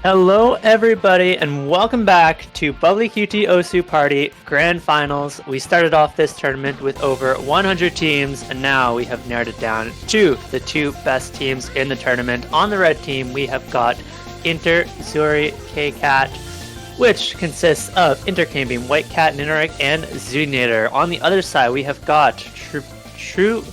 Hello, everybody, and welcome back to Bubbly QT Osu Party Grand Finals. We started off this tournament with over 100 teams, and now we have narrowed it down to the two best teams in the tournament. On the red team, we have got interxoorikcat, which consists of Intercambium, White Cat, Nineric, and Zoonator. On the other side, we have got Chrupcioki,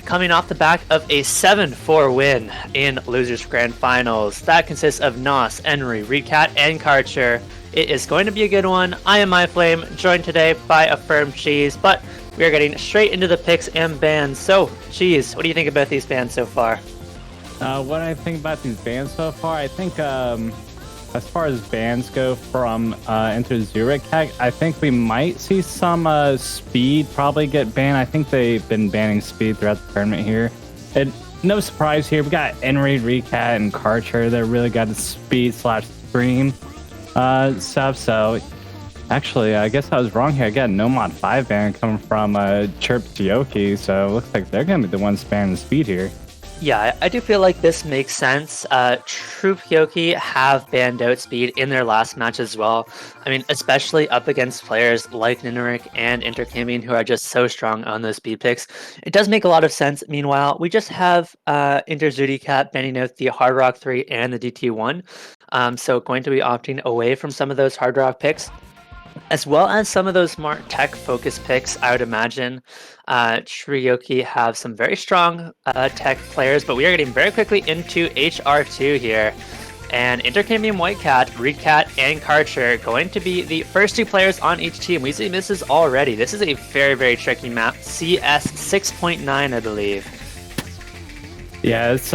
coming off the back of a 7-4 win in Losers Grand Finals. That consists of Nos, Enry, Reedcat, and Karcher. It is going to be a good one. I am MyFlame, joined today by Affirmed Cheese, but we are getting straight into the picks and bans. So, Cheese, what do you think about these bans so far? What I think about these bans so far, I think as far as bans go from interxoorikcat, I think we might see some speed probably get banned. I think they've been banning speed throughout the tournament here. No surprise here. We got Enry, Reedcat, and Karcher. They're really got the speed / scream stuff. So actually, I guess I was wrong here. I got no mod 5 ban coming from Chrupcioki. So it looks like they're going to be the ones banning the speed here. Yeah, I do feel like this makes sense. Chrupcioki have banned out speed in their last match as well. I mean, especially up against players like Nineric and Intercambium who are just so strong on those speed picks. It does make a lot of sense. Meanwhile, we just have interxoorikcat banning out the Hard Rock 3 and the DT1. So going to be opting away from some of those Hard Rock picks, as well as some of those more tech-focused picks. I would imagine Chrupcioki have some very strong tech players, but we are getting very quickly into HR2 here. And Intercambium, White Cat, Reedcat, and Karcher going to be the first two players on each team. We see misses already. This is a very, very tricky map. CS 6.9, I believe. Yeah, it's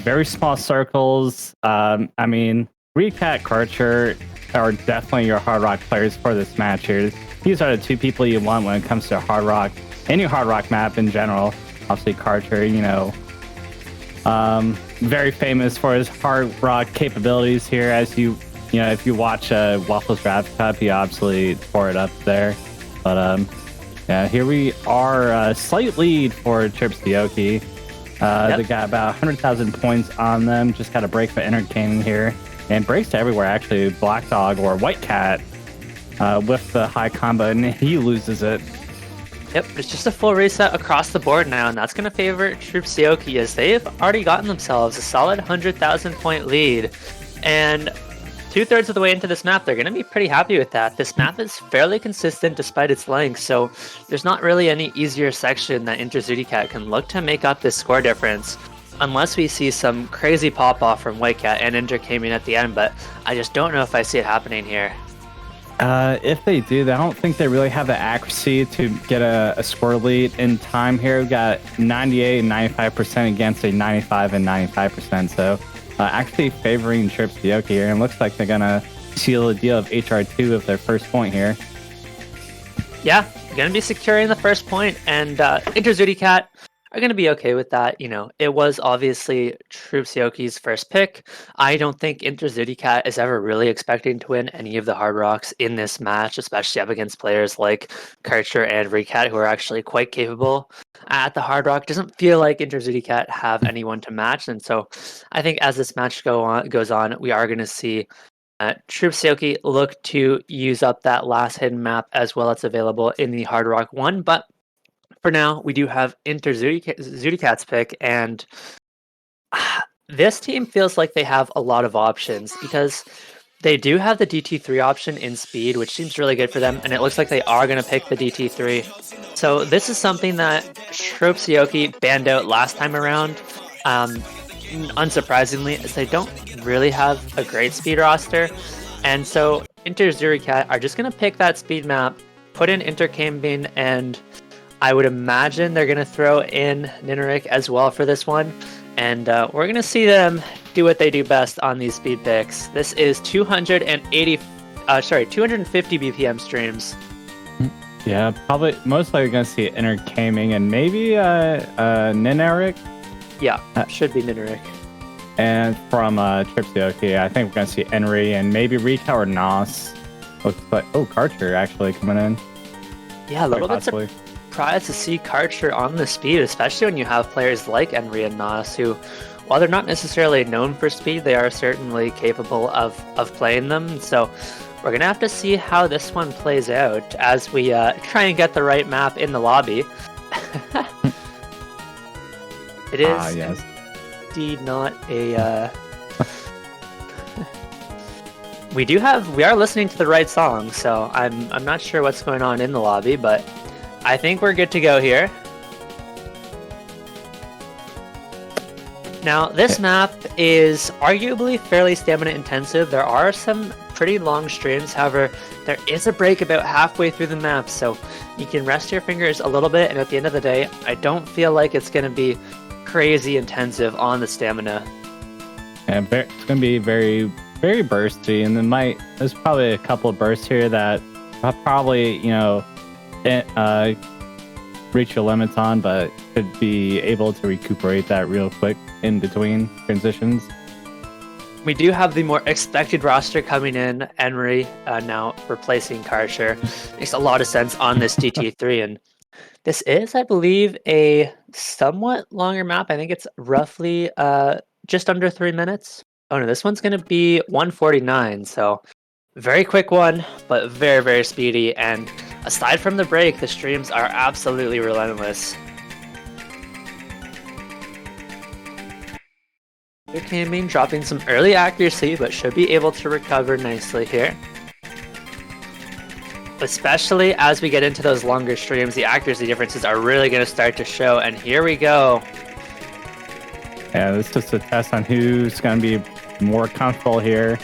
very small circles. I mean, Reedcat, Karcher are definitely your Hard Rock players for this match here. These are the two people you want when it comes to Hard Rock, any Hard Rock map in general. Obviously, Karcher, very famous for his Hard Rock capabilities here. As if you watch Waffles Draft Cup, he obviously tore it up there. But yeah, here we are, slight lead for Chrupcioki. They got about 100,000 points on them. Just got a break for Intercambium here. And breaks to everywhere, actually. Black Dog or White Cat with the high combo, and he loses it. Yep, it's just a full reset across the board now, and that's going to favor Chrupcioki as they've already gotten themselves a solid 100,000 point lead. And 2/3 of the way into this map, they're going to be pretty happy with that. This map is fairly consistent despite its length, so there's not really any easier section that interxoorikcat can look to make up this score difference. Unless we see some crazy pop-off from White Cat and Intercambium at the end, but I just don't know if I see it happening here. If they do, I don't think they really have the accuracy to get a score lead in time here. We've got 98 and 95% against a 95 and 95%, so actually favoring Chrupcioki here, and looks like they're going to seal the deal of HR2 with their first point here. Yeah, going to be securing the first point, and interxoorikcat are going to be okay with that. It was obviously Chrupcioki's first pick. I don't think interxoorikcat is ever really expecting to win any of the Hard Rocks in this match, especially up against players like Karcher and Reedcat, who are actually quite capable at the Hard Rock. Doesn't feel like interxoorikcat have anyone to match, and so I think as this match goes on, we are going to see Chrupcioki look to use up that last hidden map as well as available in the Hard Rock 1, but for now, we do have interxoorikat's pick, and this team feels like they have a lot of options because they do have the DT3 option in speed, which seems really good for them, and it looks like they are going to pick the DT3. So this is something that Chrupcioki banned out last time around, unsurprisingly, as they don't really have a great speed roster. And so interxoorikcat are just going to pick that speed map, put in Intercambium, and I would imagine they're going to throw in Nineric as well for this one. And we're going to see them do what they do best on these speed picks. This is 250 BPM streams. Yeah, probably most likely going to see Intercambium and maybe Nineric. Yeah, should be Nineric. And from Chrupcioki, I think we're going to see Enry and maybe Reedcat or Nos. Looks like, Karcher actually coming in. Yeah, a little bit surprised to see Karcher on the speed, especially when you have players like Enry and Nos who while they're not necessarily known for speed, they are certainly capable of playing them. So we're going to have to see how this one plays out as we try and get the right map in the lobby. It is yes. indeed not a... We are listening to the right song, so I'm not sure what's going on in the lobby, but I think we're good to go here. Now, this map is arguably fairly stamina intensive. There are some pretty long streams, however, there is a break about halfway through the map, so you can rest your fingers a little bit, and at the end of the day, I don't feel like it's going to be crazy intensive on the stamina. And it's going to be very, very bursty, and there's probably a couple of bursts here that I'll probably, reach your limits on, but could be able to recuperate that real quick in between transitions. We do have the more expected roster coming in. Emery now replacing Karcher. Makes a lot of sense on this DT3, and this is, I believe, a somewhat longer map. I think it's roughly just under 3 minutes. Oh no, this one's going to be 1:49, so very quick one, but very, very speedy. And aside from the break, the streams are absolutely relentless. Caming dropping some early accuracy, but should be able to recover nicely here. Especially as we get into those longer streams, the accuracy differences are really going to start to show. And here we go. Yeah, this is just a test on who's going to be more comfortable here.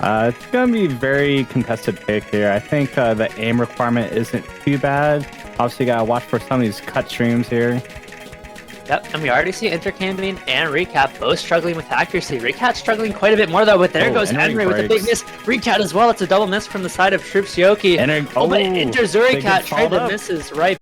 It's going to be a very contested pick here. I think the aim requirement isn't too bad. Obviously, you got to watch for some of these cut streams here. Yep, and we already see intercambing and Recap both struggling with accuracy. Recap struggling quite a bit more though, but there goes Henry with a big miss. Recap as well, it's a double miss from the side of Chrupcioki. But interxoorikcat tried to misses right.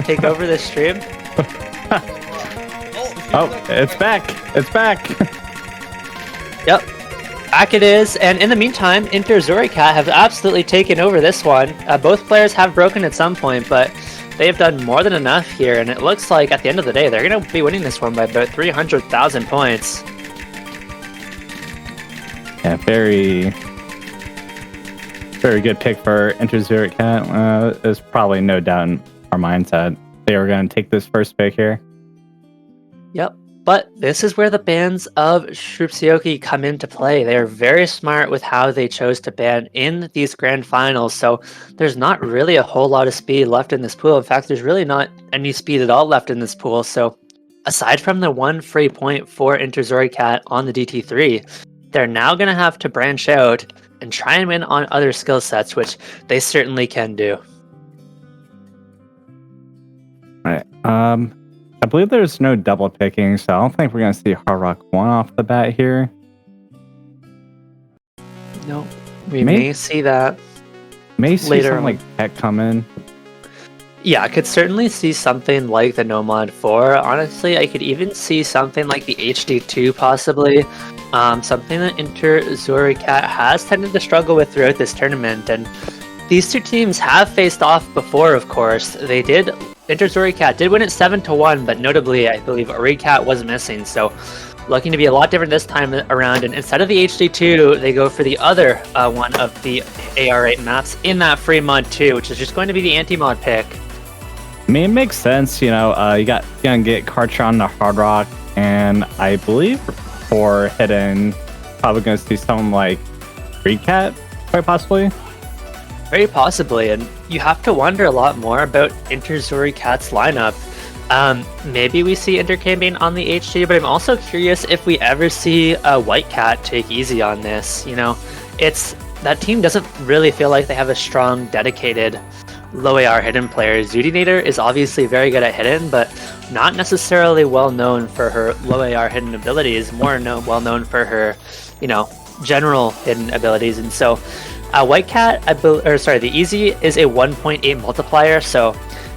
Take over this stream. Oh, it's back. It's back. Yep. Back it is. And in the meantime, interxoorikcat have absolutely taken over this one. Both players have broken at some point, but they've done more than enough here. And it looks like at the end of the day, they're going to be winning this one by about 300,000 points. Yeah, very good pick for interxoorikcat. There's probably no doubt in our minds that they were going to take this first pick here. Yep, but this is where the bans of Chrupcioki come into play. They are very smart with how they chose to ban in these grand finals, so there's not really a whole lot of speed left in this pool. In fact, there's really not any speed at all left in this pool, so aside from the one free point for interxoorikcat on the DT3, they're now going to have to branch out and try and win on other skill sets, which they certainly can do. Right. I believe there's no double picking, so I don't think we're going to see Hard Rock 1 off the bat here. No, we may see that may see later something like that come in. Yeah, I could certainly see something like the Nomad 4. Honestly, I could even see something like the HD2 possibly. Something that interxoorikcat has tended to struggle with throughout this tournament, and these two teams have faced off before, of course. interxoorikcat did win it 7-1, but notably, I believe Recap was missing, so looking to be a lot different this time around, and instead of the HD2, they go for the other one of the AR8 maps in that free mod 2, which is just going to be the anti-mod pick. I mean, it makes sense, you know, you're going to get Karcher on the Hard Rock, and I believe for hidden, probably going to see someone like Recap, quite possibly. Very possibly, and you have to wonder a lot more about interxoorikcat's lineup. Maybe we see intercamping on the HD, but I'm also curious if we ever see a White Cat take easy on this. You know, that team doesn't really feel like they have a strong, dedicated low AR hidden player. Zudinator is obviously very good at hidden, but not necessarily well known for her low AR hidden abilities. More well known for her, you know, general hidden abilities. And so White Cat, the easy is a 1.8 multiplier. So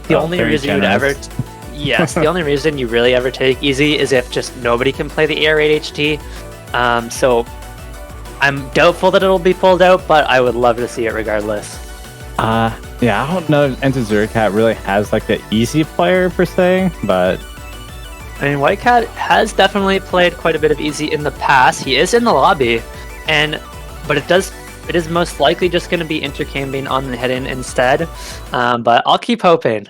the only reason you would ever, yes, the only reason you really ever take easy is if just nobody can play the AR8 HT. So I'm doubtful that it'll be pulled out, but I would love to see it regardless. Yeah, I don't know if interxoorikcat really has like an easy player per se, but I mean, White Cat has definitely played quite a bit of easy in the past. He is in the lobby, but it is most likely just going to be intercambing on the hidden instead. But I'll keep hoping.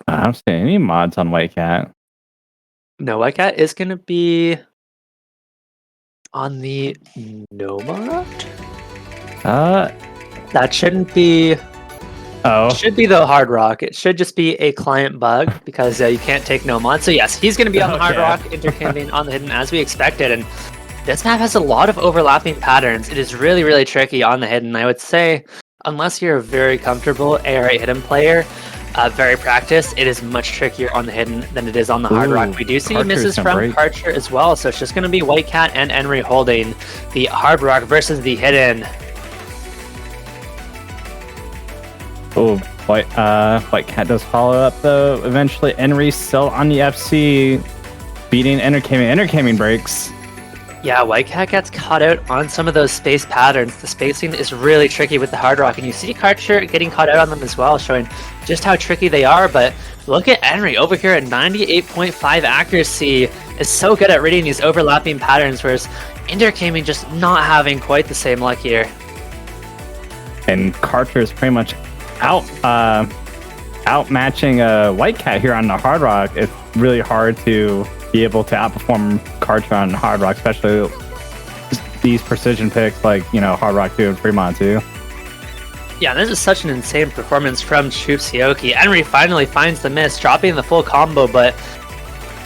I don't see any mods on White Cat. No, White Cat is going to be on the Nomad. That shouldn't be. Oh, It should be the Hard Rock. It should just be a client bug because you can't take Nomad. So yes, he's going to be on the Hard Rock, intercambing on the hidden as we expected. And this map has a lot of overlapping patterns. It is really, really tricky on the hidden. I would say, unless you're a very comfortable AR8 hidden player, very practiced, it is much trickier on the hidden than it is on the Hard Rock. We do see misses from Karcher as well, so it's just going to be White Cat and Enry holding the Hard Rock versus the hidden. Oh, White Cat does follow up though. Eventually, Enry's still on the FC, beating intercaming breaks. Yeah, White Cat gets caught out on some of those space patterns. The spacing is really tricky with the Hard Rock, and you see Karcher getting caught out on them as well, showing just how tricky they are. But look at Enry over here at 98.5 accuracy. Is so good at reading these overlapping patterns, whereas intercaming just not having quite the same luck here. And Karcher is pretty much outmatching White Cat here on the Hard Rock. It's really hard to be able to outperform Karcher on Hard Rock, especially these precision picks like, Hard Rock 2 and Fremont 2. Yeah, this is such an insane performance from Chrupcioki. Enry finally finds the miss, dropping the full combo, but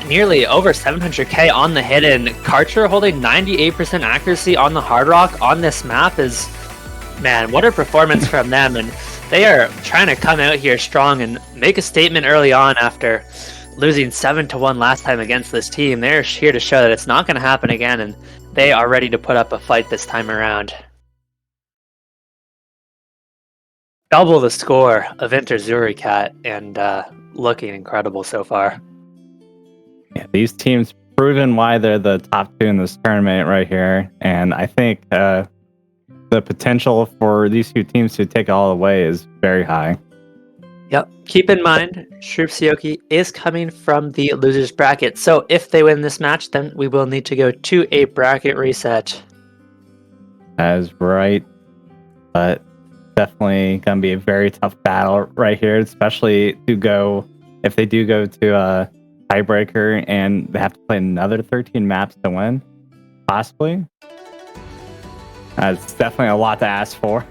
nearly over 700k on the hidden. Karcher holding 98% accuracy on the Hard Rock on this map is, man, what a performance from them. And they are trying to come out here strong and make a statement early on after losing 7-1 last time against this team. They're here to show that it's not going to happen again, and they are ready to put up a fight this time around. Double the score of interxoorikcat, and looking incredible so far. Yeah, these teams proven why they're the top two in this tournament right here, and I think the potential for these two teams to take it all away is very high. Yep. Keep in mind, Chrupcioki is coming from the losers bracket, so if they win this match, then we will need to go to a bracket reset. That is right, but definitely gonna be a very tough battle right here, especially if they do go to a tiebreaker and they have to play another 13 maps to win, possibly. It's definitely a lot to ask for.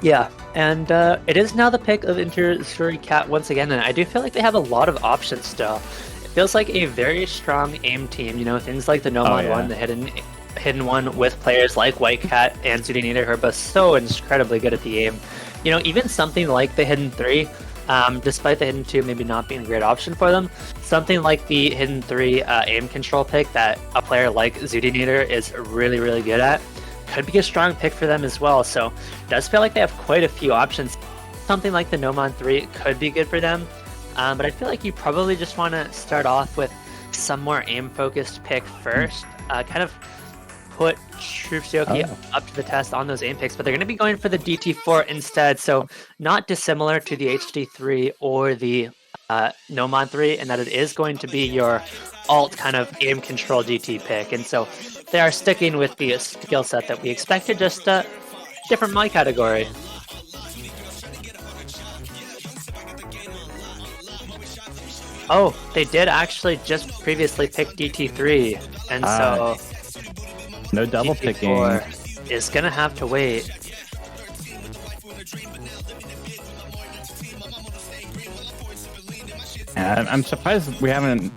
Yeah, and it is now the pick of interxoorikcat once again, and I do feel like they have a lot of options still. It feels like a very strong aim team, things like the Nomad one, the hidden one with players like White Cat and Zudinator who are both so incredibly good at the aim. Even something like the Hidden 3, despite the Hidden 2 maybe not being a great option for them, something like the Hidden 3 aim control pick that a player like Zudinator is really, really good at could be a strong pick for them as well. So it does feel like they have quite a few options. Something like the Nomad 3 could be good for them, but I feel like you probably just want to start off with some more aim-focused pick first, kind of put Chrupcioki up to the test on those aim picks, but they're going to be going for the DT4 instead, so not dissimilar to the HD3 or the Nomad 3, in that it is going to be your alt kind of aim control DT pick, and so they are sticking with the skill set that we expected, just a different my category. Oh, they did actually just previously pick DT3, and so no double picking is gonna have to wait. I'm surprised we haven't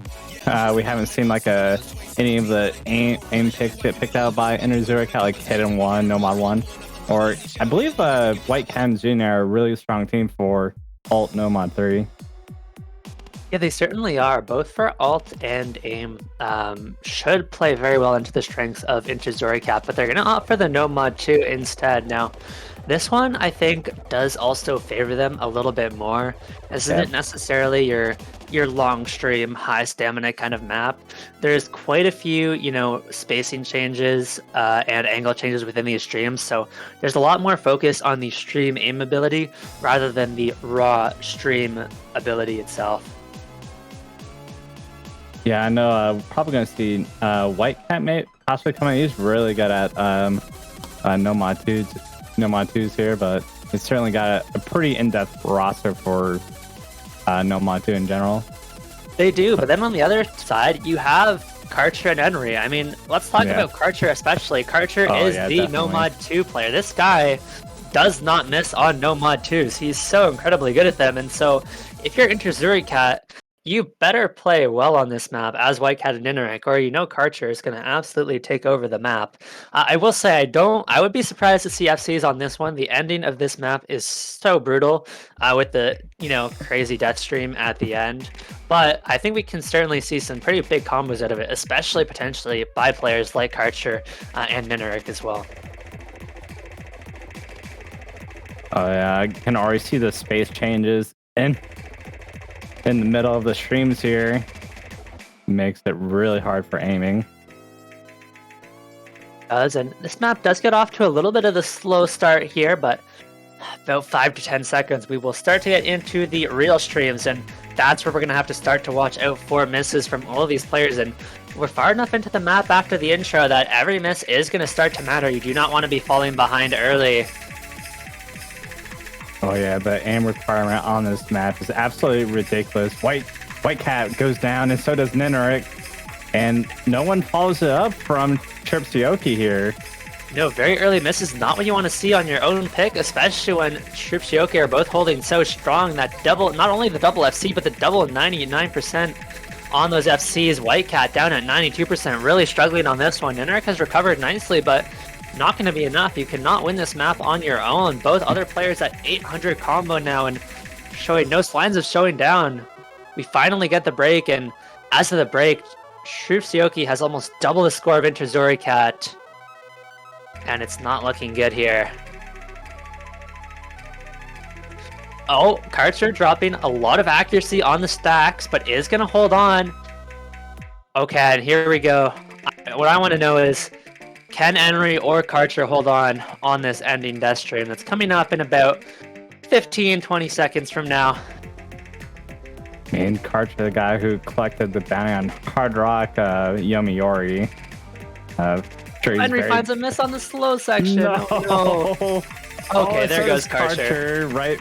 seen like any of the aim picks get picked out by interxoorikcat, like Hidden 1, Nomad 1, or I believe White Cat and Junior are a really strong team for alt Nomad 3. Yeah, they certainly are. Both for alt and aim should play very well into the strengths of interxoorikcat, but they're going to opt for the no mod 2 instead. Now, this one I think does also favor them a little bit more. This isn't necessarily your long stream, high stamina kind of map. There's quite a few, spacing changes and angle changes within these streams, so there's a lot more focus on the stream aim ability rather than the raw stream ability itself. Yeah, I know. We're probably going to see White Cat may possibly come in. He's really good at no mod 2s here, but he's certainly got a pretty in-depth roster for no mod 2 in general. They do, but then on the other side, you have Karcher and Henry. I mean, let's talk about Karcher especially. Karcher is the definitely. No mod 2 player. This guy does not miss on no mod 2s. He's so incredibly good at them, and so if you're interxoorikcat, you better play well on this map as White Cat and Interric, or Karcher is going to absolutely take over the map. I will say I would be surprised to see FCs on this one. The ending of this map is so brutal with the, crazy death stream at the end. But I think we can certainly see some pretty big combos out of it, especially potentially by players like Karcher and Interric as well. Oh yeah, I can already see the space changes in the middle of the streams here. Makes it really hard for aiming. And this map does get off to a little bit of the slow start here, but about 5 to 10 seconds we will start to get into the real streams, and that's where we're going to have to start to watch out for misses from all of these players. And we're far enough into the map after the intro that every miss is going to start to matter. You do not want to be falling behind early. Oh yeah, the aim requirement on this map is absolutely ridiculous. White Cat goes down, and so does Nineric, and no one follows it up from Chrupcioki here. No, very early miss is not what you want to see on your own pick, especially when Chrupcioki are both holding so strong. That double, not only the double FC, but the double 99% on those FCs. White Cat down at 92%, really struggling on this one. Nineric has recovered nicely, but not going to be enough. You cannot win this map on your own. Both other players at 800 combo now and showing no signs of showing down. We finally get the break, and as of the break, Chrupcioki has almost double the score of interxoorikcat, and it's not looking good here. Oh, Karcher dropping a lot of accuracy on the stacks, but is going to hold on. Okay, and here we go. What I want to know is, can Henry or Karcher hold on this ending death stream that's coming up in about 15-20 seconds from now? And Karcher, the guy who collected the bounty on Hard Rock Yomiuri. Sure Henry finds a miss on the slow section. No. Oh, no. Okay, there goes Karcher. Right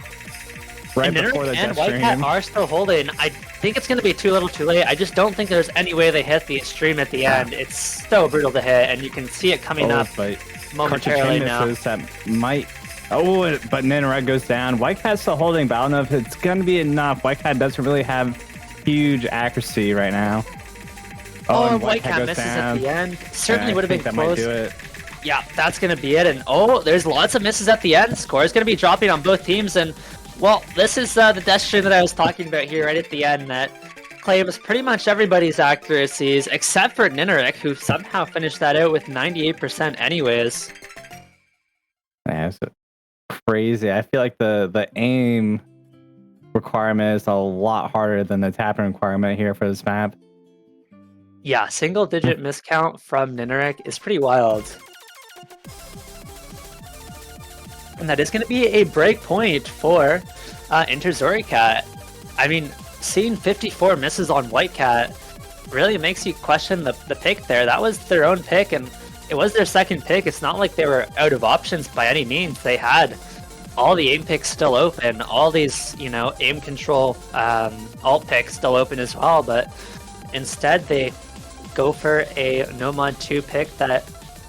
and before the and death White stream. Cat are still holding. I think it's going to be too little too late. I just don't think there's any way they hit the stream at the end. It's so brutal to hit, and you can see it coming up but momentarily now. That might... Oh, but Nineric goes down. White Cat's still holding, but I don't know if it's going to be enough. White Cat doesn't really have huge accuracy right now. Oh, and White Cat misses at the end. Certainly would have been close. Might do it. Yeah, that's going to be it. And there's lots of misses at the end. Score is going to be dropping on both teams. And, well, this is the death stream that I was talking about here right at the end that claims pretty much everybody's accuracies, except for Nineric, who somehow finished that out with 98% anyways. Yeah, it's crazy. I feel like the aim requirement is a lot harder than the tapping requirement here for this map. Yeah, single-digit miscount from Nineric is pretty wild. And that is going to be a break point for interxoorikcat. I mean, seeing 54 misses on White Cat really makes you question the pick there. That was their own pick, and it was their second pick. It's not like they were out of options by any means. They had all the aim picks still open, all these, aim control alt picks still open as well, but instead they go for a no mod 2 pick that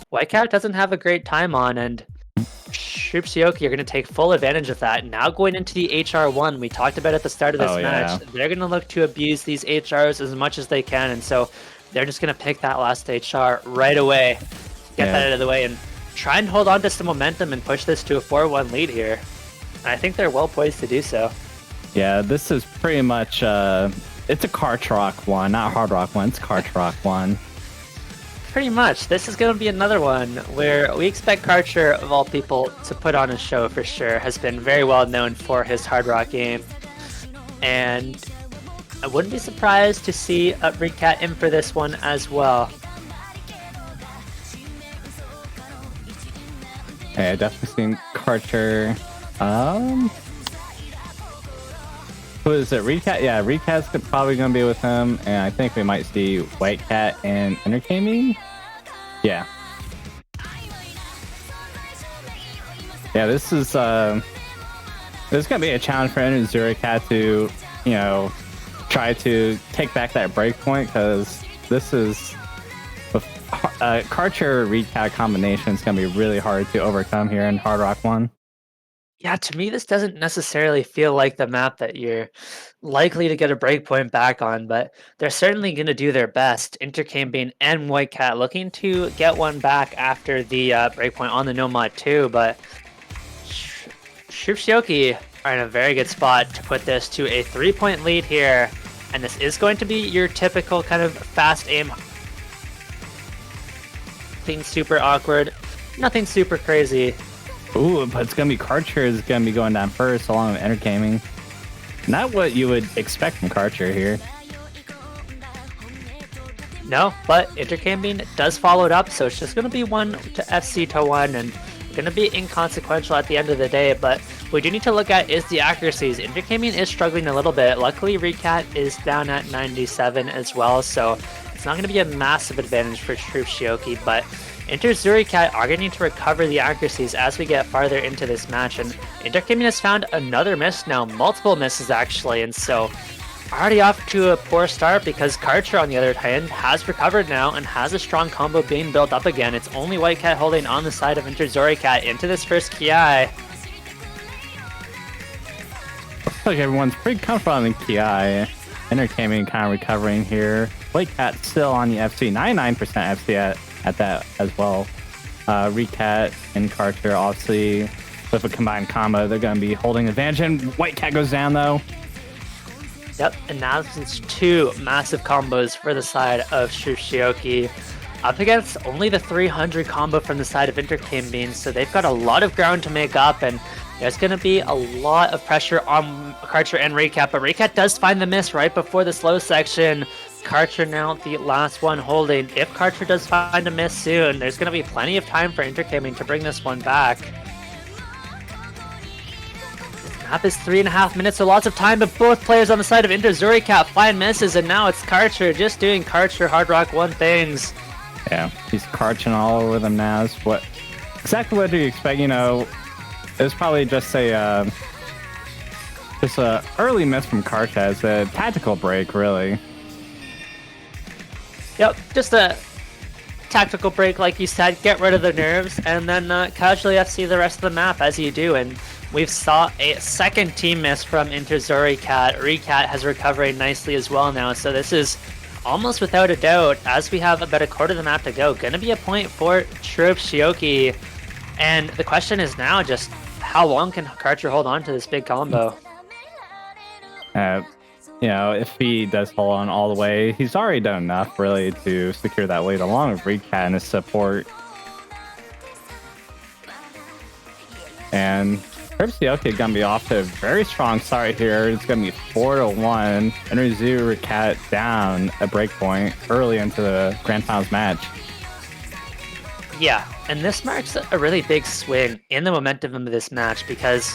White Cat doesn't have a great time on, and Chrupcioki are going to take full advantage of that. Now going into the HR1, we talked about at the start of this match, they're going to look to abuse these HRs as much as they can, and so they're just going to pick that last HR right away, get that out of the way, and try and hold on to some momentum and push this to a 4-1 lead here. And I think they're well poised to do so. Yeah, this is pretty much It's a Kart Rock one, not Hard Rock one. It's Kart Rock one. Pretty much. This is going to be another one where we expect Karcher, of all people, to put on a show for sure. Has been very well known for his hard rock game. And I wouldn't be surprised to see Chrupcioki in for this one as well. Yeah, definitely seen Karcher. Who is it? Recat? Yeah, Recat's probably going to be with him, and I think we might see White Cat and Intergaming. Yeah. Yeah, this is going to be a challenge for interxoorikcat to, you know, try to take back that breakpoint, because this is Karcher Recat combination is going to be really hard to overcome here in Hard Rock 1. Yeah, to me, this doesn't necessarily feel like the map that you're likely to get a breakpoint back on, but they're certainly going to do their best. Intercambing and White Cat looking to get one back after the breakpoint on the Nomad 2, but Chrupcioki are in a very good spot to put this to a 3-point lead here, and this is going to be your typical kind of fast aim. Nothing super awkward, nothing super crazy. Ooh, but it's going to be Karcher is going to be going down first along with Intergaming. Not what you would expect from Karcher here. No, but Intergaming does follow it up, so it's just going to be 1 to FC to 1 and going to be inconsequential at the end of the day, but we do need to look at is the accuracies. Intergaming is struggling a little bit. Luckily, Recat is down at 97 as well, so it's not going to be a massive advantage for Chrupcioki, but interxoorikcat are going to need to recover the accuracies as we get farther into this match, and Intergaming has found another miss now, multiple misses actually, and so already off to a poor start because Karcher on the other hand has recovered now and has a strong combo being built up again. It's only White Cat holding on the side of interxoorikcat into this first Ki. Looks like everyone's pretty comfortable on the Ki. Intergaming kind of recovering here. White Cat still on the FC, 99% FC at that as well. Recat and Karcher obviously with a combined combo, they're going to be holding advantage, and White Cat goes down though. Yep, and now it's 2 massive combos for the side of Chrupcioki up against only the 300 combo from the side of Intergaming, so they've got a lot of ground to make up, and there's going to be a lot of pressure on Karcher and Recat, but Recat does find the miss right before the slow section. Karcher now the last one holding. If Karcher does find a miss soon, there's going to be plenty of time for Intergaming to bring this one back. This map is 3.5 minutes, so lots of time, but both players on the side of interxoorikcat find misses, and now it's Karcher just doing Karcher Hard Rock 1 things. Yeah, he's Karching all over them now. Exactly what do you expect? You know, it was probably just a early miss from Karcher, it's a tactical break, really. Yep, just a tactical break, like you said, get rid of the nerves, and then casually FC the rest of the map as you do. And we've saw a second team miss from interxoorikcat. Recat has recovered nicely as well now, so this is almost without a doubt, as we have about a quarter of the map to go, going to be a point for Chrupcioki. And the question is now just how long can Karcher hold on to this big combo? You know, if he does hold on all the way, he's already done enough, really, to secure that lead along with Recat and his support. And Chrupcioki gonna be off to a very strong start here. It's gonna be 4-1. interxoorikcat down a breakpoint early into the Grand Finals match. Yeah, and this marks a really big swing in the momentum of this match, because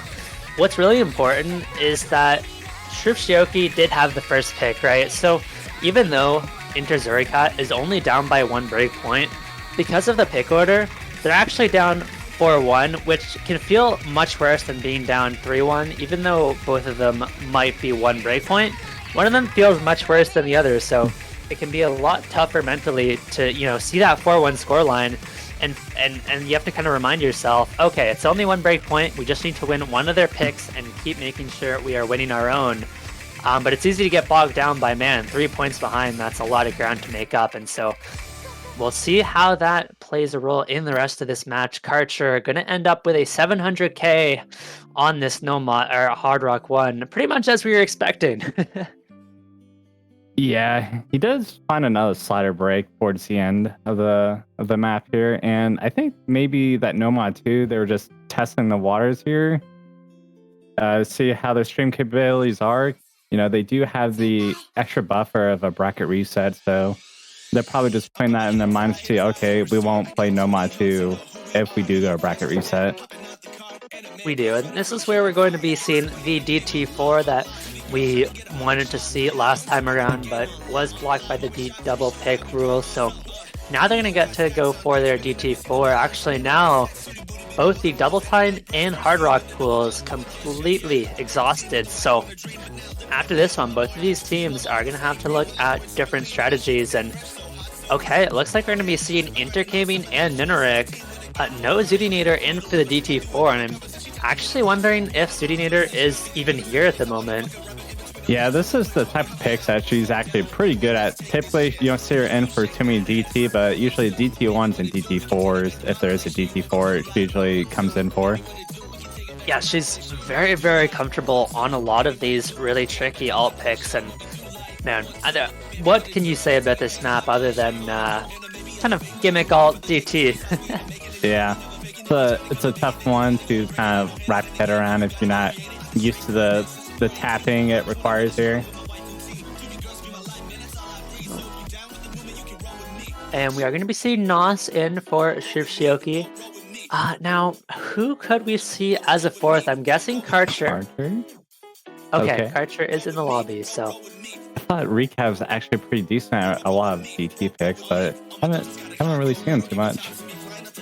what's really important is that Chrupcioki did have the first pick, right? So even though interxoorikcat is only down by 1 breakpoint, because of the pick order, they're actually down 4-1, which can feel much worse than being down 3-1, even though both of them might be 1 breakpoint. One of them feels much worse than the other, so it can be a lot tougher mentally to, you know, see that 4-1 scoreline, and you have to kind of remind yourself, okay, it's only 1 breakpoint, we just need to win one of their picks and keep making sure we are winning our own. But it's easy to get bogged down by, man, 3 points behind, that's a lot of ground to make up, and so we'll see how that plays a role in the rest of this match. Karcher going to end up with a 700k on this Nomad or Hard Rock 1, pretty much as we were expecting. Yeah, he does find another slider break towards the end of the map here, and I think maybe that Nomad too. They were just testing the waters here, see how their stream capabilities are. You know, they do have the extra buffer of a bracket reset, so they're probably just putting that in their minds too. Okay, we won't play Nomad 2 if we do go a bracket reset. We do, and this is where we're going to be seeing the DT4 that we wanted to see last time around, but was blocked by the D double pick rule. So now they're going to get to go for their DT4. Actually, now both the double time and hard rock pools completely exhausted. So after this one, both of these teams are going to have to look at different strategies. And okay, it looks like we're going to be seeing Intercaming and Nineric. No Zudinator in for the DT4, and I'm actually wondering if Zudinator is even here at the moment. Yeah, this is the type of picks that she's actually pretty good at. Typically, you don't see her in for too many DT, but usually DT1s and DT4s, if there is a DT4, it usually comes in for. Yeah, she's very, very comfortable on a lot of these really tricky alt picks, and man, what can you say about this map other than kind of gimmick alt DT? Yeah, it's a tough one to kind of wrap your head around if you're not used to the tapping it requires here. And we are going to be seeing Nos in for Chrupcioki. Now, who could we see as a fourth? I'm guessing Karcher. Okay, Karcher is in the lobby, so. I thought Recap was actually pretty decent at a lot of DT picks, but haven't really seen him too much.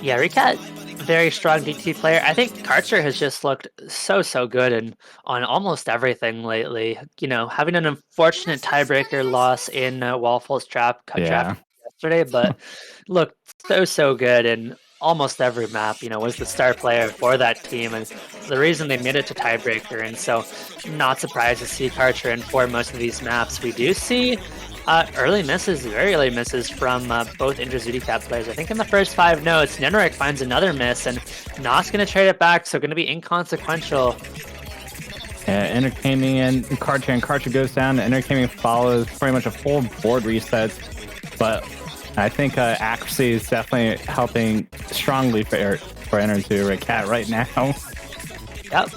Yeah, Recap, very strong DT player. I think Karcher has just looked so good and on almost everything lately. You know, having an unfortunate tiebreaker loss in Waffle's trap yesterday, but looked so good in almost every map. You know, was the star player for that team and the reason they made it to tiebreaker. And so, not surprised to see Karcher in for most of these maps. We do see early misses, very early misses from both interxoorikcat players. I think in the first 5 notes, Neneric finds another miss, and Nos going to trade it back, so going to be inconsequential. Intercaming and Karcher goes down. Intercaming follows pretty much a full board reset, but I think accuracy is definitely helping strongly for interxoorikcat right now. Yep.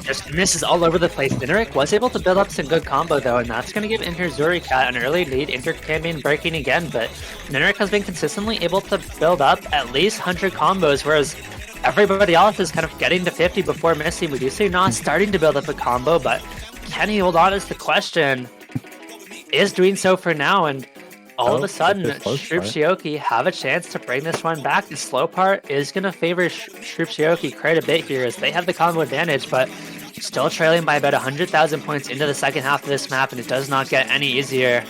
Just misses all over the place. Nineric was able to build up some good combo though, and that's going to give interxoorikcat an early lead. Intercaming breaking again, but Nineric has been consistently able to build up at least 100 combos, whereas everybody else is kind of getting to 50 before missing. We do see Nos starting to build up a combo, but can he hold on is the question. Is doing so for now, and all of a sudden, Chrupcioki have a chance to bring this one back. The slow part is going to favor Chrupcioki quite a bit here as they have the combo advantage, but still trailing by about 100,000 points into the second half of this map, and it does not get any easier.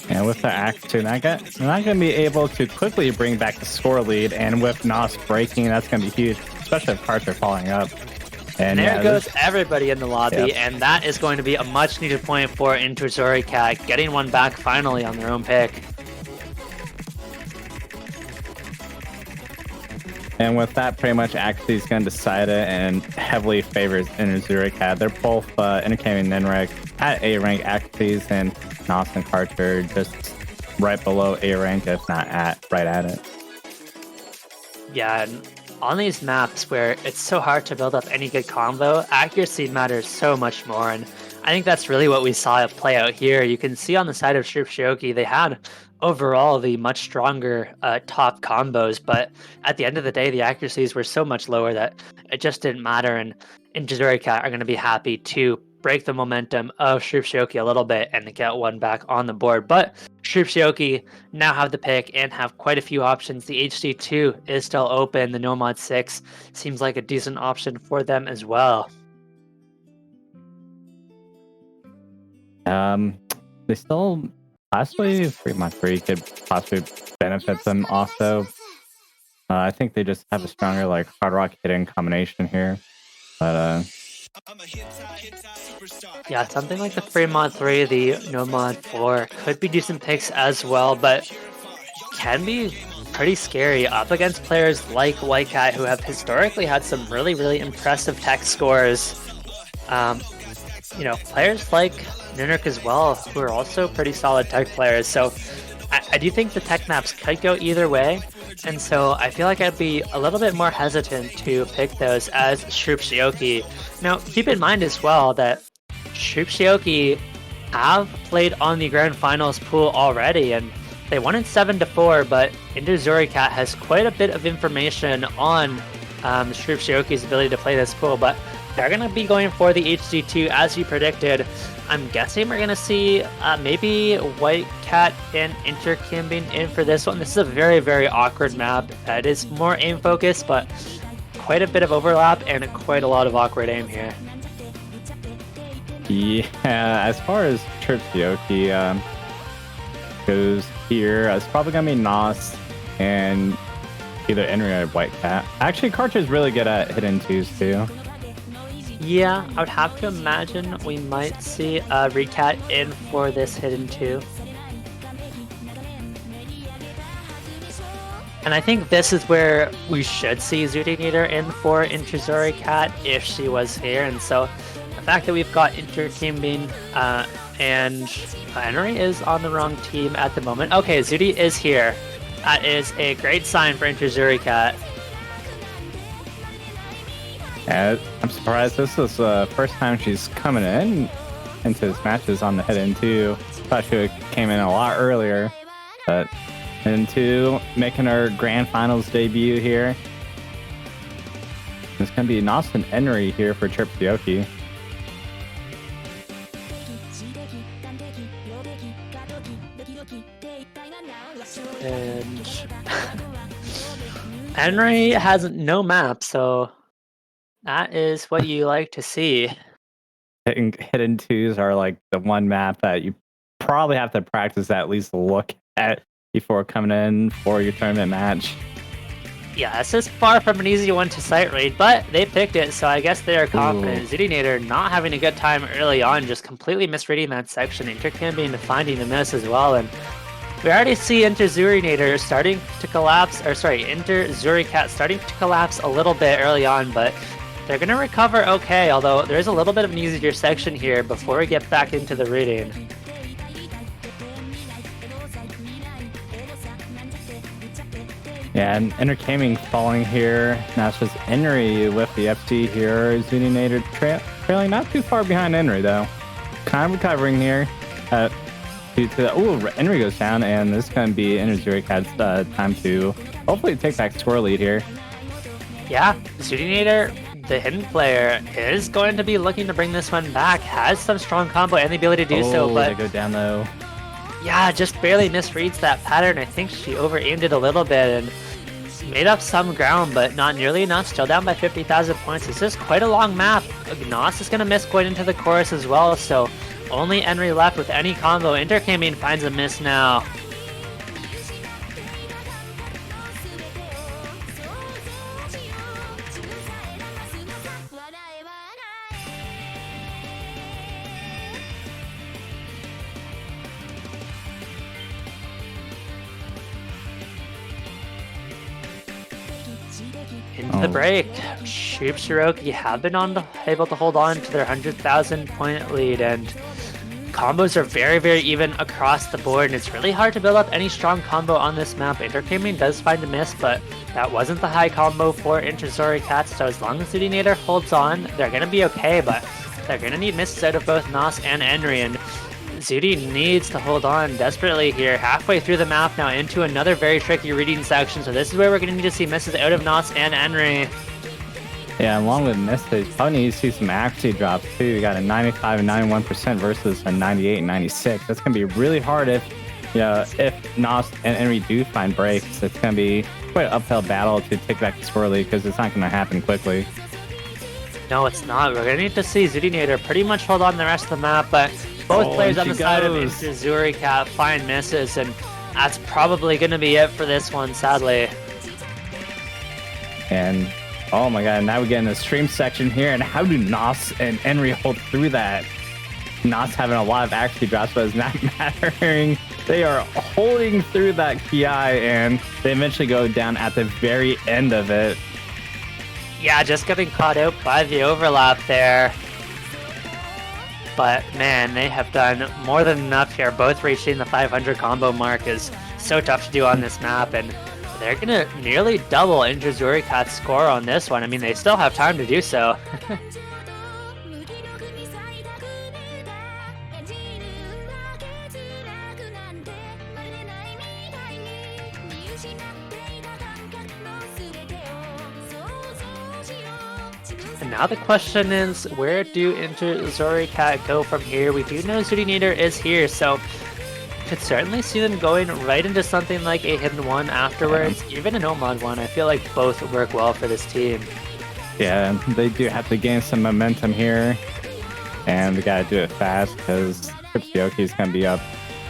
And with the Act 2, they're not going to be able to quickly bring back the score lead, and with Nos breaking, that's going to be huge, especially if Karcher falling up. And there goes everybody in the lobby, and that is going to be a much-needed point for interxoorikcat, getting one back finally on their own pick. And with that, pretty much actually is going to decide it and heavily favors interxoorikcat. They're both Intercaming Nineric at A rank accuracies, and Nos and Karcher just right below A rank, if not right at it. Yeah, and on these maps where it's so hard to build up any good combo, accuracy matters so much more, and I think that's really what we saw play out here. You can see on the side of Chrupcioki, they had overall the much stronger top combos, but at the end of the day, the accuracies were so much lower that it just didn't matter, and interxoorikcat are going to be happy to break the momentum of Chrupcioki a little bit and get one back on the board. But Chrupcioki now have the pick and have quite a few options. The HD2 is still open. The Nomad 6 seems like a decent option for them as well. They still possibly 3x3 could possibly benefit them also. I think they just have a stronger like hard rock hitting combination here, but yeah, something like the 3x3, the Nomad 4 could be decent picks as well, but can be pretty scary up against players like Whitecat, who have historically had some really impressive tech scores. You know, players like Nunuk as well, who are also pretty solid tech players. So I do think the tech maps could go either way. And so I feel like I'd be a little bit more hesitant to pick those as Chrupcioki. Now, keep in mind as well that Chrupcioki have played on the Grand Finals pool already, and they won it 7-4, but interxoorikcat has quite a bit of information on Chrupcioki's ability to play this pool, but they're going to be going for the HD2 as you predicted. I'm guessing we're going to see maybe White Cat and interkimbing in for this one. This is a very, very awkward map. It is more aim focused, but quite a bit of overlap and quite a lot of awkward aim here. Yeah, as far as Chrupcioki goes here, it's probably going to be Nos and either Henry or White Cat. Actually, Karch is really good at hidden twos too. Yeah, I would have to imagine we might see Recat in for this hidden 2. And I think this is where we should see Zudinator in for interxoorikcat if she was here. And so the fact that we've got interkimbing and Henry is on the wrong team at the moment. Okay, Zudi is here. That is a great sign for interxoorikcat. Yeah, I'm surprised this is the first time she's coming into this matches on the hidden 2. Thought she came in a lot earlier, but hidden 2 making her grand finals debut here. It's gonna be Nos and Henry here for Chrupcioki. And Henry has no map, so that is what you like to see. Hidden twos are like the one map that you probably have to practice at least look at before coming in for your tournament match. Yeah, this is far from an easy one to sight read, but they picked it, so I guess they are confident. Zudinator not having a good time early on, just completely misreading that section. Interkimbing to finding the miss as well, and we already see interxoorikcat starting to collapse, interxoorikcat starting to collapse a little bit early on, but they're going to recover okay, although there's a little bit of an easier section here before we get back into the reading. Yeah, and interkimbing falling here. Now it's just Henry with the FT here. Zudinator trailing not too far behind Henry, though. Kind of recovering here. Due to that. Ooh, Henry goes down, and this is going to be interxoorikcat's time to hopefully take back score lead here. Yeah, Zudinator, the hidden player, is going to be looking to bring this one back. Has some strong combo and the ability to do so, but they go down though. Yeah, just barely misreads that pattern. I think she over-aimed it a little bit and made up some ground, but not nearly enough. Still down by 50,000 points. This is quite a long map. Nos is going to miss going into the chorus as well, so only Henry left with any combo. Interkimbing finds a miss now. Into the break, Chrupcioki have been able to hold on to their 100,000 point lead, and combos are very, very even across the board, and it's really hard to build up any strong combo on this map. Interkimbing does find a miss, but that wasn't the high combo for interxoorikcat, so as long as Zudinator holds on, they're going to be okay, but they're going to need misses out of both Nos and Henry, and Zudi needs to hold on desperately here. Halfway through the map now into another very tricky reading section, so this is where we're going to need to see misses out of Nos and Henry. Yeah, along with misses, probably need to see some accuracy drops too. You got a 95 and 91% versus a 98 and 96. That's going to be really hard if Nos and Henry do find breaks. It's going to be quite an uphill battle to take back the score lead because it's not going to happen quickly. No, it's not. We're going to need to see Zudinator pretty much hold on the rest of the map, but both players on the side of interxoorikcat find misses, and that's probably going to be it for this one, sadly. And oh my god, now we get in the stream section here, and how do Nos and Henry hold through that? Nos having a lot of accuracy drops, but it's not mattering. They are holding through that ki, and they eventually go down at the very end of it. Yeah, just getting caught out by the overlap there. But man, they have done more than enough here. Both reaching the 500 combo mark is so tough to do on this map, and they're gonna nearly double interxoorikcat's score on this one. I mean, they still have time to do so. And now the question is, where do interxoorikcat go from here? We do know Zudinator is here, so could certainly see them going right into something like a hidden one afterwards, even a Nomad one. I feel like both work well for this team. Yeah, they do have to gain some momentum here, and we gotta do it fast because Chrupcioki is gonna be up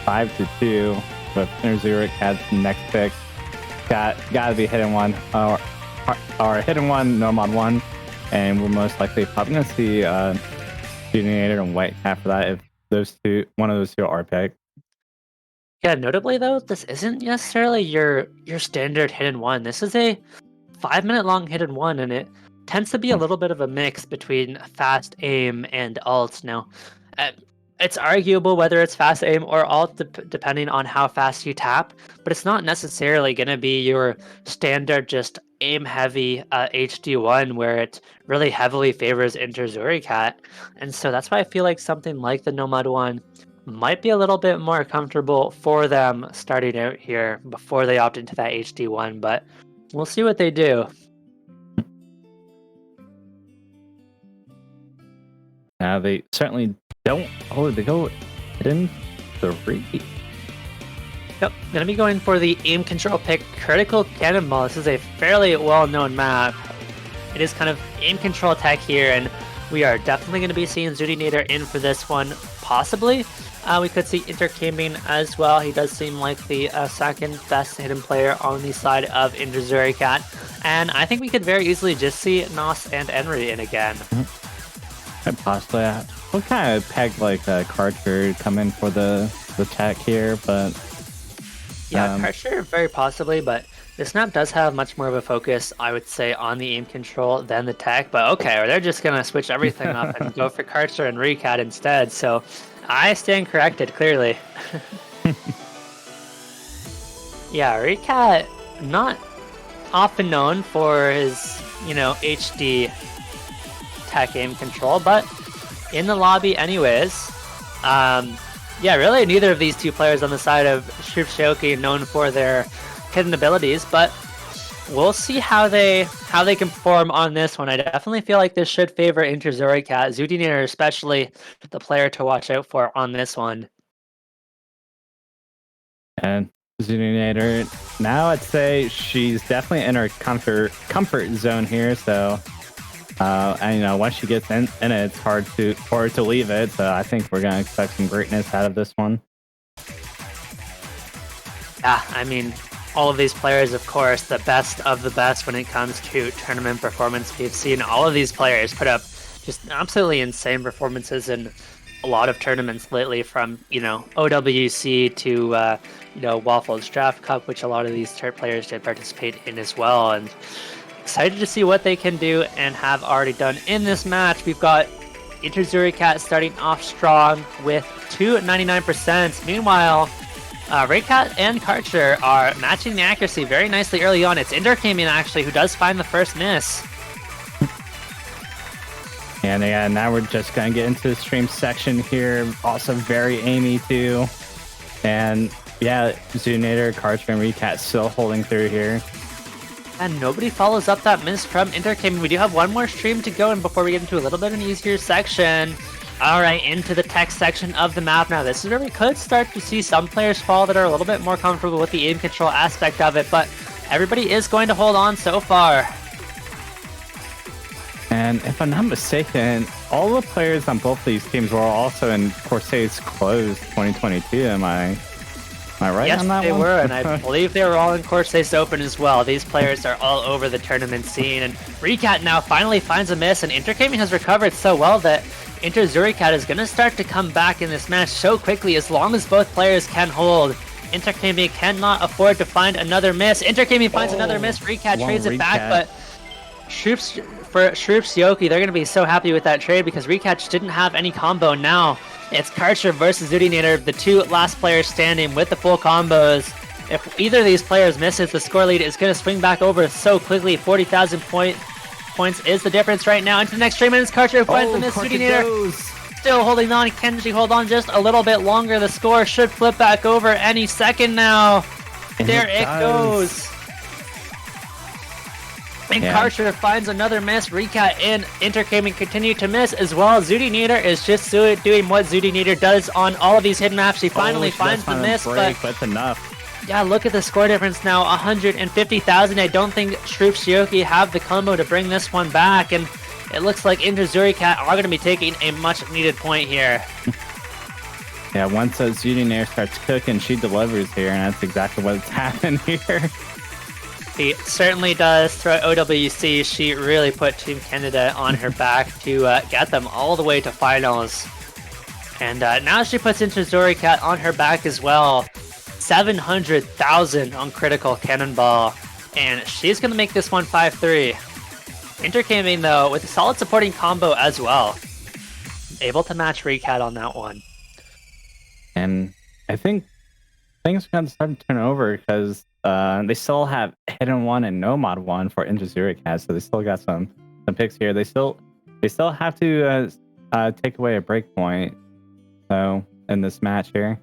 5-2 with interxoorikcat's next pick. Gotta be hidden one or hidden one, Nomad one, and we're most likely probably gonna see Zudinator and Whitecat for that if one of those two are picked. Yeah, notably though, this isn't necessarily your standard hidden one. This is a 5-minute long hidden one, and it tends to be a little bit of a mix between fast aim and alt. Now, it's arguable whether it's fast aim or alt depending on how fast you tap, but it's not necessarily going to be your standard just aim heavy HD1 where it really heavily favors interxoorikcat. And so that's why I feel like something like the Nomad one might be a little bit more comfortable for them starting out here before they opt into that HD1, but we'll see what they do. They certainly don't. Oh, they go hidden 3. Yep, gonna be going for the aim control pick, Critical Cannonball. This is a fairly well-known map. It is kind of aim control tech here, and we are definitely going to be seeing Zudinator in for this one, possibly. We could see intercaming as well. He does seem like the second best hidden player on the side of interxoorikcat. And I think we could very easily just see Nos and Enry in again. Possibly. We'll kind of peg like Karcher come in for the tech here, but... Yeah, Karcher very possibly, but this map does have much more of a focus, I would say, on the aim control than the tech. But okay, they're just going to switch everything up and go for Karcher and Recat instead. So I stand corrected, clearly. Yeah, Recat, not often known for his, HD tech aim control, but in the lobby anyways. Yeah, really neither of these two players on the side of Chrupcioki known for their hidden abilities, but we'll see how they can perform on this one. I definitely feel like this should favor interxoorikcat, Zudinator especially the player to watch out for on this one. And Zudinator, now I'd say she's definitely in her comfort zone here, so and once she gets in it, it's hard for her to leave it, so I think we're gonna expect some greatness out of this one. Yeah, I mean, all of these players, of course, the best of the best when it comes to tournament performance. We've seen all of these players put up just absolutely insane performances in a lot of tournaments lately, from OWC to Waffles Draft Cup, which a lot of these players did participate in as well. And excited to see what they can do and have already done in this match. We've got interxoorikcat starting off strong with 299%. Meanwhile, Recat and Karcher are matching the accuracy very nicely early on. It's intercaming actually who does find the first miss. And yeah, now we're just gonna get into the stream section here. Also very aimy too. And yeah, Zudinator, Karcher, and Recat still holding through here. And nobody follows up that miss from intercaming. We do have one more stream to go, and before we get into a little bit of an easier section. Alright, into the tech section of the map now. This is where we could start to see some players fall that are a little bit more comfortable with the aim control aspect of it, but everybody is going to hold on so far. And if I'm not mistaken, all the players on both these teams were also in Corsai's Closed 2022, am I right yes, on that one? Yes, they were, and I believe they were all in Corsai's Open as well. These players are all over the tournament scene, and Recat now finally finds a miss, and intercaming has recovered so well that interxoorikcat is going to start to come back in this match so quickly as long as both players can hold. Intercaming cannot afford to find another miss. Intercaming finds another miss. Recat trades it back, but Troops for Chrupcioki, they're going to be so happy with that trade because Recatch didn't have any combo. Now it's Karcher versus Zudinator, the two last players standing with the full combos. If either of these players misses, the score lead is going to swing back over so quickly. 40,000 points is the difference right now. Into the next 3 minutes, Karcher finds the miss. Zudinator still holding on. Kenji hold on just a little bit longer. The score should flip back over any second now. And there it goes. And Karcher finds another miss. Recat and Intercaming continue to miss as well. Zudinator is just doing what Zudinator does on all of these hidden maps. She finally finds the miss, but that's enough. Yeah, look at the score difference now, 150,000. I don't think Chrupcioki have the combo to bring this one back, and it looks like interxoorikcat are going to be taking a much-needed point here. Yeah, once Zudinator starts cooking, she delivers here, and that's exactly what's happened here. She certainly does. Throughout OWC, she really put Team Canada on her back to get them all the way to finals. And now she puts interxoorikcat on her back as well. 700,000 on critical cannonball, and she's going to make this one 5-3. Intercaming, though, with a solid supporting combo as well. Able to match Recat on that one. And I think things are going to start to turn over because they still have Hidden 1 and Nomad 1 for interxoorikcat, so they still got some picks here. They still have to take away a breakpoint, so in this match here.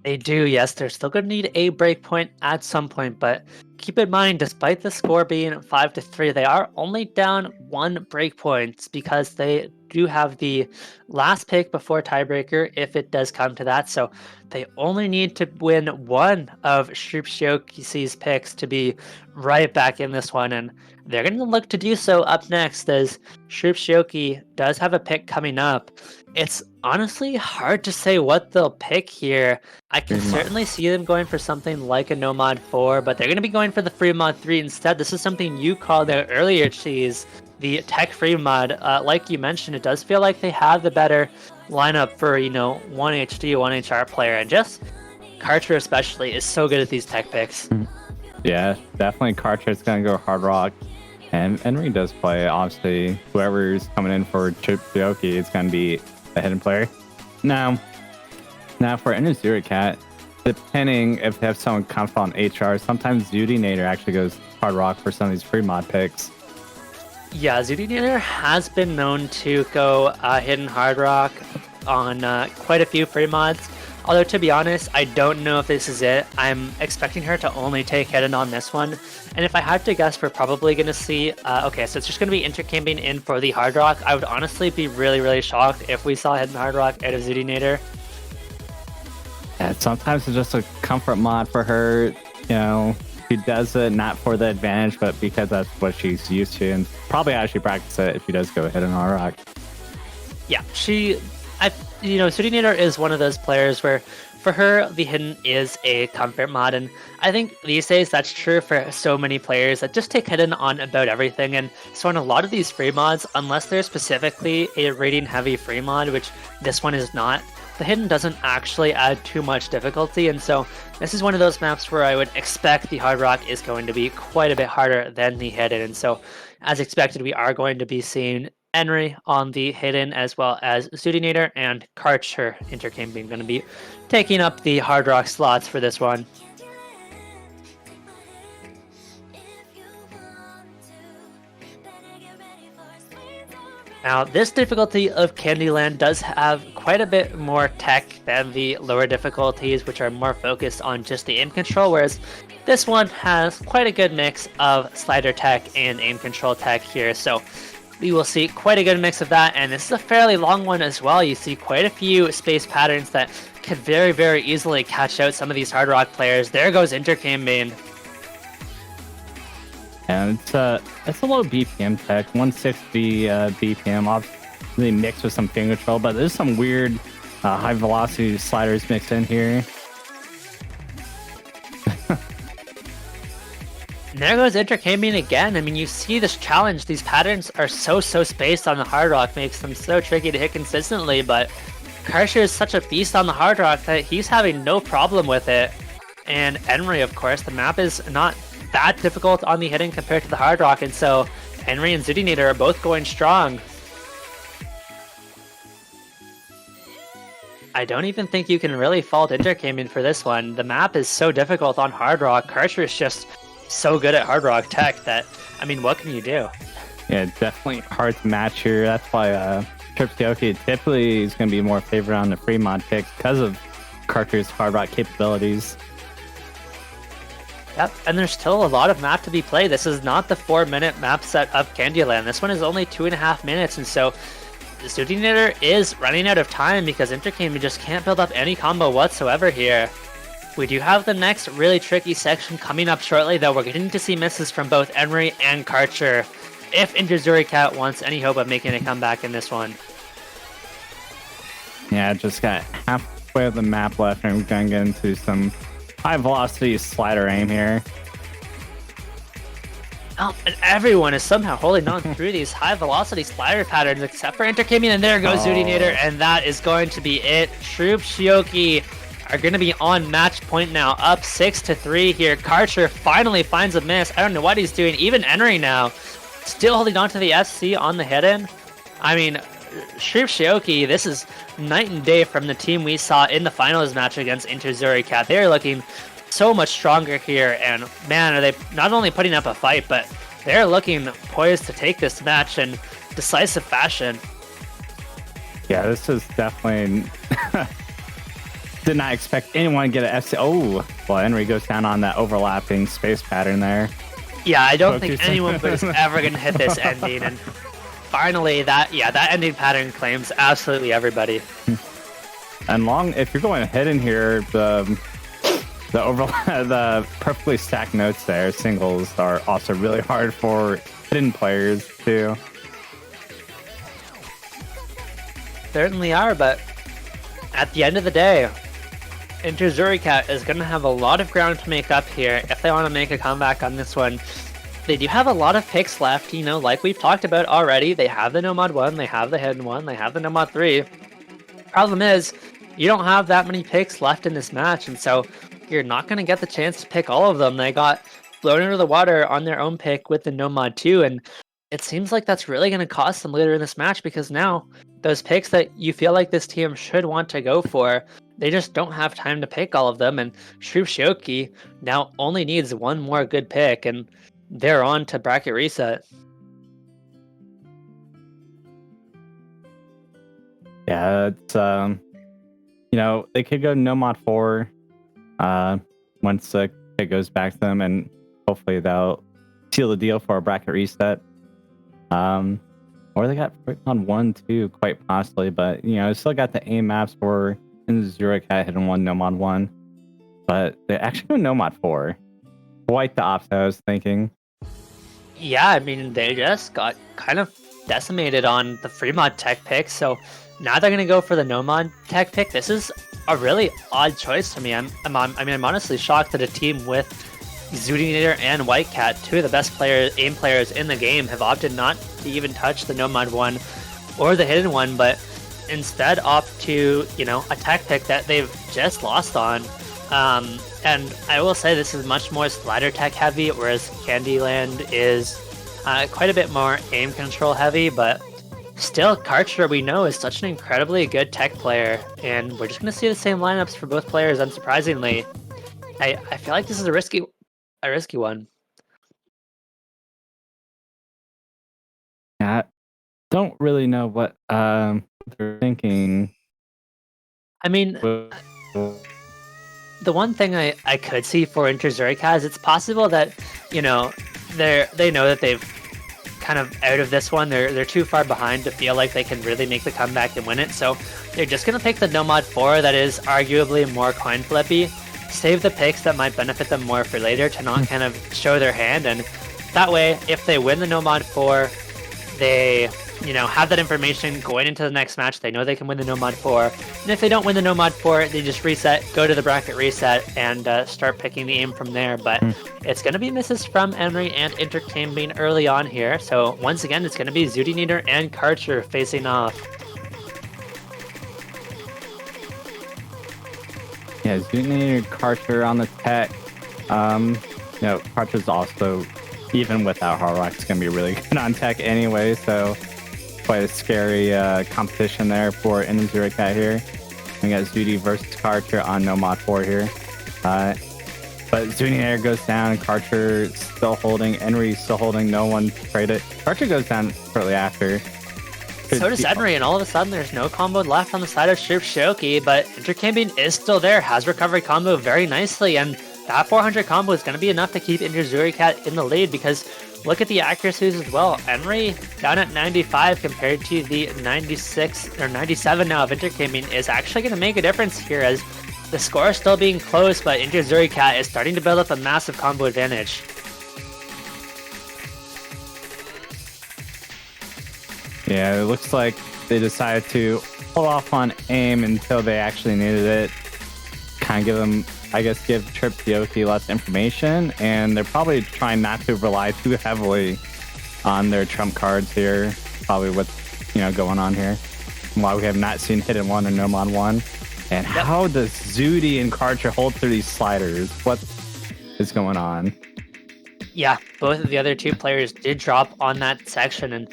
They do, yes. They're still going to need a breakpoint at some point, but keep in mind, despite the score being 5-3, they are only down 1 breakpoint because they do have the last pick before tiebreaker if it does come to that. So they only need to win one of Chrupcioki's picks to be right back in this one, and they're going to look to do so up next as Chrupcioki does have a pick coming up. It's honestly hard to say what they'll pick here. I can certainly see them going for something like a Nomad 4, but they're going to be going for the free mod 3 instead. This is something you called out earlier, Cheese. The tech free mod, like you mentioned, it does feel like they have the better lineup for, you know, 1 HD, 1 HR player, and just Karcher especially is so good at these tech picks. Yeah, definitely Karcher is going to go hard rock. And Henry does play, obviously, whoever's coming in for Chrupcioki is going to be a hidden player. Now for interxoorikcat, depending if they have someone comfortable on HR, sometimes Zudinator actually goes hard rock for some of these free mod picks. Yeah, Zudinator has been known to go hidden hard rock on quite a few free mods. Although, to be honest, I don't know if this is it. I'm expecting her to only take hidden on this one. And if I had to guess, we're probably going to see... okay, so it's just going to be intercambing in for the hard rock. I would honestly be really, really shocked if we saw hidden hard rock out of Zudinator. Yeah, sometimes it's just a comfort mod for her. You know, she does it not for the advantage, but because that's what she's used to. And probably actually practice it if she does go hidden hard rock. Yeah, Zudinator is one of those players where, for her, the hidden is a comfort mod, and I think these days that's true for so many players that just take hidden on about everything. And so on a lot of these free mods, unless they're specifically a rating heavy free mod, which this one is not, the hidden doesn't actually add too much difficulty. And so this is one of those maps where I would expect the hard rock is going to be quite a bit harder than the hidden. And so as expected, we are going to be seeing Henry on the hidden, as well as Zudinator and Karcher intercambing, going to be taking up the hard rock slots for this one. Now, this difficulty of Candyland does have quite a bit more tech than the lower difficulties, which are more focused on just the aim control, whereas this one has quite a good mix of slider tech and aim control tech here. So we will see quite a good mix of that, and this is a fairly long one as well. You see quite a few space patterns that could very, very easily catch out some of these hard rock players. There goes intercambing. And it's a low BPM tech, 160 BPM, obviously mixed with some finger control, but there's some weird high velocity sliders mixed in here. And there goes intercambing again. I mean, you see this challenge. These patterns are so spaced on the hard rock, makes them so tricky to hit consistently, but Karcher is such a beast on the hard rock that he's having no problem with it. And Henry, of course, the map is not that difficult on the hitting compared to the Hard Rock, and so Henry and Zudinator are both going strong. I don't even think you can really fault intergaming for this one. The map is so difficult on Hard Rock. Karcher is just so good at Hard Rock tech that, I mean, what can you do? Yeah, definitely hard to match here. That's why Chrupcioki typically is going to be more favored on the Fremont pick because of Karcher's Hard Rock capabilities. Yep, and there's still a lot of map to be played. This is not the 4-minute map set of Candyland. This one is only 2.5 minutes, and so the Zudinator is running out of time because intergaming just can't build up any combo whatsoever here. We do have the next really tricky section coming up shortly, though. We're getting to see misses from both Emery and Karcher if interxoorikcat wants any hope of making a comeback in this one. Yeah, just got halfway of the map left, and we're going to get into some high-velocity slider aim here. Oh, and everyone is somehow holding on through these high-velocity slider patterns, except for intergaming, and there goes Zudinator, and that is going to be it. Chrupcioki are going to be on match point now, up 6-3 here. Karcher finally finds a miss. I don't know what he's doing. Even Emery now, still holding on to the SC on the hidden. I mean, Chrupcioki, this is night and day from the team we saw in the finals match against interxoorikcat. They're looking so much stronger here, and man, are they not only putting up a fight, but they're looking poised to take this match in decisive fashion. Yeah, this is definitely did not expect anyone to get an FC. Oh, well, Henry goes down on that overlapping space pattern there. Yeah, I don't think anyone was ever going to hit this ending, and finally that ending pattern claims absolutely everybody. And if you're going hidden here, the perfectly stacked notes there, singles, are also really hard for hidden players too. Certainly are, but at the end of the day, interxoorikcat is going to have a lot of ground to make up here if they want to make a comeback on this one. They do have a lot of picks left, you know, like we've talked about already. They have the Nomad 1, they have the Hidden 1, they have the Nomad 3. Problem is, you don't have that many picks left in this match, and so you're not going to get the chance to pick all of them. They got blown into the water on their own pick with the Nomad 2, and it seems like that's really going to cost them later in this match, because now those picks that you feel like this team should want to go for, they just don't have time to pick all of them, and Chrupcioki now only needs one more good pick, and they're on to bracket reset. Yeah, it's you know, they could go Nomad 4 once the pick goes back to them, and hopefully they'll seal the deal for a bracket reset. Or they got on 1 too, quite possibly, but you know, still got the aim maps for interxoorikcat Hidden 1, Nomad 1, but they actually go Nomad 4. Quite the opposite, I was thinking. Yeah, I mean, they just got kind of decimated on the Fremont tech pick, so now they're going to go for the Nomad tech pick. This is a really odd choice to me. I'm honestly shocked that a team with Zudinator and Whitecat, two of the best aim players in the game, have opted not to even touch the Nomad 1 or the Hidden 1, but instead opt to, you know, a tech pick that they've just lost on. And I will say this is much more slider tech heavy, whereas Candyland is quite a bit more aim control heavy, but still, Karcher, we know, is such an incredibly good tech player, and we're just going to see the same lineups for both players, unsurprisingly. I feel like this is a risky one. Yeah, I don't really know what they're thinking. I mean, the one thing I could see for interxoorikcat is it's possible that, you know, they know that they've kind of out of this one. They're too far behind to feel like they can really make the comeback and win it, so they're just going to pick the Nomad 4 that is arguably more coin flippy, save the picks that might benefit them more for later to not kind of show their hand, and that way, if they win the Nomad 4, they, you know, have that information going into the next match. They know they can win the Nomad 4, and if they don't win the Nomad 4, they just reset, go to the bracket reset, and start picking the aim from there. But it's going to be misses from Emery and intergaming early on here, so once again, it's going to be Zudinator and Karcher facing off. Yeah, Zudinator, Karcher on the tech. Kartra's also, even without Hard Rock, it's going to be really good on tech anyway, so quite a scary competition there for interxoorikcat here. We got Zudi versus Kartra on no mod 4 here. But Zudinator goes down, and Kartra still holding, Enry still holding, no one traded. Kartra goes down shortly after. So does Enry, and all of a sudden there's no combo left on the side of Chrupcioki, but intercambing is still there, has recovery combo very nicely, and that 400 combo is going to be enough to keep interxoorikcat in the lead, because look at the accuracies as well. Enry down at 95 compared to the 96 or 97 now of intercambing is actually going to make a difference here, as the score is still being close, but interxoorikcat is starting to build up a massive combo advantage. Yeah, it looks like they decided to hold off on aim until they actually needed it. Kind of give them, I guess, give Chrupcioki less information, and they're probably trying not to rely too heavily on their trump cards here. Probably what's going on here. Why we have not seen Hidden One or No Mod 1. And how does Zudi and Kartra hold through these sliders? What is going on? Yeah, both of the other two players did drop on that section, and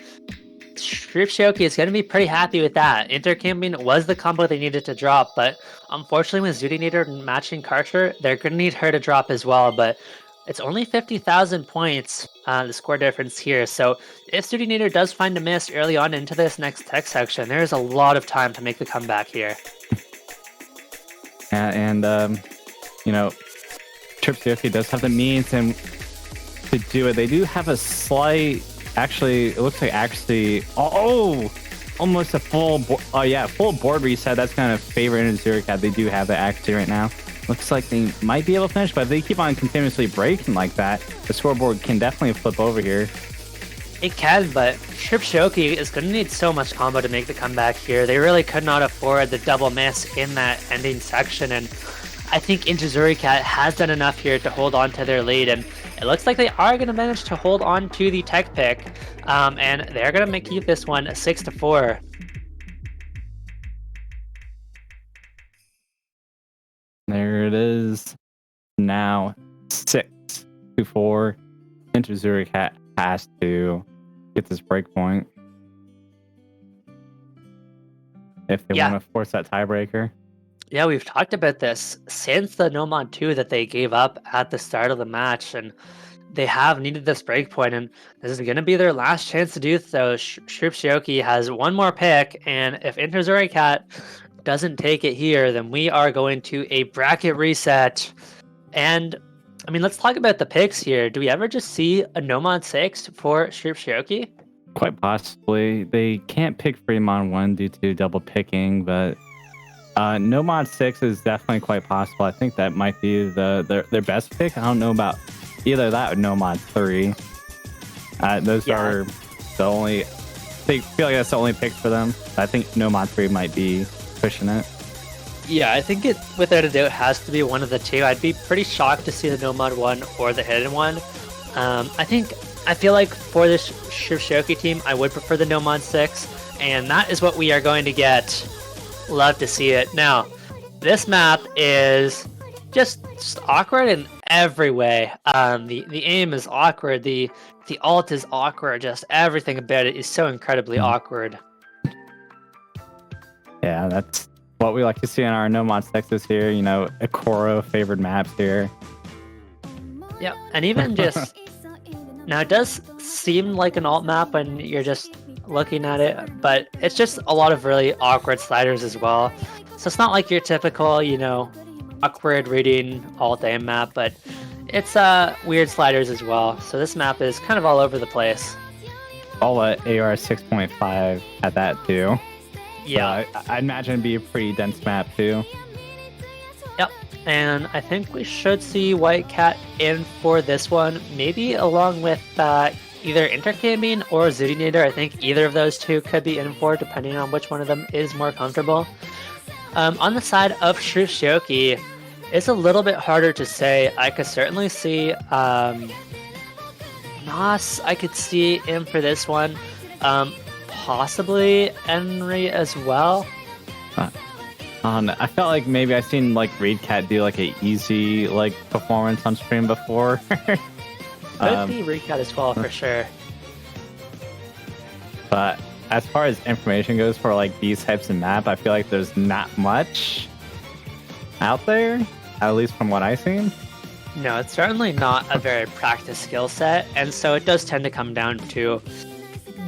Chrupcioki is going to be pretty happy with that. Intercambing was the combo they needed to drop, but unfortunately with Zudinator matching Kartra, they're going to need her to drop as well, but it's only 50,000 points, the score difference here, so if Zudinator does find a miss early on into this next tech section, there's a lot of time to make the comeback here. And Chrupcioki does have the means to do it. They do have a slight... Actually, it looks like almost a full full board reset. That's kind of favor interxoorikcat. They do have the accuracy right now. Looks like they might be able to finish, but if they keep on continuously breaking like that, the scoreboard can definitely flip over here. It can, but Chrupcioki is going to need so much combo to make the comeback here. They really could not afford the double miss in that ending section, and I think interxoorikcat has done enough here to hold on to their lead, and it looks like they are going to manage to hold on to the tech pick, and they're going to keep this one 6-4. There it is. Now 6-4. interxoorikcat has to get this break point if they want to force that tiebreaker. Yeah, we've talked about this since the No Mod 2 that they gave up at the start of the match, and they have needed this breakpoint, and this is going to be their last chance to do so. Chrupcioki has one more pick, and if interxoorikcat doesn't take it here, then we are going to a bracket reset. And, I mean, let's talk about the picks here. Do we ever just see a No Mod 6 for Chrupcioki? Quite possibly. They can't pick Fremont 1 due to double picking, but... No Mod 6 is definitely quite possible. I think that might be their best pick. I don't know about either that or No Mod 3. Those are the only... They feel like that's the only pick for them. I think No Mod 3 might be pushing it. Yeah, I think it, without a doubt, has to be one of the two. I'd be pretty shocked to see the No Mod 1 or the Hidden One. I feel like for this Chrupcioki team, I would prefer the No Mod 6, and that is what we are going to get. Love to see it. Now, this map is just awkward in every way. The aim is awkward. The ult is awkward. Just everything about it is so incredibly awkward. Yeah, that's what we like to see in our No Mod 6s here. Ikoro favored maps here. Yeah, and even just now, it does seem like an alt map when you're just looking at it, but it's just a lot of really awkward sliders as well. So it's not like your typical, awkward reading alt aim map, but it's weird sliders as well. So this map is kind of all over the place. All AR 6.5 had that too. Yeah, I imagine it'd be a pretty dense map too. Yep, and I think we should see White Cat in for this one, maybe along with either intercambing or Zudinator. I think either of those two could be in for, depending on which one of them is more comfortable. On the side of Chrupcioki, it's a little bit harder to say. I could certainly see Nas, I could see in for this one. Possibly Enry as well. I felt like maybe I've seen like Reedcat do like a easy like performance on stream before. Could be Reedcat as well for sure. But as far as information goes for like these types of map, I feel like there's not much out there, at least from what I've seen. No, it's certainly not a very practiced skill set, and so it does tend to come down to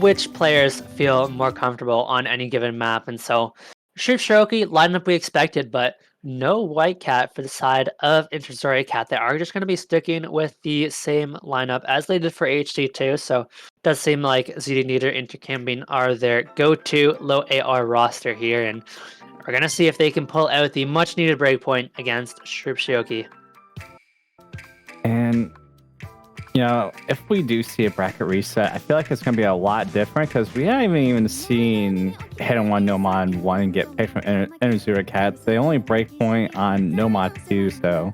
which players feel more comfortable on any given map. And so Chrupcioki lineup we expected, but no White Cat for the side of interxoorikcat. They are just going to be sticking with the same lineup as they did for HD2. So it does seem like ZD intercamping are their go-to low AR roster here, and we're going to see if they can pull out the much-needed breakpoint against Chrupcioki. And you know, if we do see a bracket reset, I feel like it's going to be a lot different because we haven't even seen Hit and One Nomad 1 get picked from interxoorikcat. They only break point on Nomad 2, so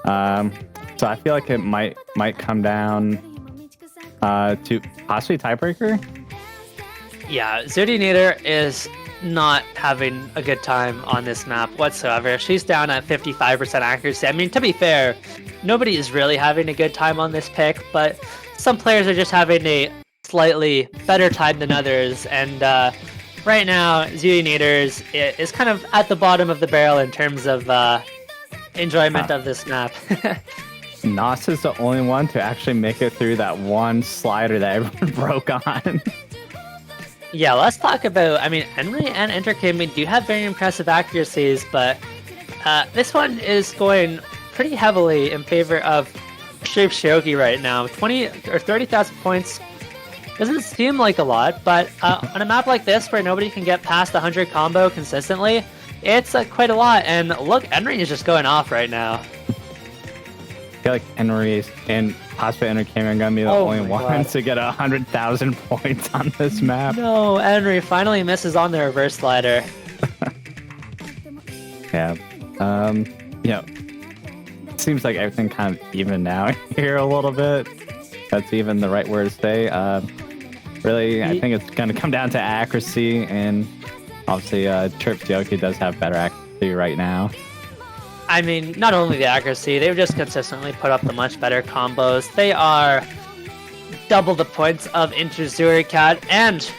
I feel like it might come down to possibly tiebreaker. Yeah, ZD is not having a good time on this map whatsoever. She's down at 55% accuracy. I mean, to be fair, nobody is really having a good time on this pick, but some players are just having a slightly better time than others. And right now, ZD is kind of at the bottom of the barrel in terms of enjoyment of this map. Nos is the only one to actually make it through that one slider that everyone broke on. Yeah, let's talk about, I mean, Henry and intercamping do have very impressive accuracies, but this one is going pretty heavily in favor of Chrupcioki right now. 20 or 30,000 points doesn't seem like a lot, but on a map like this where nobody can get past 100 combo consistently, it's quite a lot. And look, Henry is just going off right now. I feel like Henry and possibly intercamping are going to be the only ones to get 100,000 points on this map. No, Henry finally misses on the reverse slider. Yeah. Yeah. Seems like everything kind of even now here a little bit. That's even the right word to say. Really, I think it's going to come down to accuracy, and obviously Chrupcioki does have better accuracy right now. I mean, not only the accuracy, they've just consistently put up the much better combos. They are double the points of interxoorikcat, and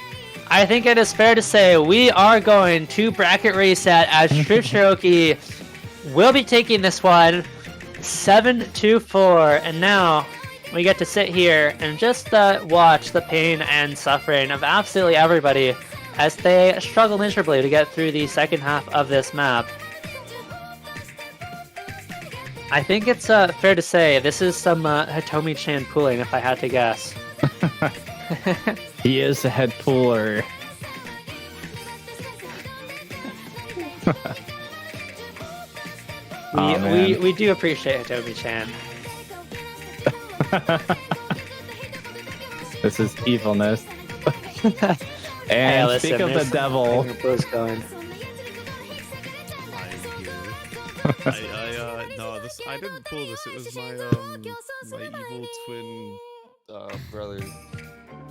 I think it is fair to say we are going to bracket reset as Chrupcioki will be taking this one 7-4, and now we get to sit here and just watch the pain and suffering of absolutely everybody as they struggle miserably to get through the second half of this map. I think it's fair to say this is some Hitomi-chan pooling, if I had to guess. He is the head pooler. We do appreciate Hitomi-chan. This is evilness. And hey, listen, speak of the devil. I didn't pull this. It was my my evil twin brother.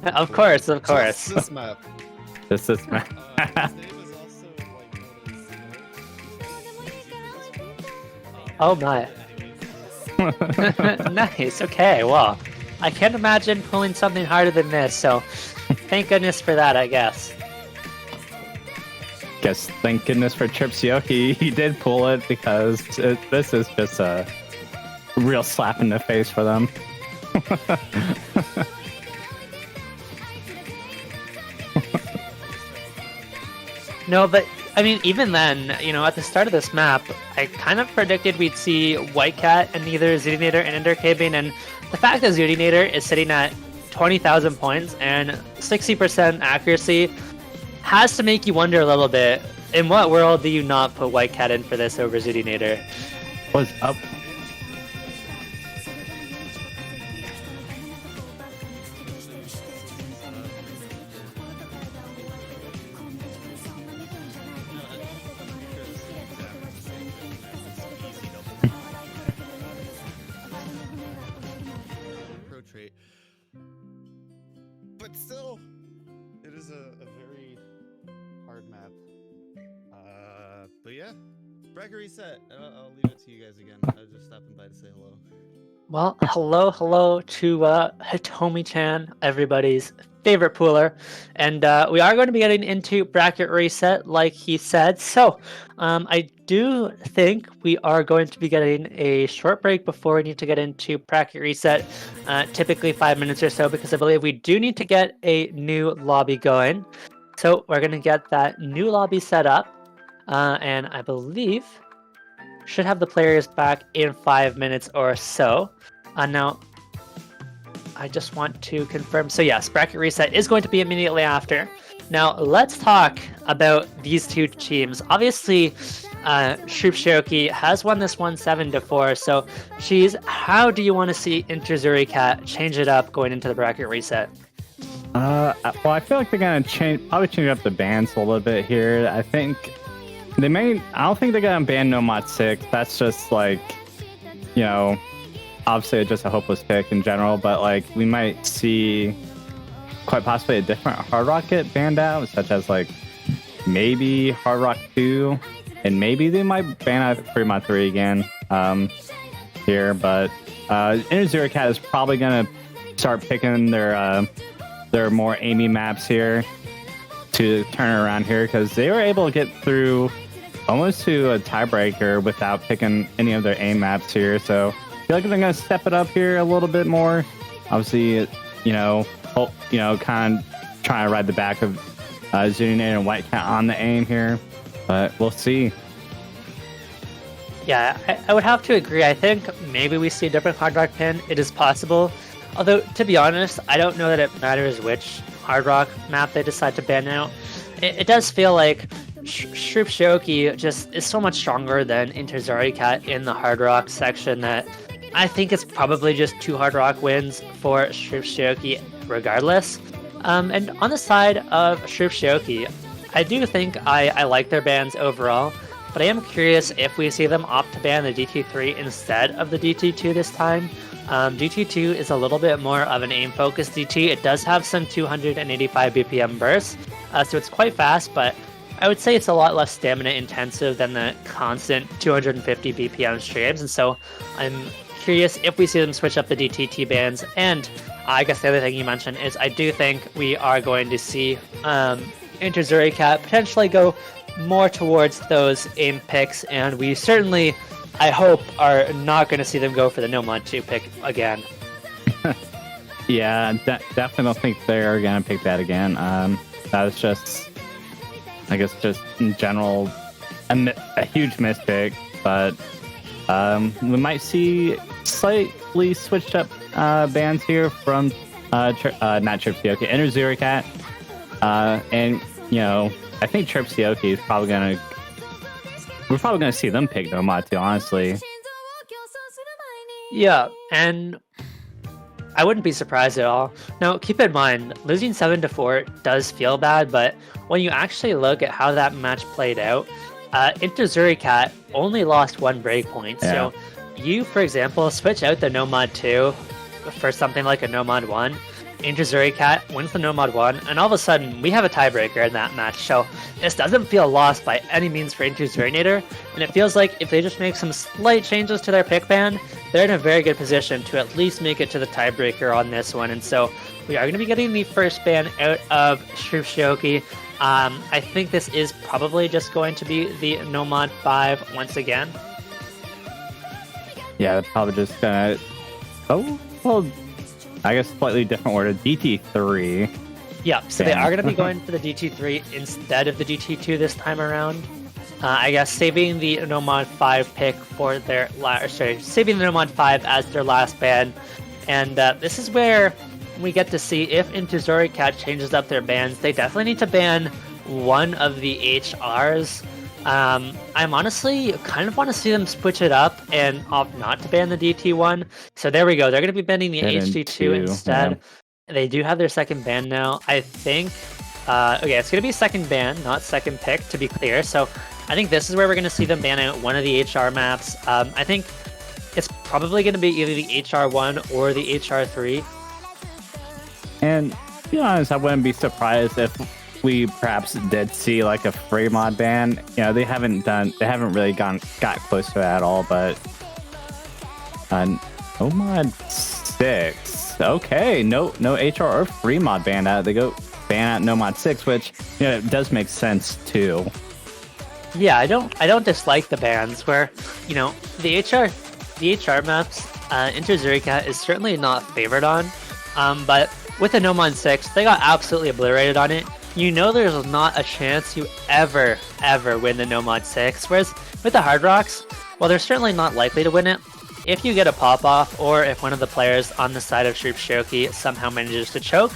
Of course. This map. This is map. His name is also like Oh my. Nice. Okay. Well, I can't imagine pulling something harder than this. So, thank goodness for that, I guess. Guess thank goodness for Chrupcioki, he did pull it because this is just a real slap in the face for them. No, but I mean, even then, you know, at the start of this map, I kind of predicted we'd see White Cat and either ZD and intercamping, and the fact that ZD is sitting at 20,000 points and 60% accuracy has to make you wonder a little bit, in what world do you not put White Cat in for this over ZD? What's up? trait. But still, it is a very hard map. But yeah, bracket reset. I'll leave it to you guys again. I was just stopping by to say hello. Well, hello to Hitomi-chan, everybody's favorite pooler, and we are going to be getting into bracket reset, like he said. So, I do think we are going to be getting a short break before we need to get into bracket reset, typically 5 minutes or so, because I believe we do need to get a new lobby going. So we're going to get that new lobby set up, and I believe should have the players back in 5 minutes or so. Now, I just want to confirm. So yes, bracket reset is going to be immediately after. Now, let's talk about these two teams. Obviously, Chrupcioki has won this one 7-4. So, Cheese, how do you want to see interxoorikcat change it up going into the bracket reset? Well, I feel like they're gonna probably change up the bans a little bit here. I think they may. I don't think they're gonna ban Nomad 6. That's just like, you know, obviously just a hopeless pick in general. But like, we might see quite possibly a different Hard Rock get banned out, such as like maybe Hard Rock 2, and maybe they might ban out Fremont 3 again here. But interxoorikcat is probably gonna start picking their more aimy maps here to turn around here, because they were able to get through almost to a tiebreaker without picking any of their aim maps here. So I feel like they're going to step it up here a little bit more. Obviously, kind of trying to ride the back of Zuninator and White Cat on the aim here, but we'll see. Yeah, I would have to agree. I think maybe we see a different Hard Rock pin. It is possible. Although, to be honest, I don't know that it matters which Hard Rock map they decide to ban out. It does feel like Chrupcioki just is so much stronger than interxoorikcat in the Hard Rock section that I think it's probably just 2 Hard Rock wins for Chrupcioki regardless. And on the side of Chrupcioki, I do think I like their bans overall, but I am curious if we see them opt to ban the DT3 instead of the DT2 this time. DT2 is a little bit more of an aim-focused DT. It does have some 285 BPM bursts, so it's quite fast, but I would say it's a lot less stamina-intensive than the constant 250 BPM streams, and so I'm curious if we see them switch up the DT2 bans. And I guess the other thing you mentioned is I do think we are going to see interxoorikcat potentially go more towards those aim picks, and we certainly, I hope, are not going to see them go for the Nomad 2 pick again. Yeah, definitely don't think they're going to pick that again. That was just, I guess, just in general, a huge mispick. But we might see slightly switched up bans here from not Chrupcioki, interxoorikcat. And, you know, I think Chrupcioki is probably going to, we're probably going to see them pick Nomad 2, honestly. Yeah, and I wouldn't be surprised at all. Now, keep in mind, losing 7-4 does feel bad, but when you actually look at how that match played out, interxoorikcat only lost 1 breakpoint. Yeah. So you, for example, switch out the Nomad 2 for something like a Nomad 1, interxoorikcat wins the Nomad 1, and all of a sudden we have a tiebreaker in that match. So this doesn't feel lost by any means for interxoorinator, and it feels like if they just make some slight changes to their pick ban, they're in a very good position to at least make it to the tiebreaker on this one. And so we are going to be getting the first ban out of Chrupcioki. I think this is probably just going to be the Nomad 5 once again. Yeah, they're probably just gonna, I guess slightly different order. DT3. Yeah, so they are going to be going for the DT3 instead of the DT2 this time around. I guess saving the Nomad 5 pick for their saving the Nomad 5 as their last ban. And this is where we get to see if interxoorikcat changes up their bans. They definitely need to ban one of the HRs. I'm honestly kind of want to see them switch it up and opt not to ban the DT1. So there we go. They're going to be banning the HD2 instead. Yeah. They do have their second ban now. I think, okay, it's going to be second ban, not second pick, to be clear. So I think this is where we're going to see them ban out one of the HR maps. I think it's probably going to be either the HR1 or the HR3. And to be honest, I wouldn't be surprised if we perhaps did see like a free mod ban. You know, they haven't really got close to that at all, but no mod 6. Okay, no HR or free mod ban out. They go ban out no mod 6, which, you know, it does make sense too. Yeah, I don't dislike the bans where, you know, the HR maps, interxoorikcat is certainly not favored on, but with the no mod 6, they got absolutely obliterated on it. You know there's not a chance you ever win the no mod 6, whereas with the Hard Rocks, well, they're certainly not likely to win it. If you get a pop-off, or if one of the players on the side of Chrupcioki somehow manages to choke,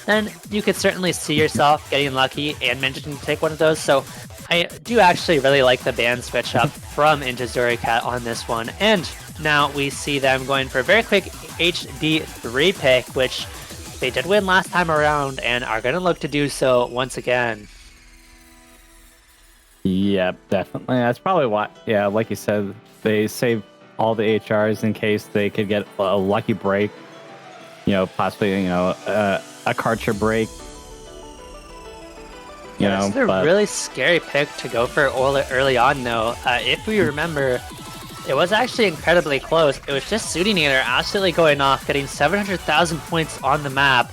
then you could certainly see yourself getting lucky and managing to take one of those. So I do actually really like the ban switch up from interxoorikcat on this one. And now we see them going for a very quick HD3 pick, which they did win last time around and are going to look to do so once again. Yep, definitely. That's probably why, yeah, like you said, they saved all the HRs in case they could get a lucky break. You know, possibly, you know, a Karcher break. This is a really scary pick to go for early on, though. If we remember, it was actually incredibly close. It was just Zudinator absolutely going off, getting 700,000 points on the map.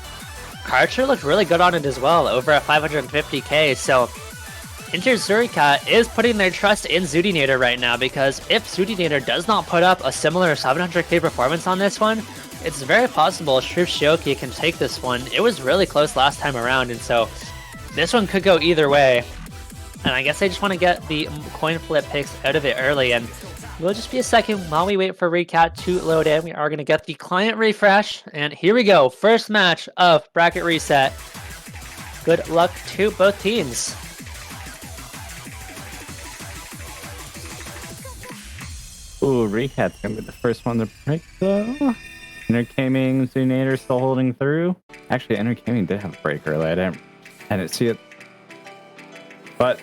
Karcher looked really good on it as well, over at 550k. So interxoorikcat is putting their trust in Zudinator right now, because if Zudinator does not put up a similar 700k performance on this one, it's very possible Chrupcioki can take this one. It was really close last time around, and so this one could go either way. And I guess I just want to get the coin flip picks out of it early, and we'll just be a second while we wait for Reccat to load in. We are going to get the client refresh, and here we go. First match of Bracket Reset. Good luck to both teams. Ooh, Recat's going to be the first one to break, though. Intergaming Zudinator still holding through. Actually, Intergaming did have a break early. I didn't see it. But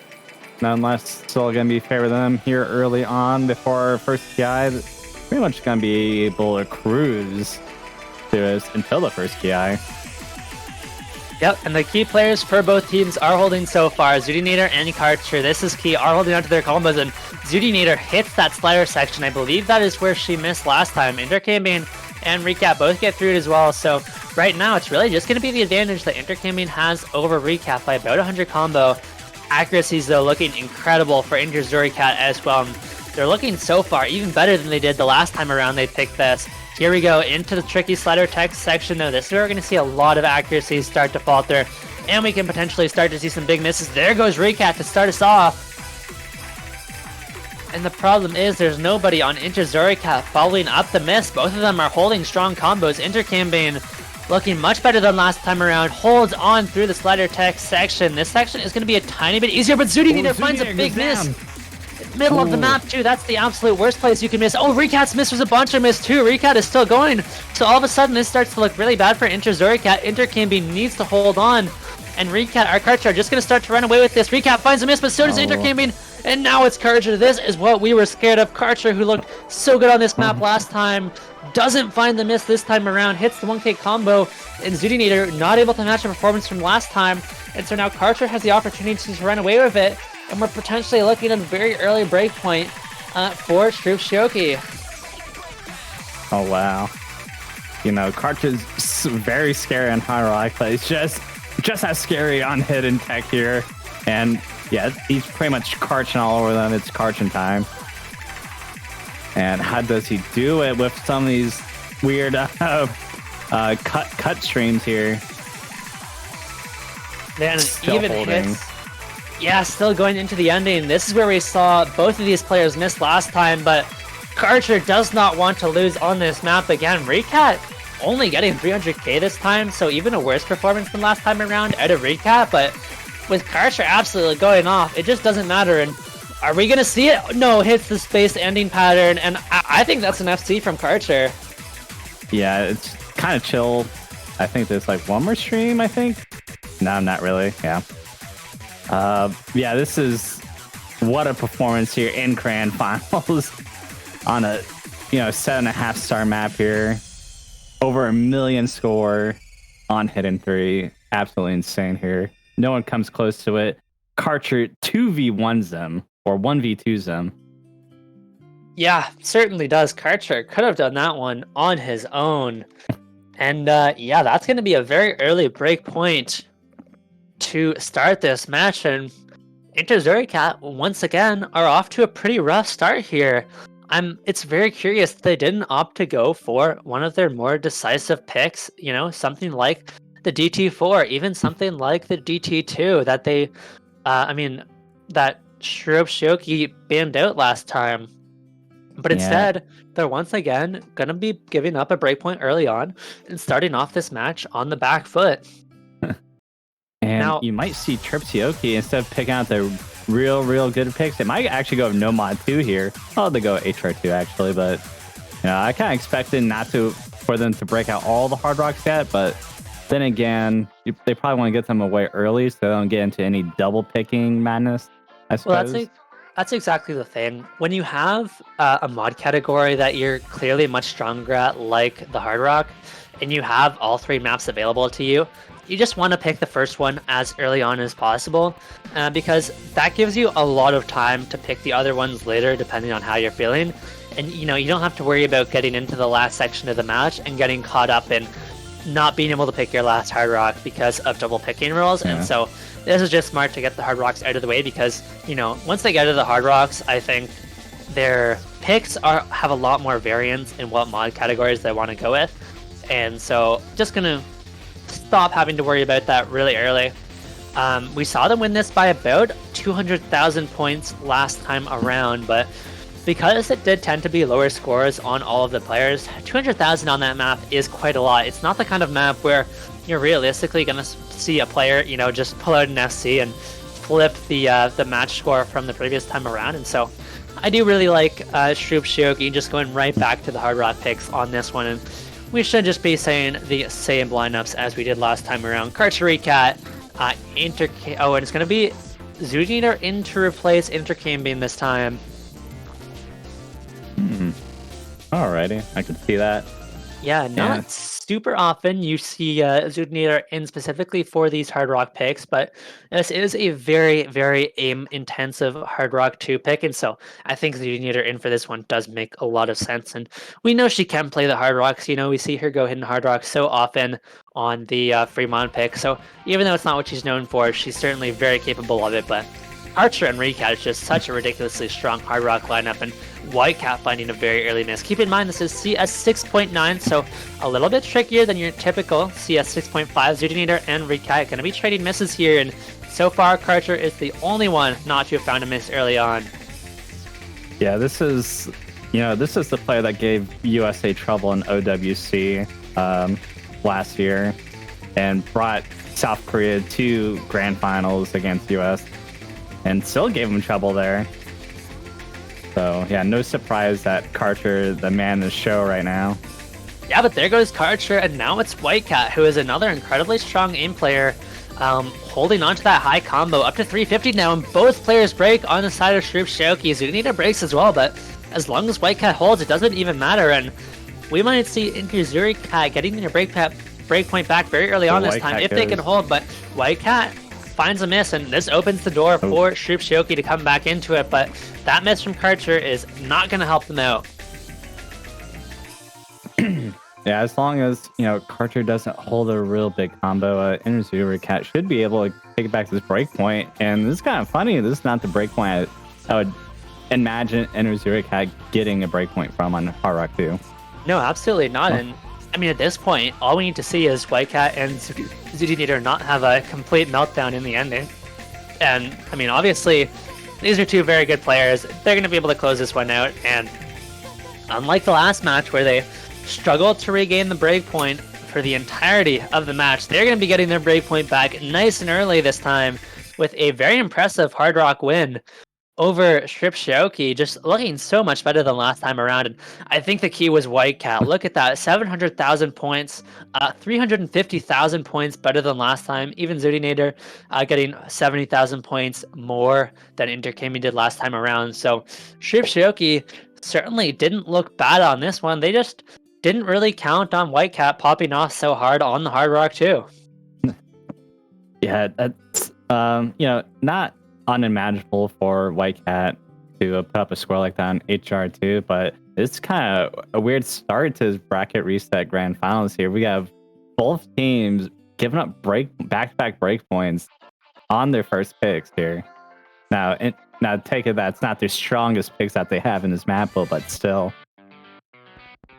nonetheless, still going to be favor them here early on before our first PI. Pretty much going to be able to cruise through us until the first PI. Yep, and the key players for both teams are holding so far. Zudinator and Karcher, this is key, are holding on to their combos, and Zudinator hits that slider section. I believe that is where she missed last time. Intergaming and Reccat both get through it as well, so right now it's really just going to be the advantage that Intergaming has over Reccat by about 100 combo. Accuracies, though, looking incredible for interxoorikcat as well. They're looking so far even better than they did the last time around they picked this. Here we go into the tricky slider text section, though. This is where we're going to see a lot of accuracies start to falter, and we can potentially start to see some big misses. There goes Reccat to start us off. And the problem is there's nobody on interxoorikcat following up the miss. Both of them are holding strong combos. Intergaming looking much better than last time around. Holds on through the slider text section. This section is going to be a tiny bit easier, but Zudinator finds a big miss. Middle of the map, too. That's the absolute worst place you can miss. Oh, Recat's miss was a bunch of miss, too. Reccat is still going. So all of a sudden, this starts to look really bad for interxoorikcat. Intergaming needs to hold on. And Reccat, our Karcher, are just going to start to run away with this. Reccat finds a miss, but so does Intergaming. And now it's Karcher. This is what we were scared of. Karcher, who looked so good on this map last time, doesn't find the miss this time around. Hits the 1k combo. And Zudinator not able to match the performance from last time. And so now Karcher has the opportunity to run away with it. And we're potentially looking at a very early breakpoint for Chrupcioki. Oh, wow. You know, Karcher's very scary on High Rock, but it's just as scary on Hidden Tech here. And yeah, he's pretty much Karching all over them. It's Karching time. And how does he do it with some of these weird cut streams here? Then Still even holding. hits. Yeah, still going into the ending. This is where we saw both of these players miss last time, but Karcher does not want to lose on this map again. Reccat only getting 300k this time, so even a worse performance than last time around out of Reccat, but with Karcher absolutely going off, it just doesn't matter. And are we going to see it? No, hits the space ending pattern, and I think that's an FC from Karcher. Yeah, it's kind of chill. I think there's like one more stream, I think. No, not really. Yeah. Yeah, this is what a performance here in Grand Finals on a 7.5 star map here. Over 1 million score on Hidden 3. Absolutely insane here. no one comes close to it. Karcher 2v1s them, or 1v2s them. Yeah, certainly does. Karcher could have done that one on his own. And yeah, that's going to be a very early break point to start this match. And interxoorikcat, once again, are off to a pretty rough start here. It's very curious they didn't opt to go for one of their more decisive picks, something like the DT4, even something like the DT2 that that Chrupcioki banned out last time. But instead, they're once again going to be giving up a breakpoint early on and starting off this match on the back foot. And now, you might see Chrupcioki, instead of picking out the real good picks, they might actually go no mod 2 here. Oh, they go HR2 actually, but I kind of expected for them to break out all the hard rocks yet, but then again, they probably want to get them away early so they don't get into any double picking madness, I suppose. Well, that's exactly the thing. When you have a mod category that you're clearly much stronger at, like the hard rock, and you have all 3 maps available to you, you just want to pick the first one as early on as possible, because that gives you a lot of time to pick the other ones later, depending on how you're feeling. And you don't have to worry about getting into the last section of the match and getting caught up in not being able to pick your last hard rock because of double picking rules. And so this is just smart to get the hard rocks out of the way, because once they get to the hard rocks, I think their picks have a lot more variance in what mod categories they want to go with. And so just gonna stop having to worry about that really early. We saw them win this by about 200,000 points last time around, but because it did tend to be lower scores on all of the players, 200,000 on that map is quite a lot. It's not the kind of map where you're realistically going to see a player, just pull out an FC and flip the match score from the previous time around. And so I do really like Chrupcioki just going right back to the hard rock picks on this one. And we should just be saying the same lineups as we did last time around. Chrupcioki, and it's going to be Zootineater in to replace Intercambing this time. Alrighty, I can see that. Yeah, not super often you see Zootineater in specifically for these hard rock picks, but this is a very, very aim-intensive hard rock 2 pick, and so I think Zootineater in for this one does make a lot of sense. And we know she can play the hard rocks. We see her go hidden hard rocks so often on the Fremont pick, so even though it's not what she's known for, she's certainly very capable of it. But Archer and Recat is just such a ridiculously strong hard rock lineup, and Whitecat finding a very early miss. Keep in mind this is CS 6.9, so a little bit trickier than your typical CS 6.5. Zootineater and Recat going to be trading misses here, and so far Karcher is the only one not to have found a miss early on. Yeah, this is the player that gave USA trouble in OWC last year and brought South Korea to grand finals against US and still gave them trouble there. So yeah, no surprise that Karcher, the man of the show right now. Yeah, but there goes Karcher, and now it's Whitecat, who is another incredibly strong aim player, holding on to that high combo up to 350 now, and both players break on the side of Chrupcioki. Zootineater breaks as well, but as long as Whitecat holds, it doesn't even matter, and we might see interxoorikcat getting their breakpoint back very early on this time if they can hold, but Whitecat finds a miss, and this opens the door for Chrupcioki to come back into it, but that miss from Karcher is not going to help them out. Yeah, as long as Karcher doesn't hold a real big combo, interxoorikcat should be able to take it back to this breakpoint. And this is kind of funny. This is not the breakpoint I would imagine interxoorikcat getting a breakpoint from on Hard Rock 2. No, absolutely not. And I mean, at this point, all we need to see is Whitecat and Zootineater not have a complete meltdown in the ending. And I mean, obviously, these are 2 very good players. They're going to be able to close this one out. And unlike the last match where they struggled to regain the breakpoint for the entirety of the match, they're going to be getting their breakpoint back nice and early this time with a very impressive hard rock win over Chrupcioki, just looking so much better than last time around. And I think the key was Whitecat. Look at that, 700,000 points, 350,000 points better than last time. Even Zootineater getting 70,000 points more than Intercambing did last time around. So Chrupcioki certainly didn't look bad on this one. They just didn't really count on Whitecat popping off so hard on the hard rock too. Yeah, that's not unimaginable for White Cat to put up a score like that on HR2, but it's kind of a weird start to his bracket reset grand finals here. We have both teams giving up back-to-back break points on their first picks here. Now take it that's not their strongest picks that they have in this map pool, but still.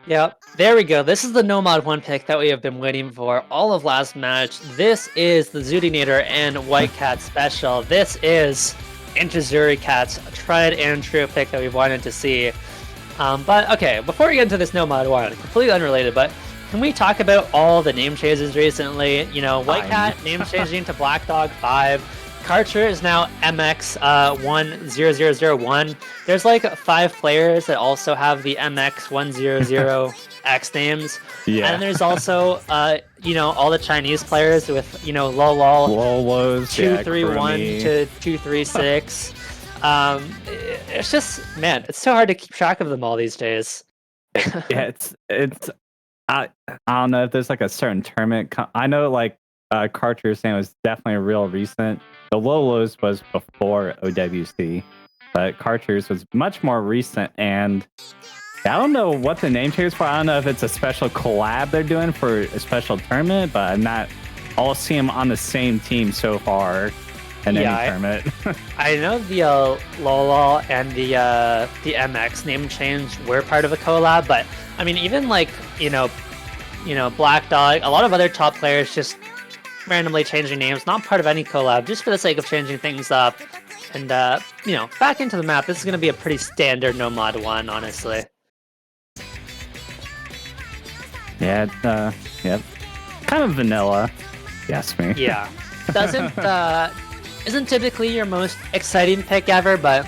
Yep, there we go. This is the No Mod 1 pick that we have been waiting for all of last match. This is the Zoodinator and White Cat special. This is interxoorikcat's tried and true pick that we've wanted to see. But okay, before we get into this No Mod 1, completely unrelated, but can we talk about all the name changes recently? You know, White Cat name changing to Black Dog 5. Karcher is now MX10001. There's like 5 players that also have the MX100X names. Yeah. And there's also, all the Chinese players with, Lolos 231 to 236. It's just, man, it's so hard to keep track of them all these days. Yeah, it's. I don't know if there's like a certain tournament. I know like Karcher's name was definitely real recent. The Lolos was before OWC, but Karcher's was much more recent, and I don't know what the name change is for. I don't know if it's a special collab they're doing for a special tournament, but I'm not all seeing them on the same team so far in any tournament. I know the Lolo and the MX name change were part of a collab, but I mean, even like Black Dog, a lot of other top players just randomly changing names, not part of any collab, just for the sake of changing things up. And back into the map, this is going to be a pretty standard No Mod 1, honestly. Yeah, kind of vanilla, yes me. Yeah, isn't typically your most exciting pick ever, but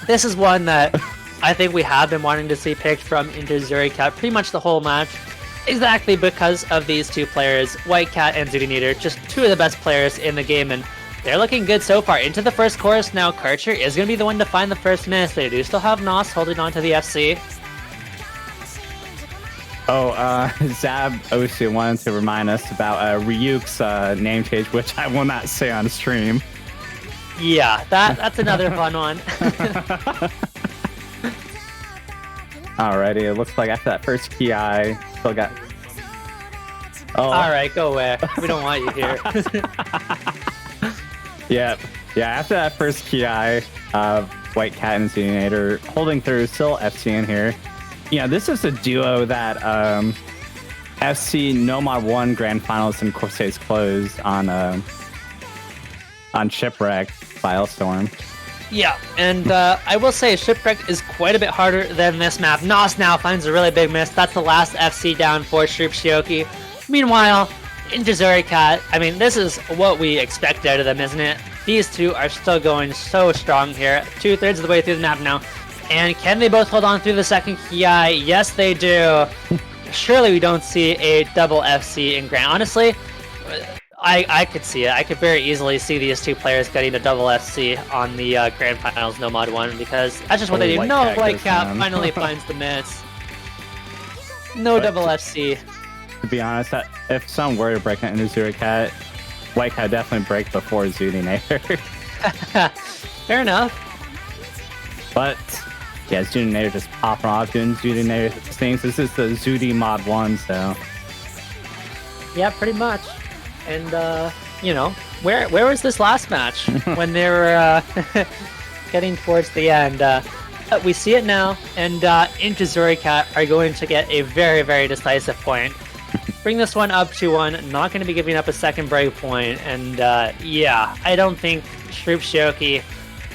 this is one that I think we have been wanting to see picked from interxoorikcat pretty much the whole match. Exactly because of these two players, White Cat and Zoodinator, just two of the best players in the game, and they're looking good so far. Into the first course now, Karcher is going to be the one to find the first miss. They do still have Nos holding on to the FC. Zab Osu wanted to remind us about Ryuk's name change, which I will not say on stream. Yeah, that's another fun one. Alrighty, it looks like after that first Ki, still got... Oh. Alright, go away. We don't want you here. Yeah, after that first Ki, White Cat and Zoodinator holding through, still FC in here. This is a duo that FC No Mod 1 Grand Finals and Corsair's closed on Shipwreck Firestorm. Yeah, and I will say Shipwreck is quite a bit harder than this map. Nos now finds a really big miss. That's the last FC down for Chrupcioki. Meanwhile, interxoorikcat, I mean, this is what we expect out of them, isn't it? These two are still going so strong here. 2/3 of the way through the map now. And can they both hold on through the second Ki? Yes, they do. Surely we don't see a double FC in Grand. Honestly, I could see it. I could very easily see these two players getting a double FC on the Grand Finals No Mod 1, because that's just what they do. No, White Cat finally finds the miss. No double FC. To be honest, if someone were to break into interxoorikcat, White Cat definitely break before Zoodinator. Fair enough. But yeah, Zoodinator just popping off doing Zoodinator things. This is the Zoody Mod 1, so. Yeah, pretty much. And, where was this last match when they were getting towards the end? We see it now, and interxoorikcat are going to get a very, very decisive point. Bring this one up 2-1, not going to be giving up a second break point, and I don't think Chrupcioki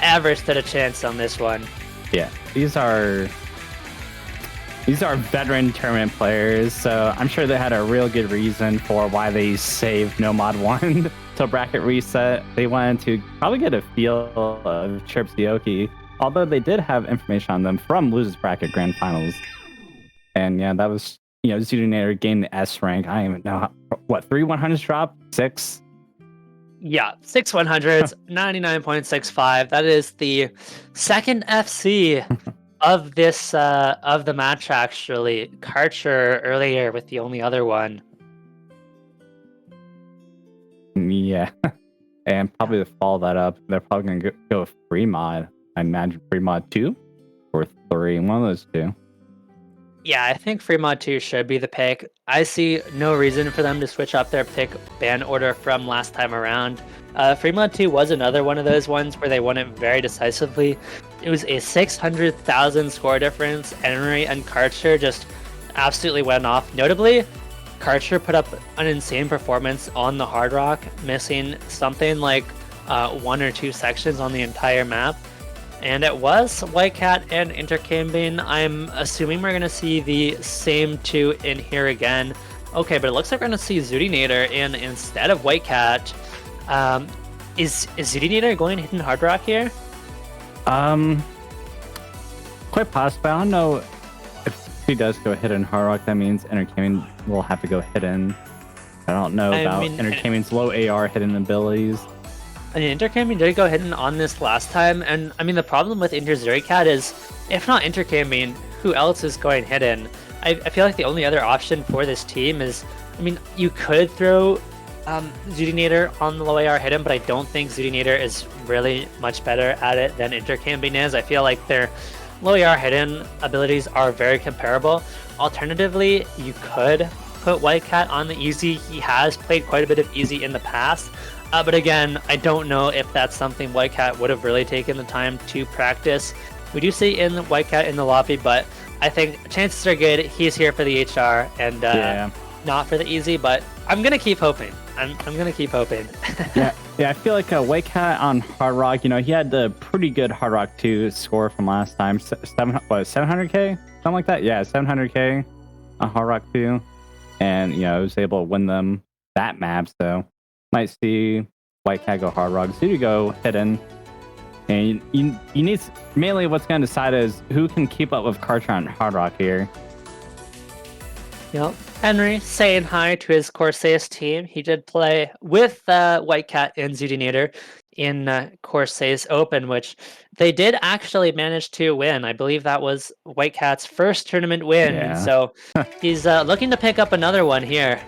ever stood a chance on this one. Yeah, these are veteran tournament players, so I'm sure they had a real good reason for why they saved No Mod 1 till bracket reset. They wanted to probably get a feel of Chrupcioki, although they did have information on them from Losers Bracket Grand Finals. And yeah, that was, Zoodinator gained the S rank. I don't even know, what, 3 100s drop? 6? Yeah, 6 100s, 99.65. That is the second FC of this of the match, actually. Karcher earlier with the only other one. Yeah. And probably to follow that up, they're probably going to go with free mod. I imagine free mod 2 or 3, one of those two. Yeah, I think free mod 2 should be the pick. I see no reason for them to switch up their pick ban order from last time around. Free mod 2 was another one of those ones where they won it very decisively. It was a 600,000 score difference. Henry and Karcher just absolutely went off. Notably, Karcher put up an insane performance on the Hard Rock, missing something like 1 or 2 sections on the entire map. And it was White Cat and Intercambing. I'm assuming we're going to see the same two in here again. Okay, but it looks like we're going to see Zoodinator in instead of White Cat. Is Zoodinator going hidden Hard Rock here? Quite possible. I don't know if he does go hidden Hard Rock. That means Intercambing will have to go hidden. I don't know about Intercambing's low AR hidden abilities. I mean, Intercambing did go hidden on this last time, and I mean, the problem with interxoorikcat is, if not Intercambing, who else is going hidden? I feel like the only other option for this team is, I mean, you could throw Zoodinator on the low AR hidden, but I don't think Zoodinator is really much better at it than Intercambing is. I feel like their low AR hidden abilities are very comparable. Alternatively, you could put White Cat on the easy. He has played quite a bit of easy in the past. But again, I don't know if that's something White Cat would have really taken the time to practice. We do see in White Cat in the lobby, but I think chances are good he's here for the HR and not for the easy, but I'm going to keep hoping. I'm going to keep hoping. yeah, I feel like White Cat on Hard Rock, you know, he had the pretty good Hard Rock 2 score from last time. 700k? Something like that? Yeah, 700k on Hard Rock 2. And, you know, I was able to win them that map, so might see White Cat go Hard Rock, Zoody go hidden. And you need, mainly what's going to decide is who can keep up with Karcher on Hard Rock here. Yep. Henry saying hi to his Corsair's team. He did play with White Cat and Zoodinator in Corsair's Open, which they did actually manage to win. I believe that was White Cat's first tournament win. Yeah. And so he's looking to pick up another one here.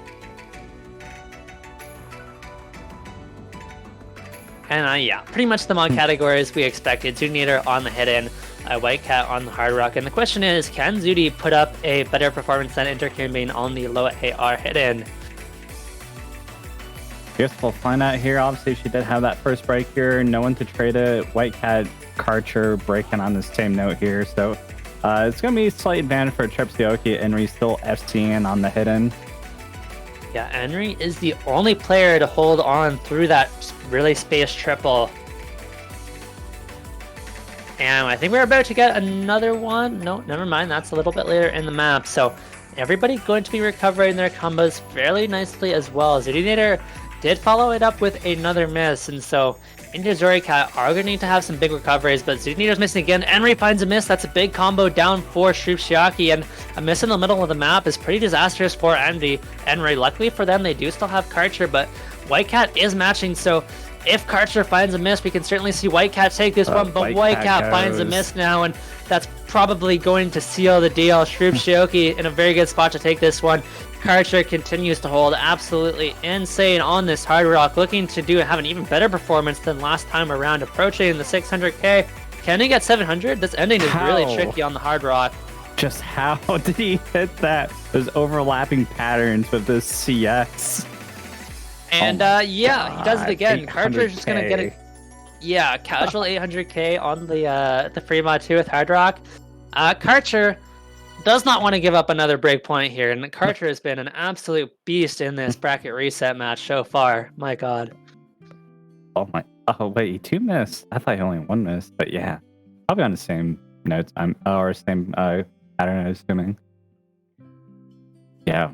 And yeah, pretty much the mod categories we expected. Zoodinator on the hidden, White Cat on the Hard Rock. And the question is, can Zoody put up a better performance than Intercambing on the low AR hidden? Guess we'll find out here. Obviously, she did have that first break here. No one to trade it. White Cat, Karcher breaking on the same note here. So it's going to be a slight advantage for Chrupcioki. Henry still FCing on the hidden. Yeah, Henry is the only player to hold on through that really spaced triple. And I think we're about to get another one. No, never mind. That's a little bit later in the map. So everybody going to be recovering their combos fairly nicely as well. Zoodinator did follow it up with another miss. And so interxoorikcat are going to need to have some big recoveries. But Zoodinator's missing again. Henry finds a miss. That's a big combo down for Chrupcioki. And a miss in the middle of the map is pretty disastrous for Henry. Luckily for them, they do still have Karcher. But White Cat is matching. So if Karcher finds a miss, we can certainly see White Cat take this one, but White Cat finds a miss now, and that's probably going to seal the deal. Chrupcioki in a very good spot to take this one. Karcher continues to hold absolutely insane on this Hard Rock, looking to have an even better performance than last time around, approaching the 600k. Can he get 700? This ending is really tricky on the Hard Rock. Just how did he hit that? Those overlapping patterns with this CS. And yeah, he does it again. Karcher's just gonna get it. Yeah, casual 800k on the free mod 2 with Hard Rock. Karcher does not want to give up another breakpoint here, and Karcher has been an absolute beast in this bracket reset match so far. My God. Oh my! Oh wait, 2 missed. I thought he only 1 missed, but yeah, probably on the same notes. Or same pattern. I'm assuming. Yeah,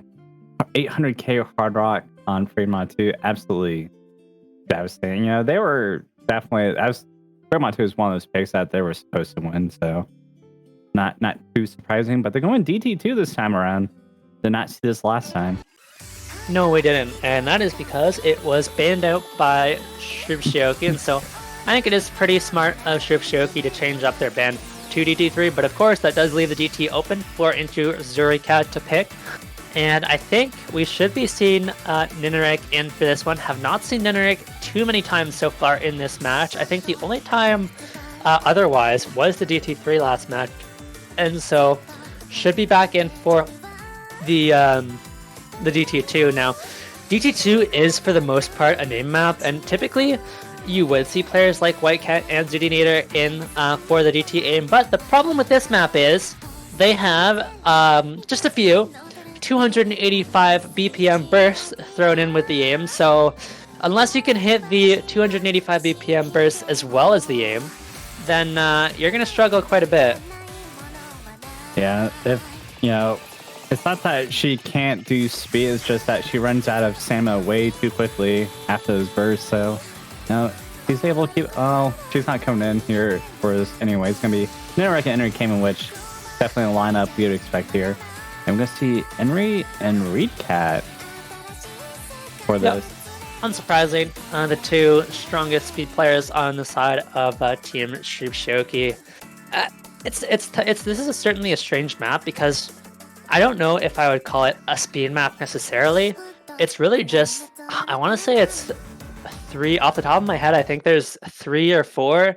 800k Hard Rock on free mod 2, absolutely devastating. You know, they were definitely, free mod 2 is one of those picks that they were supposed to win, so not too surprising. But they're going DT2 this time around. Did not see this last time. No, we didn't, and that is because it was banned out by Chrupcioki, and so I think it is pretty smart of Chrupcioki to change up their ban to DT3. But of course, that does leave the DT open for interxoorikcat to pick. And I think we should be seeing Ninarek in for this one. Have not seen Ninarek too many times so far in this match. I think the only time otherwise was the DT3 last match. And so should be back in for the DT2. Now, DT2 is for the most part a name map, and typically you would see players like Whitecat and Zudinator in for the DT aim, but the problem with this map is they have just a few 285 BPM bursts thrown in with the aim, so unless you can hit the 285 BPM bursts as well as the aim, then you're going to struggle quite a bit. Yeah, it's not that she can't do speed, it's just that she runs out of stamina way too quickly after those bursts, so she's able to keep... Oh, she's not coming in here for this anyway. It's going to be Ninarek and Entertainment, which definitely a lineup we would expect here. And we're going to see Henry and Reedcat for this. Unsurprising, the two strongest speed players on the side of Team Chrupcioki. This is certainly a strange map because I don't know if I would call it a speed map necessarily. It's really just, I want to say it's three, off the top of my head, I think there's 3 or 4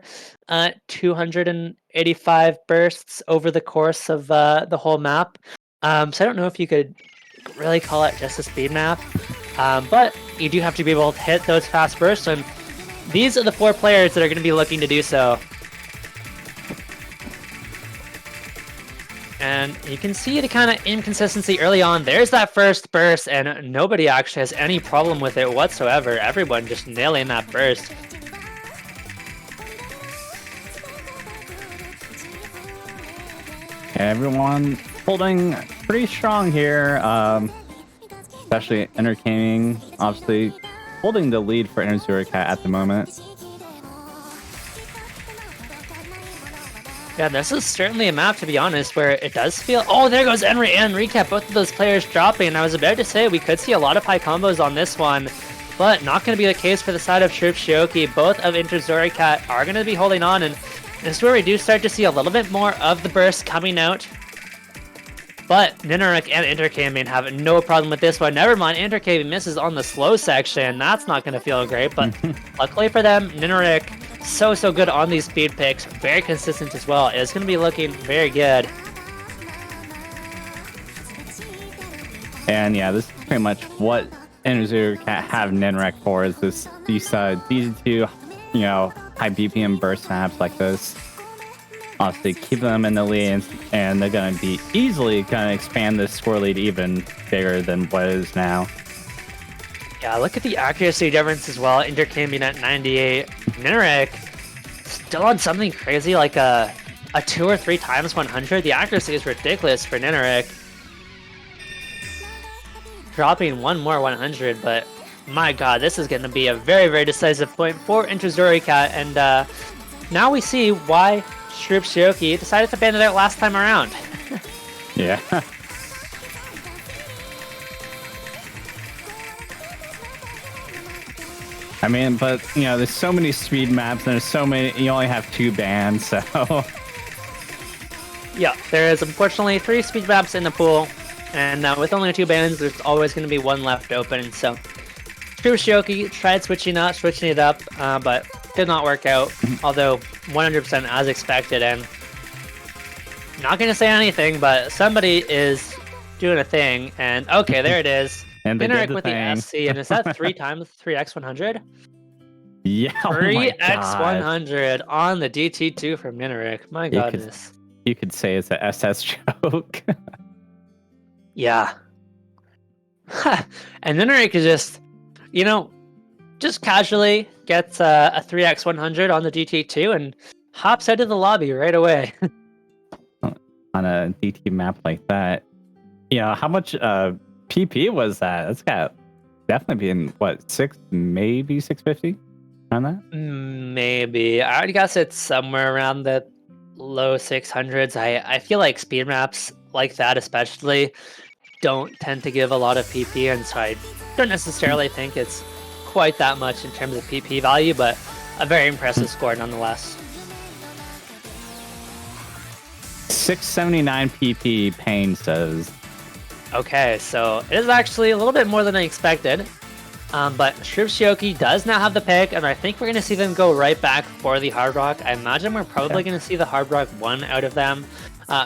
285 bursts over the course of the whole map. So I don't know if you could really call it just a speed map, but you do have to be able to hit those fast bursts, and these are the 4 players that are going to be looking to do so. And you can see the kind of inconsistency early on. There's that first burst, and nobody actually has any problem with it whatsoever. Everyone just nailing that burst. Everyone holding pretty strong here, especially Entertaining, obviously holding the lead for interxoorikcat at the moment. Yeah, this is certainly a map, to be honest, where it does feel... Oh, there goes Henry and Recap, both of those players dropping. I was about to say we could see a lot of high combos on this one, but not going to be the case for the side of Chrupcioki. Both of interxoorikcat are going to be holding on, and this is where we do start to see a little bit more of the burst coming out. But Ninarek and Intercaming have no problem with this one. Never mind, Intercaming misses on the slow section. That's not going to feel great, but luckily for them, Ninarek so good on these speed picks. Very consistent as well. It's going to be looking very good. And yeah, this is pretty much what interxoorikcat have Ninarek for, is these DD2, high BPM burst maps like this. Obviously, keep them in the lead, and they're going to be easily going to expand this score lead even bigger than what it is now. Yeah, look at the accuracy difference as well. Intercaming at 98. Ninarek still on something crazy like a 2 or 3 times 100. The accuracy is ridiculous for Ninarek. Dropping one more 100, but my god, this is going to be a very decisive point for interxoorikcat, and now we see why Chrupcioki decided to ban it out last time around. Yeah. I mean, but, there's so many speed maps, and there's so many, you only have 2 bans, so... Yeah, there is unfortunately 3 speed maps in the pool, and with only 2 bans, there's always going to be 1 left open, so... Chrupcioki tried switching it up, but did not work out, although 100% as expected, and... Not going to say anything, but somebody is doing a thing, and okay, there it is. And Ninarek with the SC, and is that 3 times 3x100? Yeah, 3x100 on the DT2 from Ninarek. My goodness. You could say it's a SS joke. Yeah. And Ninarek is just, just casually gets a 3x100 on the DT2 and hops out of the lobby right away. On a DT map like that. How much PP was that? That's got definitely been, 6, maybe 650 on that? Maybe. I would guess it's somewhere around the low 600s. I feel like speed maps like that especially don't tend to give a lot of PP, and so I don't necessarily think it's quite that much in terms of PP value, but a very impressive score nonetheless. 679 PP, Payne says. Okay, so it is actually a little bit more than I expected. But Chrupcioki does now have the pick, and I think we're going to see them go right back for the Hard Rock. I imagine we're probably going to see the Hard Rock 1 out of them.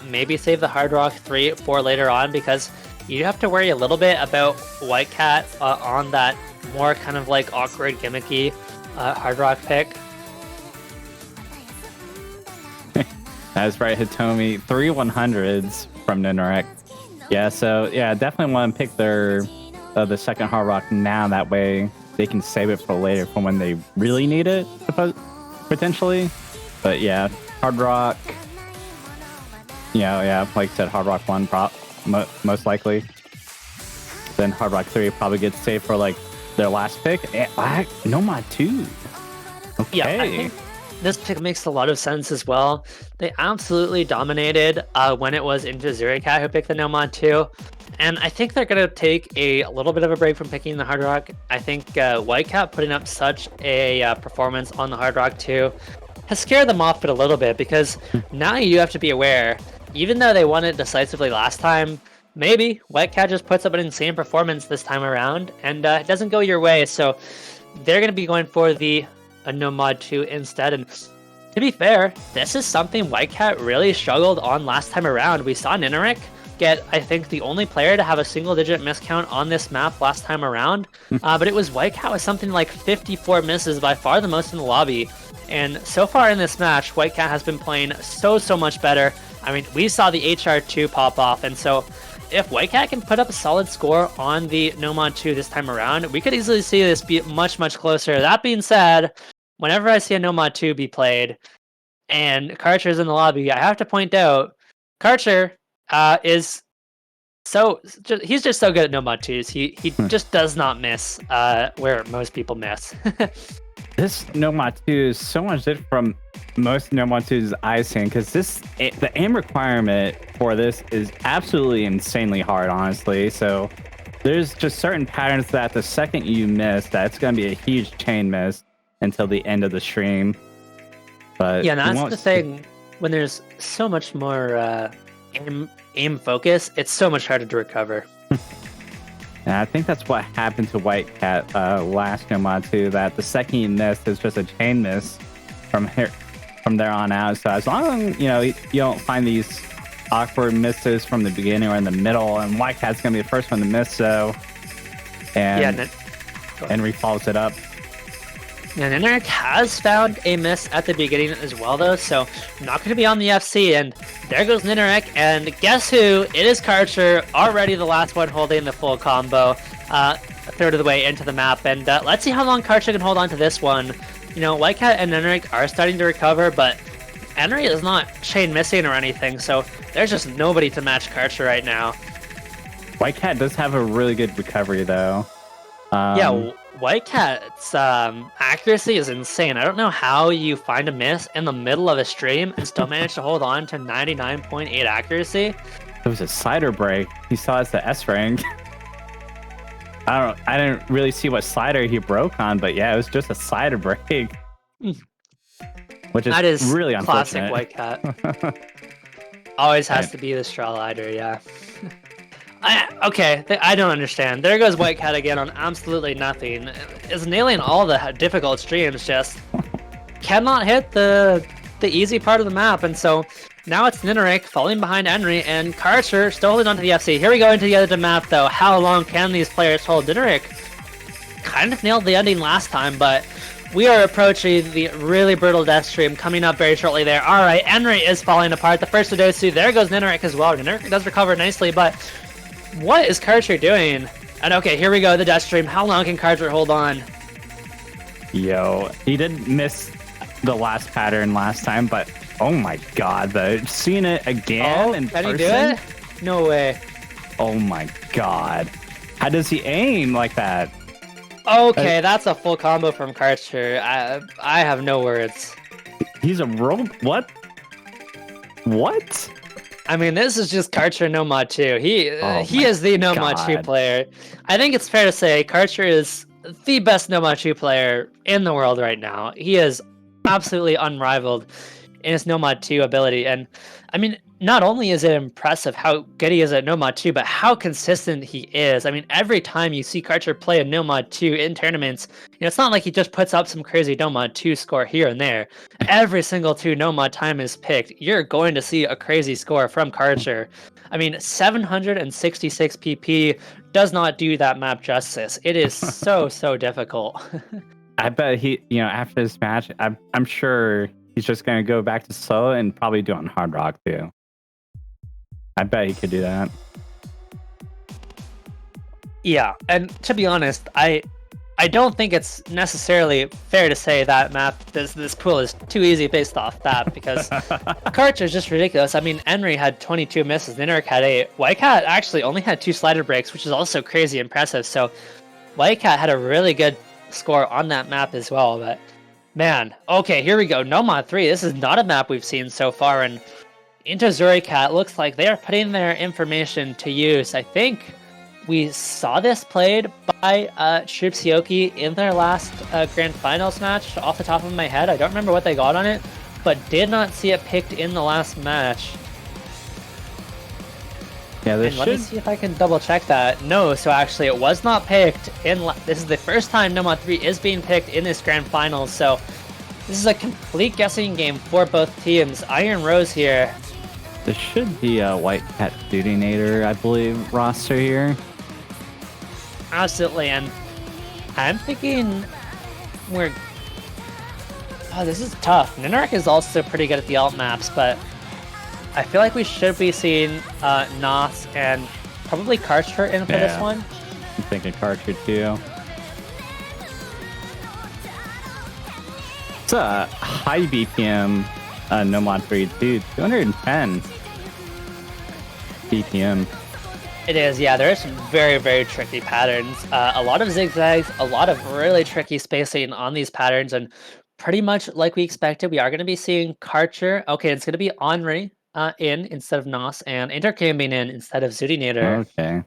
Maybe save the Hard Rock 3, 4 later on, because you have to worry a little bit about White Cat on that more kind of like awkward, gimmicky Hard Rock pick. That's right, Hitomi. 3 100s from Ninarek. Yeah, so yeah, definitely want to pick their the second Hard Rock now. That way they can save it for later, for when they really need it, potentially. But yeah, Hard Rock. Yeah, like I said, Hard Rock 1 most likely. Then Hard Rock 3 probably gets saved for like their last pick. Nomad 2. Okay. Yeah, I think this pick makes a lot of sense as well. They absolutely dominated when it was interxoorikcat who picked the Nomad 2. And I think they're going to take a little bit of a break from picking the Hard Rock. I think White Cat putting up such a performance on the Hard Rock 2 has scared them off it a little bit, because now you have to be aware, even though they won it decisively last time, maybe White Cat just puts up an insane performance this time around and it doesn't go your way. So they're going to be going for the Nomad 2 instead. And to be fair, this is something White Cat really struggled on last time around. We saw Ninarek get, I think, the only player to have a single-digit miscount on this map last time around. But it was White Cat with something like 54 misses, by far the most in the lobby. And so far in this match, White Cat has been playing so much better. I mean, we saw the HR2 pop off, and so if White Cat can put up a solid score on the Nomad 2 this time around, we could easily see this be much much closer. That being said, whenever I see a Nomad 2 be played and Karcher's in the lobby, I have to point out Karcher is he's just so good at Nomad 2s. He just does not miss where most people miss. This Nomad 2 is so much different from most Nomad 2s I've seen, because the aim requirement for this is absolutely insanely hard, honestly. So there's just certain patterns that the second you miss, that's going to be a huge chain miss until the end of the stream. But yeah, that's the thing. When there's so much more aim focus, it's so much harder to recover. And I think that's what happened to White Cat last Nomad 2, that the second you missed is just a chain miss from there on out. So as long as you don't find these awkward misses from the beginning or in the middle, and White Cat's gonna be the first one to miss, so Henry follows it up. And Ninarek has found a miss at the beginning as well, though, so not going to be on the FC. And there goes Ninarek, and guess who? It is Karcher, already the last one holding the full combo, a third of the way into the map. And let's see how long Karcher can hold on to this one. White Cat and Ninarek are starting to recover, but Henry is not chain missing or anything, so there's just nobody to match Karcher right now. White Cat does have a really good recovery, though. White Cat's accuracy is insane. I don't know how you find a miss in the middle of a stream and still manage to hold on to 99.8 accuracy. It was a slider break. He saw it's the S rank. I didn't really see what slider he broke on, but yeah, it was just a slider break. Which is really unfortunate. Classic White Cat. Always has to be the straw lider, yeah. I don't understand. There goes White Cat again on absolutely nothing. Is nailing all the difficult streams, just cannot hit the easy part of the map. And so now it's Ninarek falling behind Henry, and Karcher still holding onto the FC. Here we go into the other map, though. How long can these players hold? Ninarek kind of nailed the ending last time, but we are approaching the really brutal death stream coming up very shortly there. All right, Henry is falling apart. The first Odosu. There goes Ninarek as well. Ninarek does recover nicely, but what is Karcher doing? And okay, here we go, the death stream. How long can Karcher hold on? Yo, he didn't miss the last pattern last time, but oh my god, seeing it again in person? Can he do it? No way. Oh my god. How does he aim like that? Okay, that's a full combo from Karcher. I have no words. He's a rope? What? What? I mean, this is just Karcher Nomad 2. He is the Nomad 2 player. I think it's fair to say Karcher is the best Nomad 2 player in the world right now. He is absolutely unrivaled in his Nomad 2 ability. And I mean, not only is it impressive how good he is at No Mod 2, but how consistent he is. I mean, every time you see Karcher play a No Mod 2 in tournaments, it's not like he just puts up some crazy No Mod 2 score here and there. Every single 2 No Mod time is picked, you're going to see a crazy score from Karcher. I mean, 766 PP does not do that map justice. It is so difficult. I bet he, after this match, I'm sure he's just going to go back to solo and probably do it on Hard Rock too. I bet he could do that. Yeah, and to be honest, I don't think it's necessarily fair to say that this pool is too easy based off that, because Karcher is just ridiculous. I mean, Henry had 22 misses, Ninark had 8. Whitecat actually only had 2 slider breaks, which is also crazy impressive. So Whitecat had a really good score on that map as well. But man, okay, here we go. No Mod 3. This is not a map we've seen so far, and interxoorikcat looks like they are putting their information to use. I think we saw this played by Chrupcioki in their last Grand Finals match, off the top of my head. I don't remember what they got on it, but did not see it picked in the last match. Yeah, let me see if I can double check that. No, so actually it was not picked in. This is the first time No Mod 3 is being picked in this Grand Finals, so this is a complete guessing game for both teams. Iron Rose here. This should be a Whitecat Dudinator, I believe, roster here. Absolutely, and I'm thinking we're... Oh, this is tough. Ninark is also pretty good at the alt maps, but I feel like we should be seeing Nos and probably Karcher in for this one. I'm thinking Karcher too. It's a high BPM No Mod 3 too, 210 BPM. It is, yeah. There are some very tricky patterns. A lot of zigzags, a lot of really tricky spacing on these patterns, and pretty much like we expected, we are going to be seeing Karcher. Okay, it's going to be Henri in instead of Nos, and Intercambing in instead of Zudinator. Okay.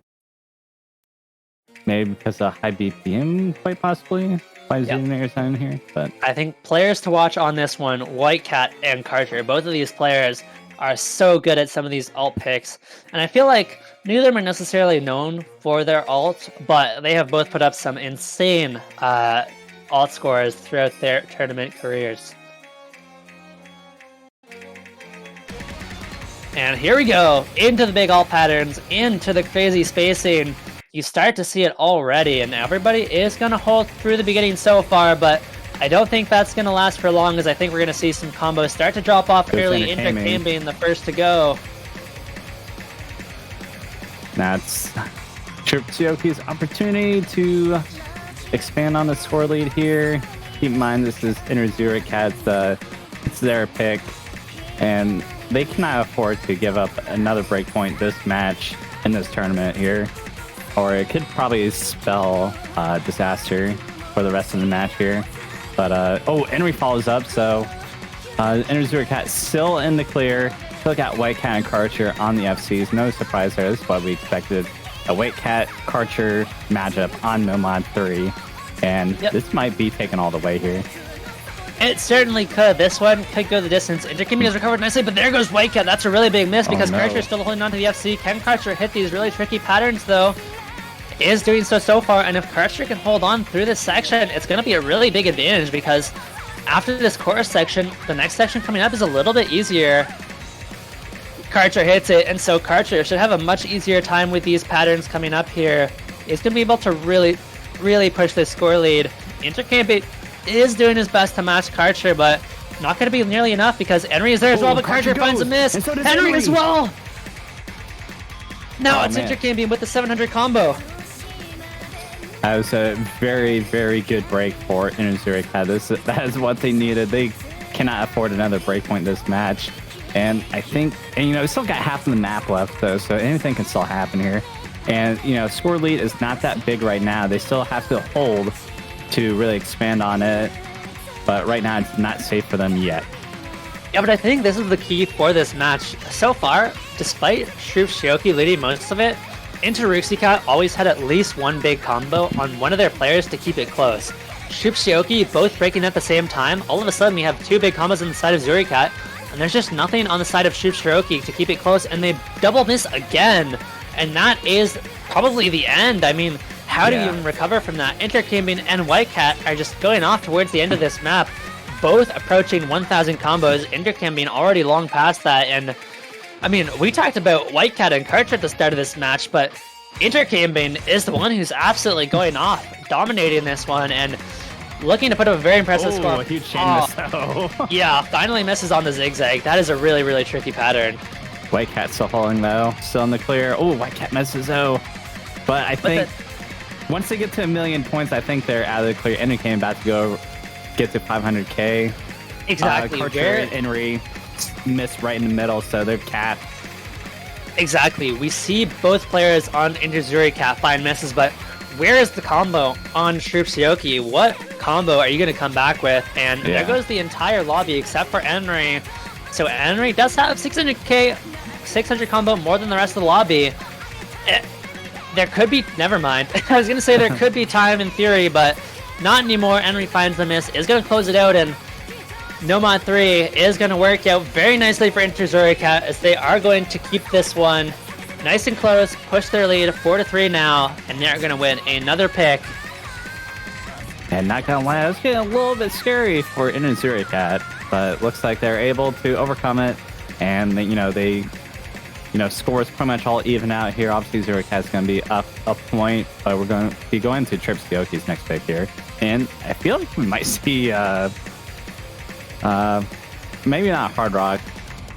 Maybe because of high BPM, quite possibly. Why Zudinator's not in here? But I think players to watch on this one, Whitecat and Karcher. Both of these players are so good at some of these alt picks, and I feel like neither of them are necessarily known for their alt, but they have both put up some insane alt scores throughout their tournament careers. And here we go, into the big alt patterns, into the crazy spacing. You start to see it already, and everybody is going to hold through the beginning so far, but I don't think that's going to last for long, as I think we're going to see some combos start to drop off early. Intercambing the first to go. That's Chrupcioki's opportunity to expand on the score lead here. Keep in mind, this is interxoorikcat. It's their pick, and they cannot afford to give up another breakpoint this match in this tournament here, or it could probably spell disaster for the rest of the match here. But Henry follows up, so interxoorikcat still in the clear. Still got Whitecat and Karcher on the FCs. No surprise there. This is what we expected. A Whitecat Karcher matchup on No Mod 3, and this might be taken all the way here. It certainly could. This one could go the distance. Intercambing has recovered nicely, but there goes Whitecat. That's a really big miss because Karcher's still holding on to the FC. Can Karcher hit these really tricky patterns, though? Is doing so far, and if Karcher can hold on through this section, it's going to be a really big advantage, because after this chorus section, the next section coming up is a little bit easier. Karcher hits it, and so Karcher should have a much easier time with these patterns coming up here. He's going to be able to really push this score lead. Intercambing is doing his best to match Karcher, but not going to be nearly enough, because Henry is there as well, but Karcher finds a miss. So Henry as well! Now it's Intercambing with the 700 combo. That was a very good break for interxoorikcat. That is what they needed. They cannot afford another breakpoint this match. And I think, we still got half of the map left, though, so anything can still happen here. And, score lead is not that big right now. They still have to hold to really expand on it. But right now, it's not safe for them yet. Yeah, but I think this is the key for this match. So far, despite Chrupcioki leading most of it, interxoorikcat always had at least one big combo on one of their players to keep it close. Chrupcioki both breaking at the same time. All of a sudden, we have two big combos on the side of Xuricat. and there's just nothing on the side of Chrupcioki to keep it close, and they double miss again, and that is probably the end. I mean, how do you even recover from that? Intercambing and Whitecat are just going off towards the end of this map, both approaching 1,000 combos. Intercambing already long past that, and I mean, we talked about Whitecat and Karcher at the start of this match, but Intercambing is the one who's absolutely going off, dominating this one, and looking to put up a very impressive score. A huge chain miss though. Yeah, finally misses on the zigzag. That is a really, really tricky pattern. Whitecat still holding though, still in the clear. Oh, Whitecat misses though. But I think once they get to 1,000,000 points, I think they're out of the clear. Ender came back to go get to 500k. Exactly. Karcher and Henry missed right in the middle, so they're capped. Exactly. We see both players on interxoorikcat find misses, but where is the combo on Chrupcioki? What combo are you going to come back with? And there goes the entire lobby except for Henry. So Henry does have 600k, 600 combo more than the rest of the lobby. There could be, never mind. I was going to say there could be time in theory, but not anymore. Henry finds the miss, is going to close it out, and Nomad 3 is going to work out very nicely for interxoorikcat as they are going to keep this one nice and close, push their lead 4-3 now, and they're going to win another pick. And not gonna lie, it's getting a little bit scary for interxoorikcat, but looks like they're able to overcome it, and they scores pretty much all even out here. Obviously, Zurikat's gonna be up a point, but we're going to be going to Chrupcioki's next pick here, and I feel like we might see maybe not Hard Rock,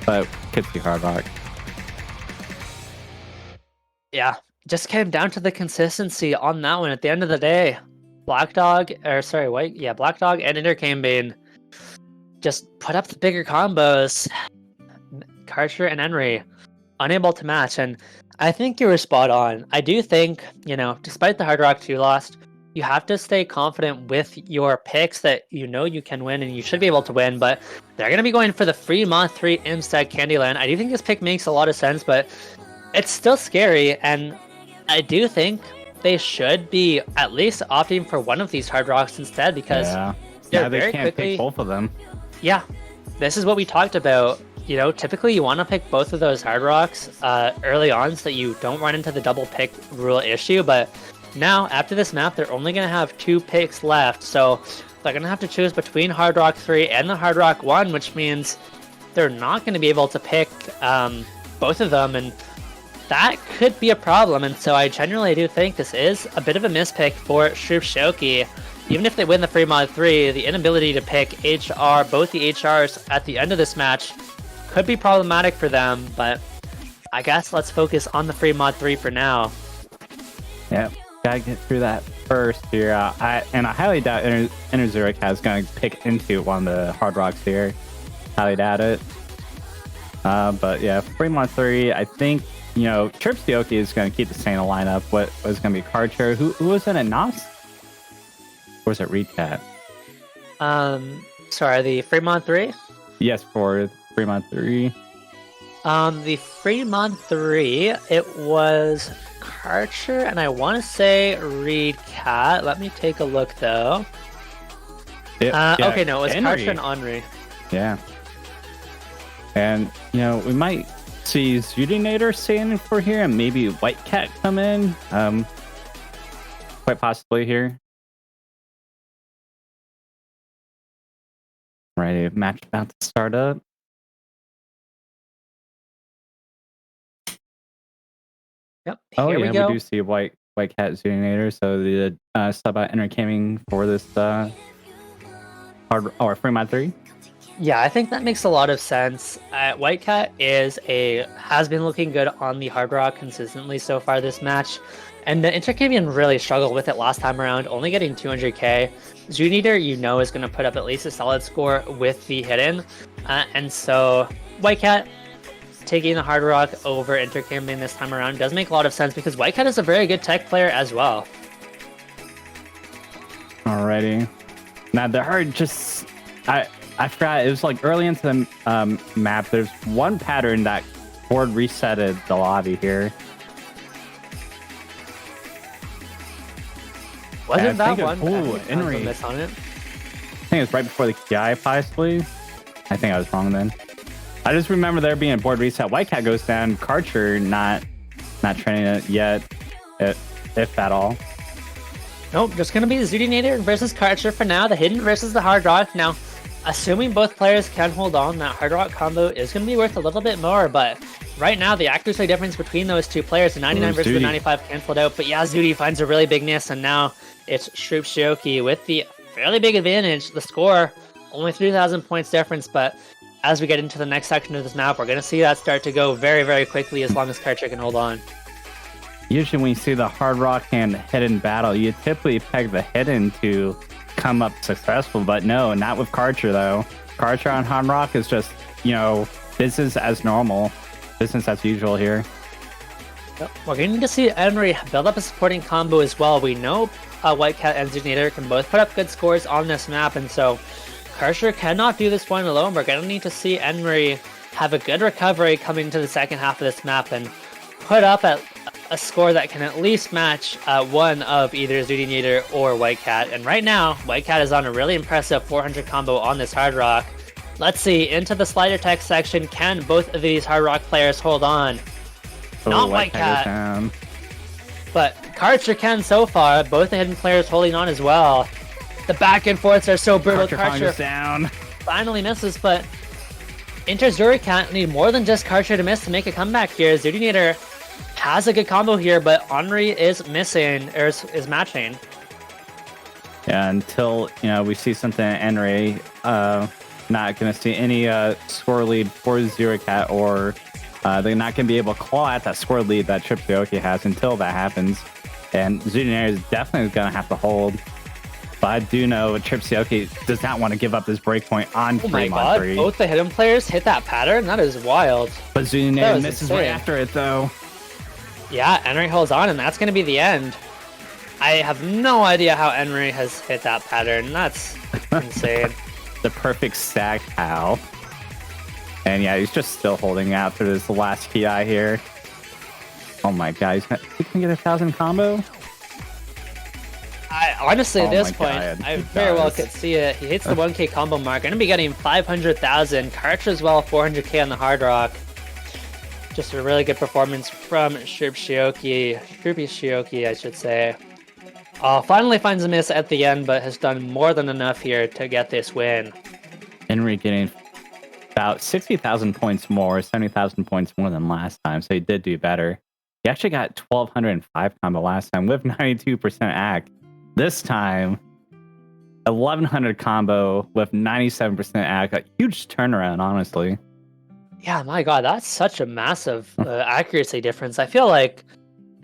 but could see Hard Rock. Yeah, just came down to the consistency on that one at the end of the day. Black Dog and Intercambing just put up the bigger combos. Karcher and Henry unable to match, and I think you were spot on. I do think, despite the Hard Rock 2 loss, you have to stay confident with your picks that you can win and you should be able to win, but they're going to be going for the free Mod 3 instead Candyland. I do think this pick makes a lot of sense, but it's still scary, and I do think they should be at least opting for one of these Hard Rocks instead, because they can't pick both of them. Yeah, this is what we talked about. Typically you want to pick both of those Hard Rocks early on so that you don't run into the double pick rule issue, but now after this map they're only going to have 2 picks left, so they're going to have to choose between Hard Rock 3 and the Hard Rock 1, which means they're not going to be able to pick both of them, and that could be a problem. And so I genuinely do think this is a bit of a mispick for Chrupcioki. Even if they win the free Mod 3, the inability to pick both the HRs at the end of this match could be problematic for them, but I guess let's focus on the free Mod 3 for now. Yeah, gotta get through that first here. I highly doubt interxoorikcat is going to pick into one of the Hard Rocks here. Highly doubt it. But yeah, free Mod 3, I think, Chrupcioki is going to keep the same lineup. What was going to be Karcher? Who was in it? Nos? Or was it Reedcat? Sorry, the free Mod 3? Yes, for free Mod 3. The free Mod 3, it was Karcher, and I want to say Reedcat. Let me take a look, though. Okay, no, it was Henry. Karcher and Henry. Yeah. And, we might see Zudinator standing for here, and maybe Whitecat come in. Quite possibly here. Right, match about to start up. Yep. Oh, here yeah, we go. we do see Whitecat Zudinator, so the sub out intercaming for this free Mod 3. Yeah, I think that makes a lot of sense. Whitecat has been looking good on the Hard Rock consistently so far this match, and the Intercambien really struggled with it last time around, only getting 200k. Zooneater, is going to put up at least a solid score with the hidden, and so Whitecat taking the Hard Rock over Intercambien this time around does make a lot of sense because Whitecat is a very good tech player as well. Alrighty. Now the Hard just... I forgot, it was like early into the map, there's one pattern that board resetted the lobby here. Wasn't that one? Ooh, Henry. Miss on it. I think it was right before the KI, possibly. I think I was wrong then. I just remember there being a board reset. White Cat goes down. Karcher not training it yet, if at all. Nope, just gonna be Zudinator versus Karcher for now. The Hidden versus the Hard Rock. Now, assuming both players can hold on, that Hard Rock combo is gonna be worth a little bit more, but right now the accuracy difference between those two players, the 99 versus the 95, canceled out. But yeah, Zudi finds a really big miss, and now it's Chrupcioki with the fairly big advantage. The score, only 3,000 points difference, but as we get into the next section of this map, we're going to see that start to go very, very quickly as long as Karcher can hold on. Usually when you see the Hard Rock and Hidden battle, you typically peg the Hidden to come up successful, but no, not with Karcher though. Karcher on Hard Rock is just, you know, business as normal, business as usual here. Yep. We're going to see Henry build up a supporting combo as well. We know White Cat and Zudinator can both put up good scores on this map, and so Karcher cannot do this one alone. We're going to need to see Henry have a good recovery coming to the second half of this map and put up a score that can at least match one of either Zudinator or White Cat. And right now, White Cat is on a really impressive 400 combo on this Hard Rock. Let's see, into the slider tech section, can both of these Hard Rock players hold on? Not White Cat, but Karcher can so far. Both the Hidden players holding on as well. The back and forths are so brutal. Karcher down. Finally misses, but interxoorikcat need more than just Karcher to miss to make a comeback here. Zudinator has a good combo here, but Henry is missing, or is matching. Yeah, until, you know, we see something at Henry, not going to see any score lead for Xurikcat, or they're not going to be able to claw at that score lead that Chrupcioki has until that happens. And Zudinator is definitely going to have to hold. But I do know Chrupcioki does not want to give up this breakpoint on 3 Oh my god, 3. both the Hidden players hit that pattern? That is wild. But Zudinator misses right after it, though. Yeah, Henry holds on, and that's going to be the end. I have no idea how Henry has hit that pattern. That's insane. The perfect stack how. And yeah, he's just still holding out through this last PI here. Oh my god, he can get 1,000 combo? I honestly, at this point, God, I very well could see it. He hits the 1k combo mark. Going to be getting 500,000. Karcher as well, 400k on the Hard Rock. Just a really good performance from Chrupcioki, I should say. Finally finds a miss at the end, but has done more than enough here to get this win. Henry getting about 60,000 points more, 70,000 points more than last time, so he did do better. He actually got 1,205 combo last time with 92% AC. This time, 1,100 combo with 97% AC. A huge turnaround, honestly. Yeah, my god, that's such a massive accuracy difference. I feel like,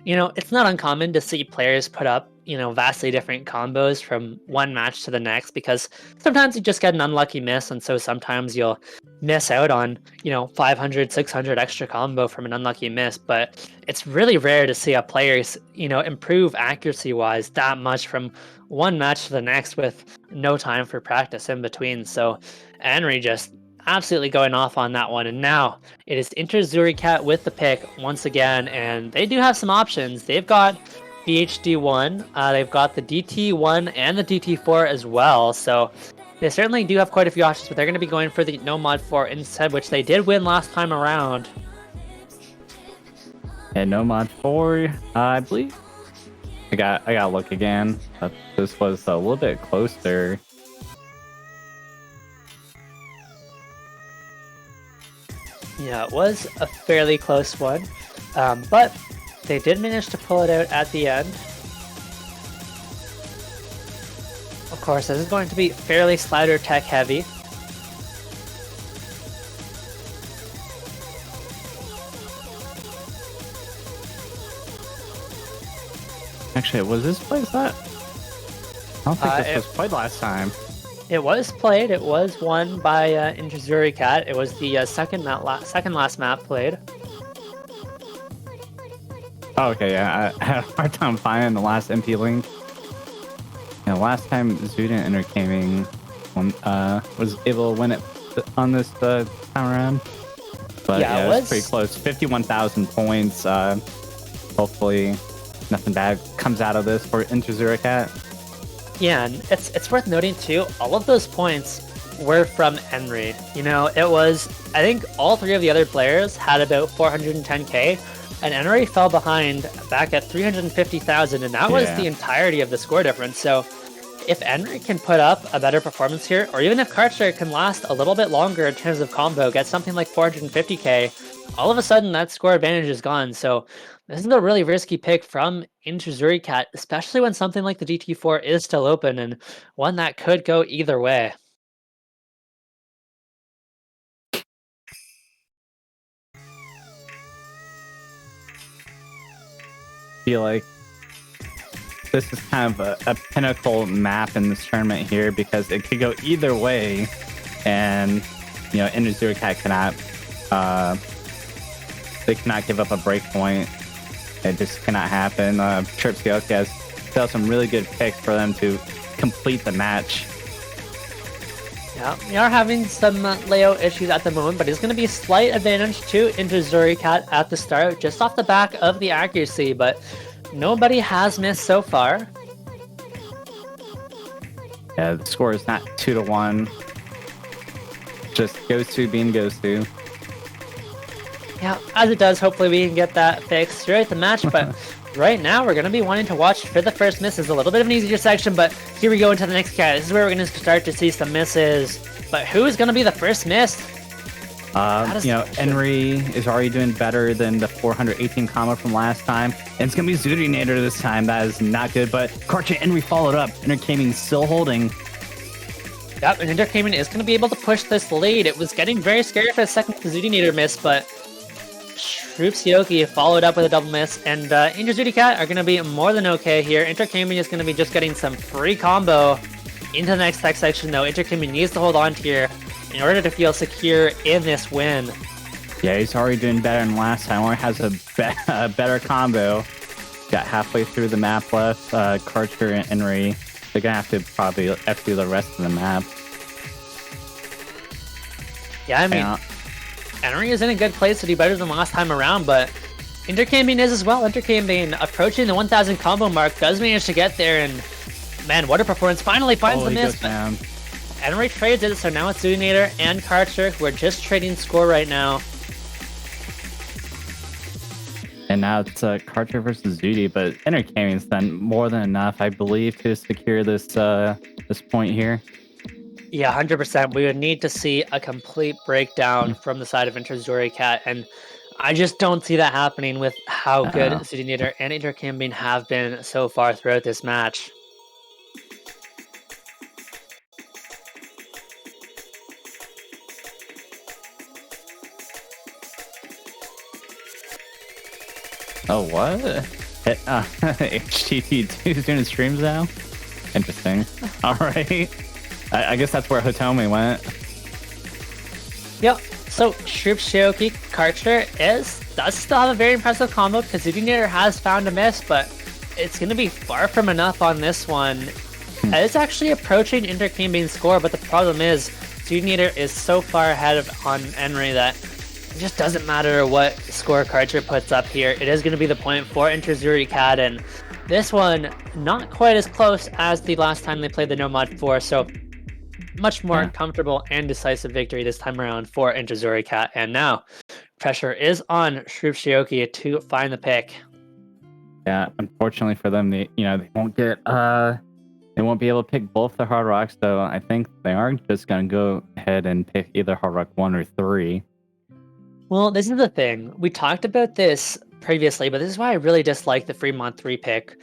you know, it's not uncommon to see players put up, you know, vastly different combos from one match to the next, because sometimes you just get an unlucky miss, and so sometimes you'll miss out on, you know, 500, 600 extra combo from an unlucky miss. But it's really rare to see a player, you know, improve accuracy-wise that much from one match to the next with no time for practice in between. So Henry just absolutely going off on that one. And now it is interxoorikcat with the pick once again, and they do have some options. They've got the HD1, they've got the DT1 and the DT4 as well, so they certainly do have quite a few options, but they're going to be going for the No Mod 4 instead, which they did win last time around. And No Mod 4, I believe. I gotta look again. This was a little bit closer. Yeah, it was a fairly close one, but they did manage to pull it out at the end. Of course, this is going to be fairly slider tech heavy. Actually, was this played that? I don't think this was played last time. It was played. It was won by interxoorikcat. It was the second last map played. Oh, okay, yeah. I had a hard time finding the last MP link. Yeah, last time Zudinator came was able to win it on this time around. But yeah, it was pretty close. 51,000 points. Hopefully nothing bad comes out of this for interxoorikcat. Yeah, and it's worth noting too, all of those points were from Henry. You know, it was, I think all three of the other players had about 410k, and Henry fell behind back at 350,000, and that was the entirety of the score difference. So if Henry can put up a better performance here, or even if Karcher can last a little bit longer in terms of combo, get something like 450k, all of a sudden that score advantage is gone. So this is a really risky pick from interxoorikcat, especially when something like the GT4 is still open, and one that could go either way. Feel like this is kind of a pinnacle map in this tournament here because it could go either way, and you know, interxoorikcat they cannot give up a break point. It just cannot happen. Chrupcioki has still some really good picks for them to complete the match. Yeah, we are having some layout issues at the moment, but it's going to be a slight advantage to interxoorikcat at the start, just off the back of the accuracy, but nobody has missed so far. Yeah, the score is not 2-1. Just goes to being goes to. Yeah, as it does, hopefully we can get that fixed throughout the match, but right now we're going to be wanting to watch for the first misses. A little bit of an easier section, but here we go into the next cat. This is where we're going to start to see some misses. But who is going to be the first miss? You know, Henry is already doing better than the 418 combo from last time. And it's going to be Zudinator this time. That is not good, but Karcher and Henry followed up. Intergaming still holding. Yep, and Intergaming is going to be able to push this lead. It was getting very scary for a second the Zudinator miss, but Chrupcioki followed up with a double miss, and interxoorikcat are going to be more than okay here. Intergaming is going to be just getting some free combo into the next tech section, though. Intergaming needs to hold on to here in order to feel secure in this win. Yeah, he's already doing better than last time. Already has a better combo. Got halfway through the map left. Karcher and Henry, they're going to have to probably F-do the rest of the map. Yeah, I mean, Henry is in a good place to do better than last time around, but Intergaming is as well. Intergaming approaching the 1,000 combo mark, does manage to get there, and man, what a performance. Finally finds the miss. Henry trades it, so now it's Zudinator and Karcher who are just trading score right now. And now it's Karcher versus Zudi, but Intergaming's done more than enough, I believe, to secure this this point here. Yeah, 100%. We would need to see a complete breakdown from the side of interxoorikcat, and I just don't see that happening with how good Zudinator and Intergaming have been so far throughout this match. Oh, what? HTT2 is doing streams now? Interesting. Alright. I guess that's where Hitomi went. Yep. So Chrupcioki Karcher does still have a very impressive combo because Zudinator has found a miss, but it's going to be far from enough on this one. It's actually approaching Intergaming's score, but the problem is Zudinator is so far ahead on Henry that it just doesn't matter what score Karcher puts up here. It is going to be the point for interxoorikcat, and this one not quite as close as the last time they played the No Mod 4, so much more comfortable and decisive victory this time around for interxoorikcat. And now pressure is on Chrupcioki to find the pick. Yeah, unfortunately for them, they won't get they won't be able to pick both the Hard Rocks, so I think they are just gonna go ahead and pick either Hard Rock 1 or 3. Well, this is the thing. We talked about this previously, but this is why I really dislike the Fremont 3 pick.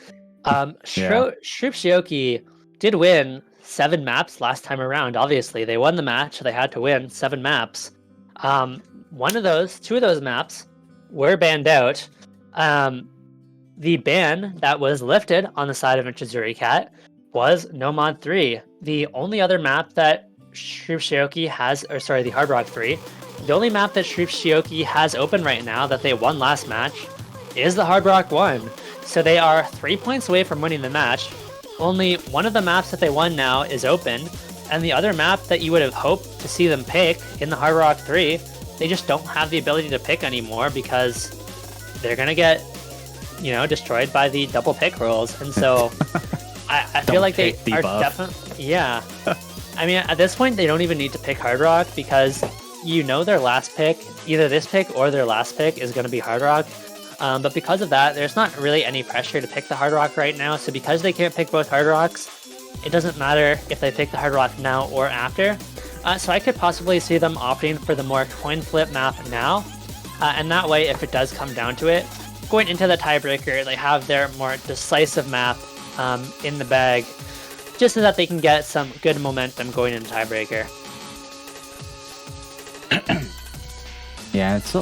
Chrupcioki did win 7 maps last time around. Obviously, they won the match, so they had to win 7 maps. Two of those maps were banned out. The ban that was lifted on the side of interxoorikcat was No Mod 3. The only other map that Chrupcioki has, the Hard Rock 3, the only map that Chrupcioki has open right now that they won last match is the Hard Rock 1. So they are 3 points away from winning the match. Only one of the maps that they won now is open, and the other map that you would have hoped to see them pick in the Hard Rock 3, they just don't have the ability to pick anymore because they're going to get, destroyed by the double pick rules. And so I feel like they are definitely, I mean, at this point, they don't even need to pick Hard Rock because you know their last pick, either this pick or their last pick, is going to be Hard Rock. But because of that, there's not really any pressure to pick the Hard Rock right now. So because they can't pick both Hard Rocks, it doesn't matter if they pick the Hard Rock now or after. So I could possibly see them opting for the more coin flip map now. And that way, if it does come down to it, going into the tiebreaker, they have their more decisive map in the bag, just so that they can get some good momentum going into tiebreaker. Yeah, it's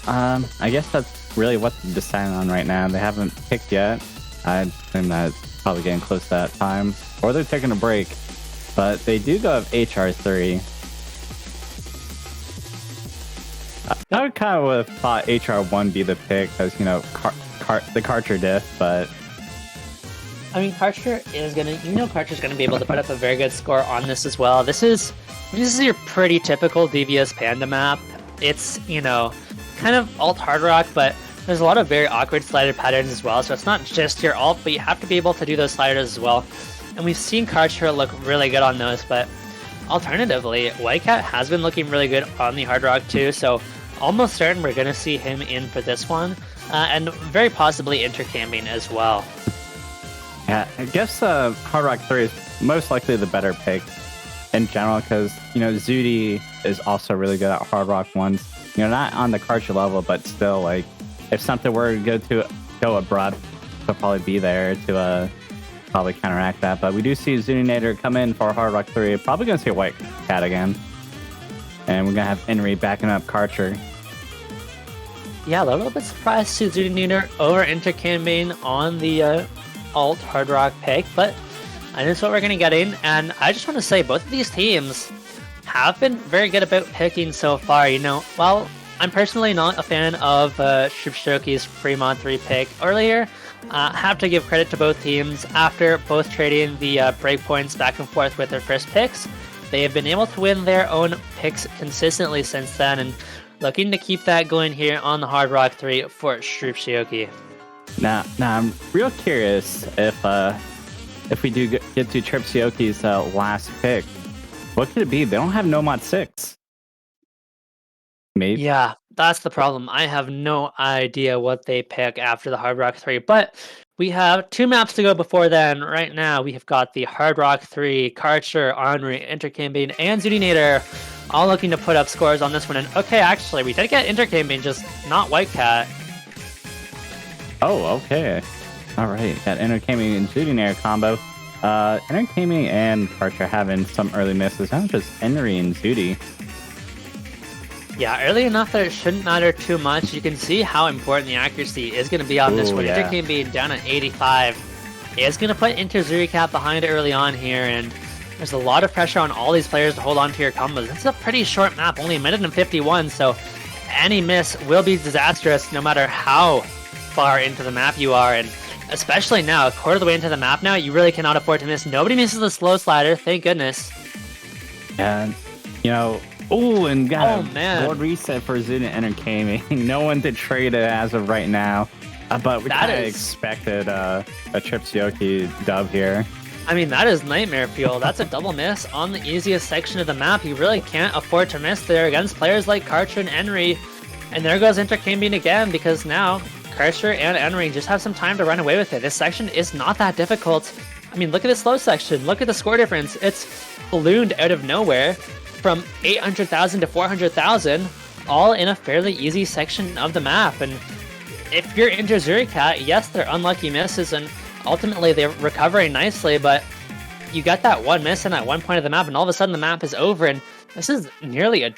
I guess that's really what they're deciding on right now. They haven't picked yet. I think that's probably getting close to that time, or they're taking a break. But they do go of HR3. I would kind of have thought HR1 be the pick, because, you know, the Karcher diff, but... I mean, Karcher is Karcher's gonna be able to put up a very good score on this as well. This is your pretty typical devious panda map. It's, you know, kind of alt hard rock, but there's a lot of very awkward slider patterns as well. So it's not just your alt, but you have to be able to do those sliders as well. And we've seen Chrupcioki look really good on those, but alternatively, Whitecat has been looking really good on the hard rock too. So almost certain we're gonna see him in for this one, and very possibly intercamping as well. Yeah, I guess Hard Rock 3 is most likely the better pick in general, because, you know, Zudi is also really good at Hard Rock ones. You know, not on the Karcher level, but still, like, if something were to go abroad, he'll probably be there to probably counteract that. But we do see Zudinator come in for Hard Rock 3. Probably going to see a White Cat again. And we're going to have Henry backing up Karcher. Yeah, a little bit surprised to see Zudinator over intercamping on the alt hard rock pick, but that's what we're going to get in. And I just want to say both of these teams have been very good about picking so far. You know, while I'm personally not a fan of Chrupcioki's Fremont 3 pick earlier, have to give credit to both teams. After both trading the breakpoints back and forth with their first picks, they have been able to win their own picks consistently since then, and looking to keep that going here on the Hard Rock 3 for Chrupcioki. Now I'm real curious if we do get to Chrupcioki's last pick, what could it be? They don't have No Mod 6. Maybe. Yeah, that's the problem. I have no idea what they pick after the Hard Rock 3, but we have 2 maps to go before then. Right now, we have got the Hard Rock 3, Karcher, Henry, intercamping, and Zudinator all looking to put up scores on this one. And okay, actually, we did get intercamping, just not Whitecat. Oh, okay. All right, that intercamping and Zudinator combo. Intercamping and Karcher having some early misses, not just Henry and Zudi. Yeah, early enough that it shouldn't matter too much. You can see how important the accuracy is going to be on this one. Yeah. Intercam being down at 85 is going to put interxoorikcat behind early on here, and there's a lot of pressure on all these players to hold on to your combos. It's a pretty short map, only a minute and 51, so any miss will be disastrous no matter how far into the map you are, and especially now, a quarter of the way into the map now, you really cannot afford to miss. Nobody misses the slow slider, thank goodness. And, you know, and got man. board reset for Zudin Intercaming. No one to trade it as of right now. But we kind of expected a Chrupcioki dub here. I mean, that is nightmare fuel. That's a double miss on the easiest section of the map. You really can't afford to miss there against players like Karcher and Henry. And there goes intercambing again, because now Karcher and Henry just have some time to run away with it. This section is not that difficult. I mean, look at this slow section. Look at the score difference. It's ballooned out of nowhere from 800,000 to 400,000, all in a fairly easy section of the map. And if you're interxoorikcat, yes, they're unlucky misses, and ultimately they're recovering nicely, but you got that one miss in that one point of the map, and all of a sudden the map is over, and this is nearly a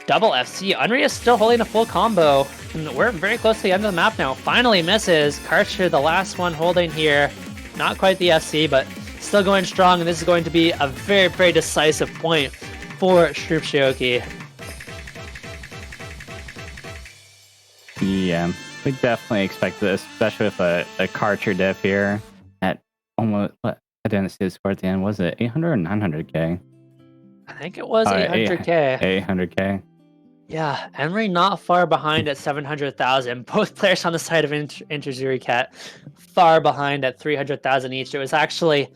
double FC. Henry is still holding a full combo, and we're very close to the end of the map now. Finally misses. Karcher, the last one holding here. Not quite the FC, but still going strong, and this is going to be a very, very decisive point for Chrupcioki. Yeah, we definitely expect this, especially with a Karcher diff here at almost, what? I didn't see the score at the end. Was it 800 or 900k? I think it was 800k. 800k. Yeah, Henry not far behind at 700,000. Both players on the side of interxoorikcat far behind at 300,000 each. It was actually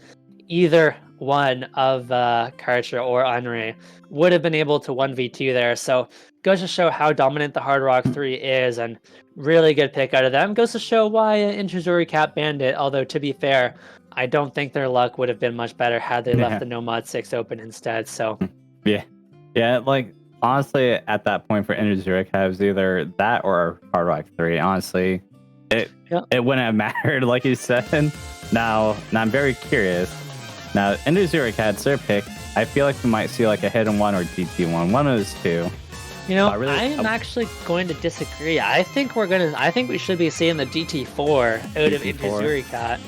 either one of Karcher or Henri would have been able to 1v2 there. So goes to show how dominant the Hard Rock 3 is, and really good pick out of them. Goes to show why interxoorikcat banned it, although to be fair, I don't think their luck would have been much better had they left the No Mod 6 open instead. So yeah, like honestly, at that point for interxoorikcat, it was either that or Hard Rock 3. Honestly, it wouldn't have mattered, like you said. Now I'm very curious. Now, interxoorikcat's their pick. I feel like we might see like a hidden one or DT1, one of those two. You know, I'm actually going to disagree. I think we should be seeing the DT4 out of interxoorikcat.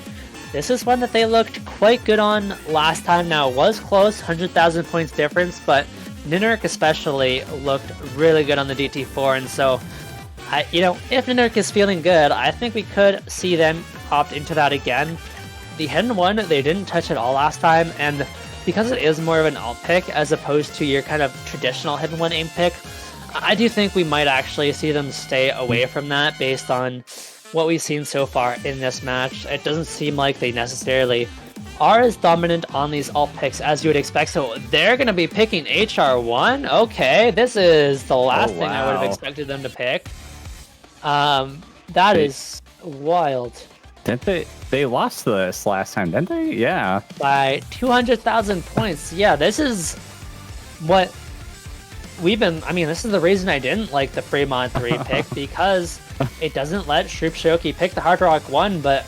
This is one that they looked quite good on last time. Now, it was close, 100,000 points difference, but Ninurk especially looked really good on the DT4, and so, if Ninurk is feeling good, I think we could see them opt into that again. The hidden one, they didn't touch at all last time, and because it is more of an alt pick as opposed to your kind of traditional hidden one aim pick, I do think we might actually see them stay away from that based on what we've seen so far in this match. It doesn't seem like they necessarily are as dominant on these alt picks as you would expect, so they're going to be picking HR1? Okay, this is the last thing I would have expected them to pick. That is wild. Didn't they lost this last time, didn't they? Yeah. By 200,000 points. Yeah, this is what this is the reason I didn't like the Fremont 3 pick, because it doesn't let Chrupcioki pick the Hard Rock 1, but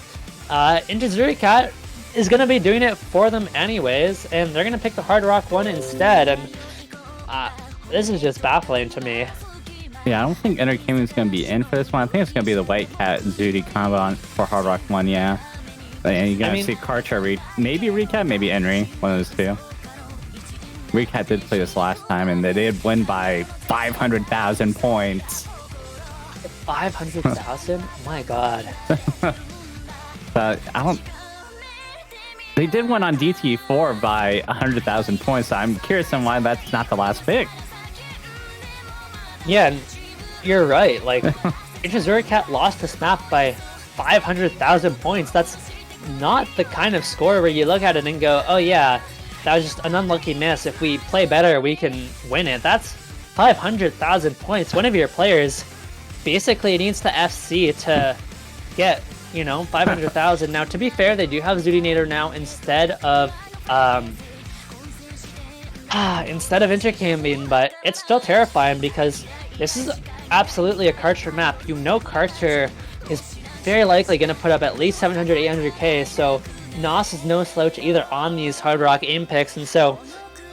interxoorikcat is going to be doing it for them anyways, and they're going to pick the Hard Rock 1 instead, and this is just baffling to me. Yeah, I don't think Entertainment's going to be in for this one. I think it's going to be the White Cat Zooty combo for Hard Rock 1, yeah. And you're going to see Karcher, maybe Recat, maybe Henry, one of those two. Recat did play this last time, and they did win by 500,000 points. 500,000? My god. They did win on DT4 by 100,000 points, so I'm curious on why that's not the last pick. Yeah, and you're right. Like, interxoorikcat lost this map by 500,000 points. That's not the kind of score where you look at it and go, oh yeah, that was just an unlucky miss. If we play better, we can win it. That's 500,000 points. One of your players basically needs to FC to get, 500,000. Now, to be fair, they do have Zootinator now instead of intercambing, but it's still terrifying because this is absolutely a Karcher map. Karcher is very likely going to put up at least 700, 800k, so Nos is no slouch either on these Hard Rock aim picks, and so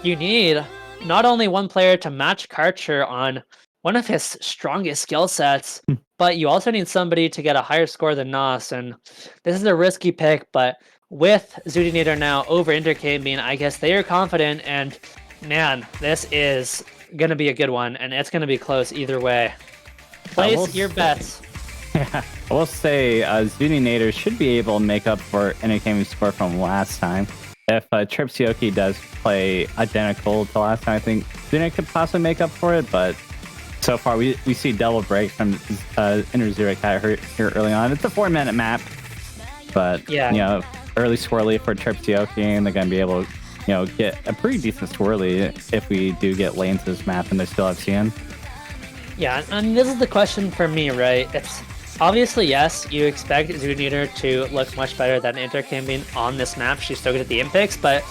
you need not only one player to match Karcher on one of his strongest skill sets, but you also need somebody to get a higher score than Nos, and this is a risky pick, but with Zootinator now over intercambing, I guess they are confident, and man, this is going to be a good one, and it's going to be close either way. Place your bets. Yeah, I will say Zootinator should be able to make up for intercambing score from last time. If Chrupcioki does play identical to last time, I think Zootinator could possibly make up for it, but so far we see double break from interxoorikcat here early on. It's a 4-minute map, but yeah, early swirly for Chrupcioki, and they're going to be able to get a pretty decent swirly if we do get late into this map and they still have CN. Yeah, and this is the question for me, right? It's obviously, yes, you expect Zootinator to look much better than intercambing on this map. She's still good at the Impics, but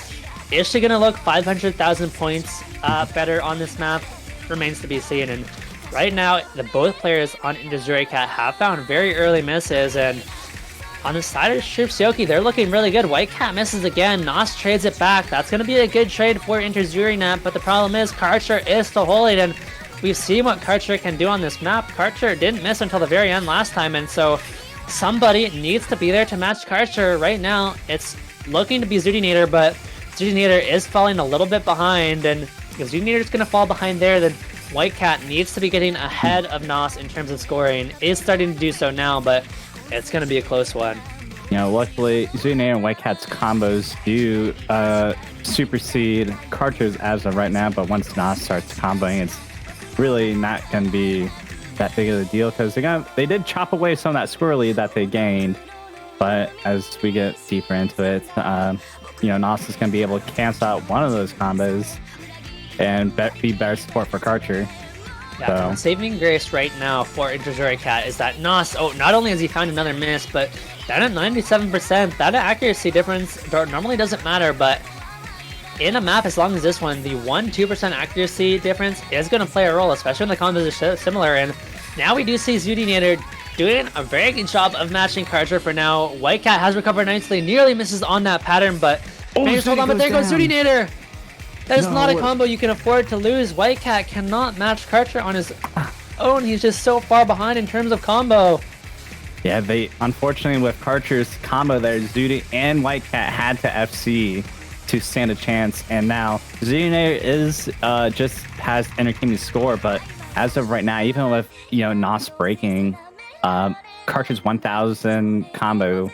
is she going to look 500,000 points better on this map? Remains to be seen. And right now, both players on interxoorikcat have found very early misses, and on the side of Chrupcioki, they're looking really good. White Cat misses again. Nos trades it back. That's going to be a good trade for interxoorikcat, but the problem is Karcher is still holding, and we've seen what Karcher can do on this map. Karcher didn't miss until the very end last time, and so somebody needs to be there to match Karcher. Right now, it's looking to be Zootinator, but Zootinator is falling a little bit behind, and if Zootinator is going to fall behind there, then White Cat needs to be getting ahead of Nos in terms of scoring. Is starting to do so now, but it's going to be a close one. Luckily, Zootinator and White Cat's combos do supersede Karcher's as of right now, but once Nos starts comboing, it's really not going to be that big of a deal, because they did chop away some of that squirrely that they gained, But as we get deeper into it, Nos is going to be able to cancel out one of those combos and be better support for Karcher. Yeah, So. saving grace right now for interxoorikcat is that Nos, not only has he found another miss, but that at 97%, that accuracy difference normally doesn't matter, but in a map as long as this one, the 1-2% accuracy difference is going to play a role, especially when the combos are similar. And now we do see Zoodinator doing a very good job of matching Karcher for now. Whitecat has recovered nicely, nearly misses on that pattern, but hold on, but there goes Zoodinator! That is not a combo you can afford to lose. Whitecat cannot match Karcher on his own. He's just so far behind in terms of combo. Yeah, they unfortunately with Karcher's combo there, Zoody and Whitecat had to FC to stand a chance, and now Zoodinator is just has entertaining score, but as of right now, even with Nos breaking, Karcher's 1000 combo,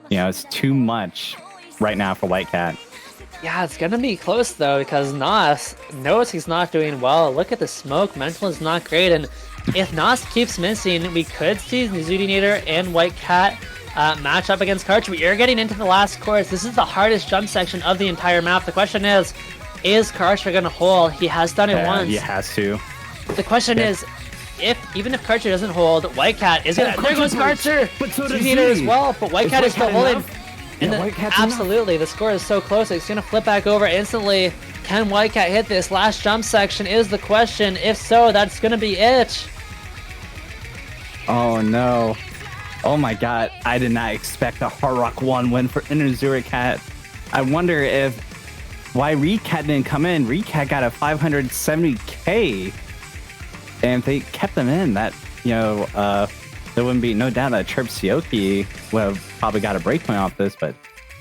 it's too much right now for Whitecat. Yeah, it's gonna be close though, because Nos knows he's not doing well. Look at the smoke, mental is not great, and if Nos keeps missing, we could see Zoodinator and Whitecat match up against Karcher. We are getting into the last course. This is the hardest jump section of the entire map. The question is Karcher gonna hold? He has done it once. He has to. The question is, even if Karcher doesn't hold, Whitecat is gonna. There goes Karcher! But so does Zoodinator as well, but Whitecat is still holding. Absolutely, the score is so close. It's gonna flip back over instantly. Can Whitecat hit this last jump section is the question. If so, that's gonna be it. Oh no. Oh my god, I did not expect a Hard Rock 1 win for interxoorikcat. I wonder why Recat didn't come in. Recat got a 570k. And if they kept them in, that, there wouldn't be no doubt that Chrupcioki would have probably got a breakpoint off this, but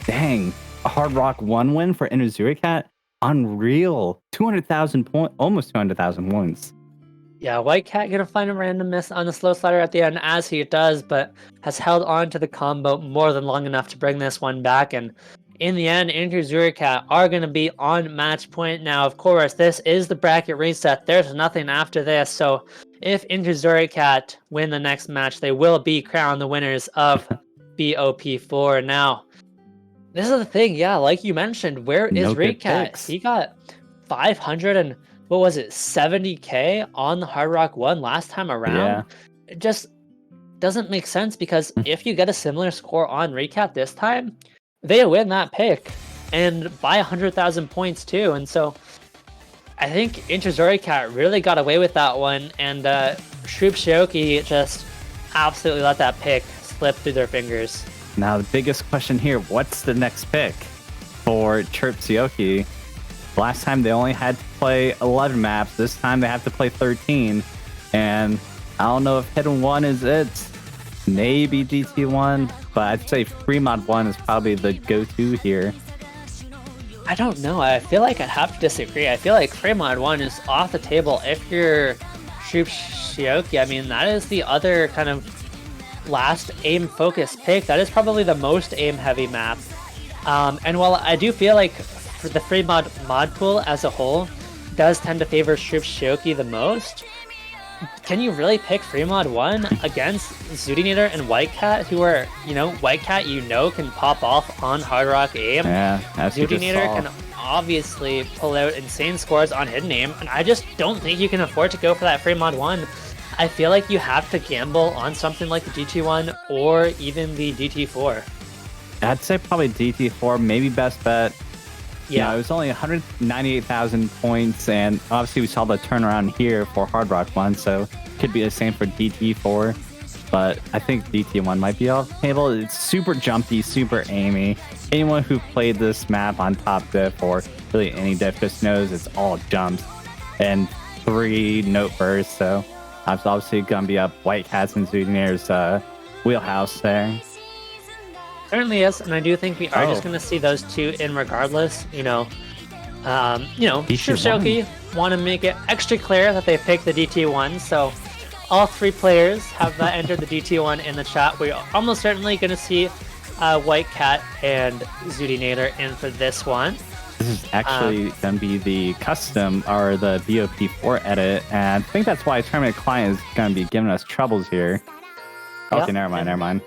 dang, a Hard Rock 1 win for interxoorikcat? Unreal. 200,000 points, almost 200,000 points. Yeah, Whitecat gonna find a random miss on the slow slider at the end, as he does, but has held on to the combo more than long enough to bring this one back. And in the end, interxoorikcat are gonna be on match point now. Of course, this is the bracket reset. There's nothing after this, so if interxoorikcat win the next match, they will be crowned the winners of BOP4. Now, this is the thing, yeah, like you mentioned, where is Recat? He got 500 and what was it, 70k on the Hard Rock 1 last time around? Yeah. It just doesn't make sense, because if you get a similar score on Recat this time, they win that pick and by 100,000 points too. And so I think interxoorikcat really got away with that one, and Chrupcioki just absolutely let that pick slip through their fingers. Now the biggest question here, what's the next pick for Chrupcioki? Last time they only had to play 11 maps. This time they have to play 13. And I don't know if Hidden 1 is it. Maybe DT1. But I'd say Fremont 1 is probably the go-to here. I don't know. I feel like I'd have to disagree. I feel like Fremont 1 is off the table if you're Chrupcioki. I mean, that is the other kind of last aim-focused pick. That is probably the most aim-heavy map. And while I do feel like for the Fremont mod pool as a whole does tend to favor Chrupcioki the most, can you really pick Fremont 1 against Zoodinator and Whitecat, who are, Whitecat can pop off on Hard Rock aim. Yeah, Zoodinator can obviously pull out insane scores on hidden aim, and I just don't think you can afford to go for that Fremont 1. I feel like you have to gamble on something like the GT1 or even the DT4. I'd say probably DT4, maybe best bet. Yeah, it was only 198,000 points, and obviously we saw the turnaround here for Hard Rock 1, so could be the same for DT4, but I think DT1 might be off the table. It's super jumpy, super aimy. Anyone who played this map on top diff or really any diff just knows it's all jumps and 3 note bursts, so it's obviously going to be up Whitecat's and Zoodinator's wheelhouse there. Certainly is, and I do think we are just going to see those two in regardless. Chrupcioki want to make it extra clear that they picked the DT1, so all 3 players have entered the DT1 in the chat. We're almost certainly going to see Whitecat and Zoodinator in for this one. This is actually going to be the custom or the BOP4 edit, and I think that's why Tournament Client is going to be giving us troubles here. Okay, never mind.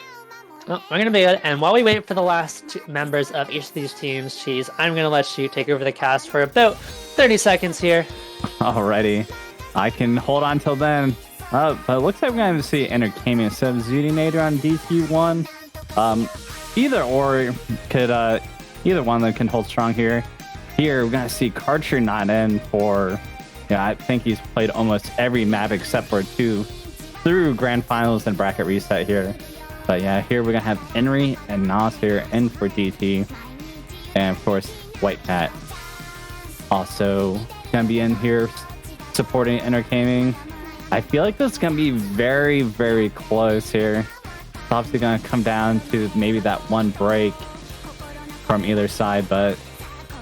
Well, we're gonna be good. And while we wait for the last two members of each of these teams, Cheese, I'm gonna let you take over the cast for about 30 seconds here. Alrighty. I can hold on till then. But it looks like we're going to see Entertainment instead of Zudinator on DT1. Either one of them can hold strong here. Here, we're going to see Karcher not in for, yeah, I think he's played almost every map except for 2 through Grand Finals and Bracket Reset here. But yeah, here we're going to have Henry and Nas here in for DT. And of course, White Cat also going to be in here supporting Entergaming. I feel like this is going to be very, very close here. It's obviously going to come down to maybe that one break from either side, but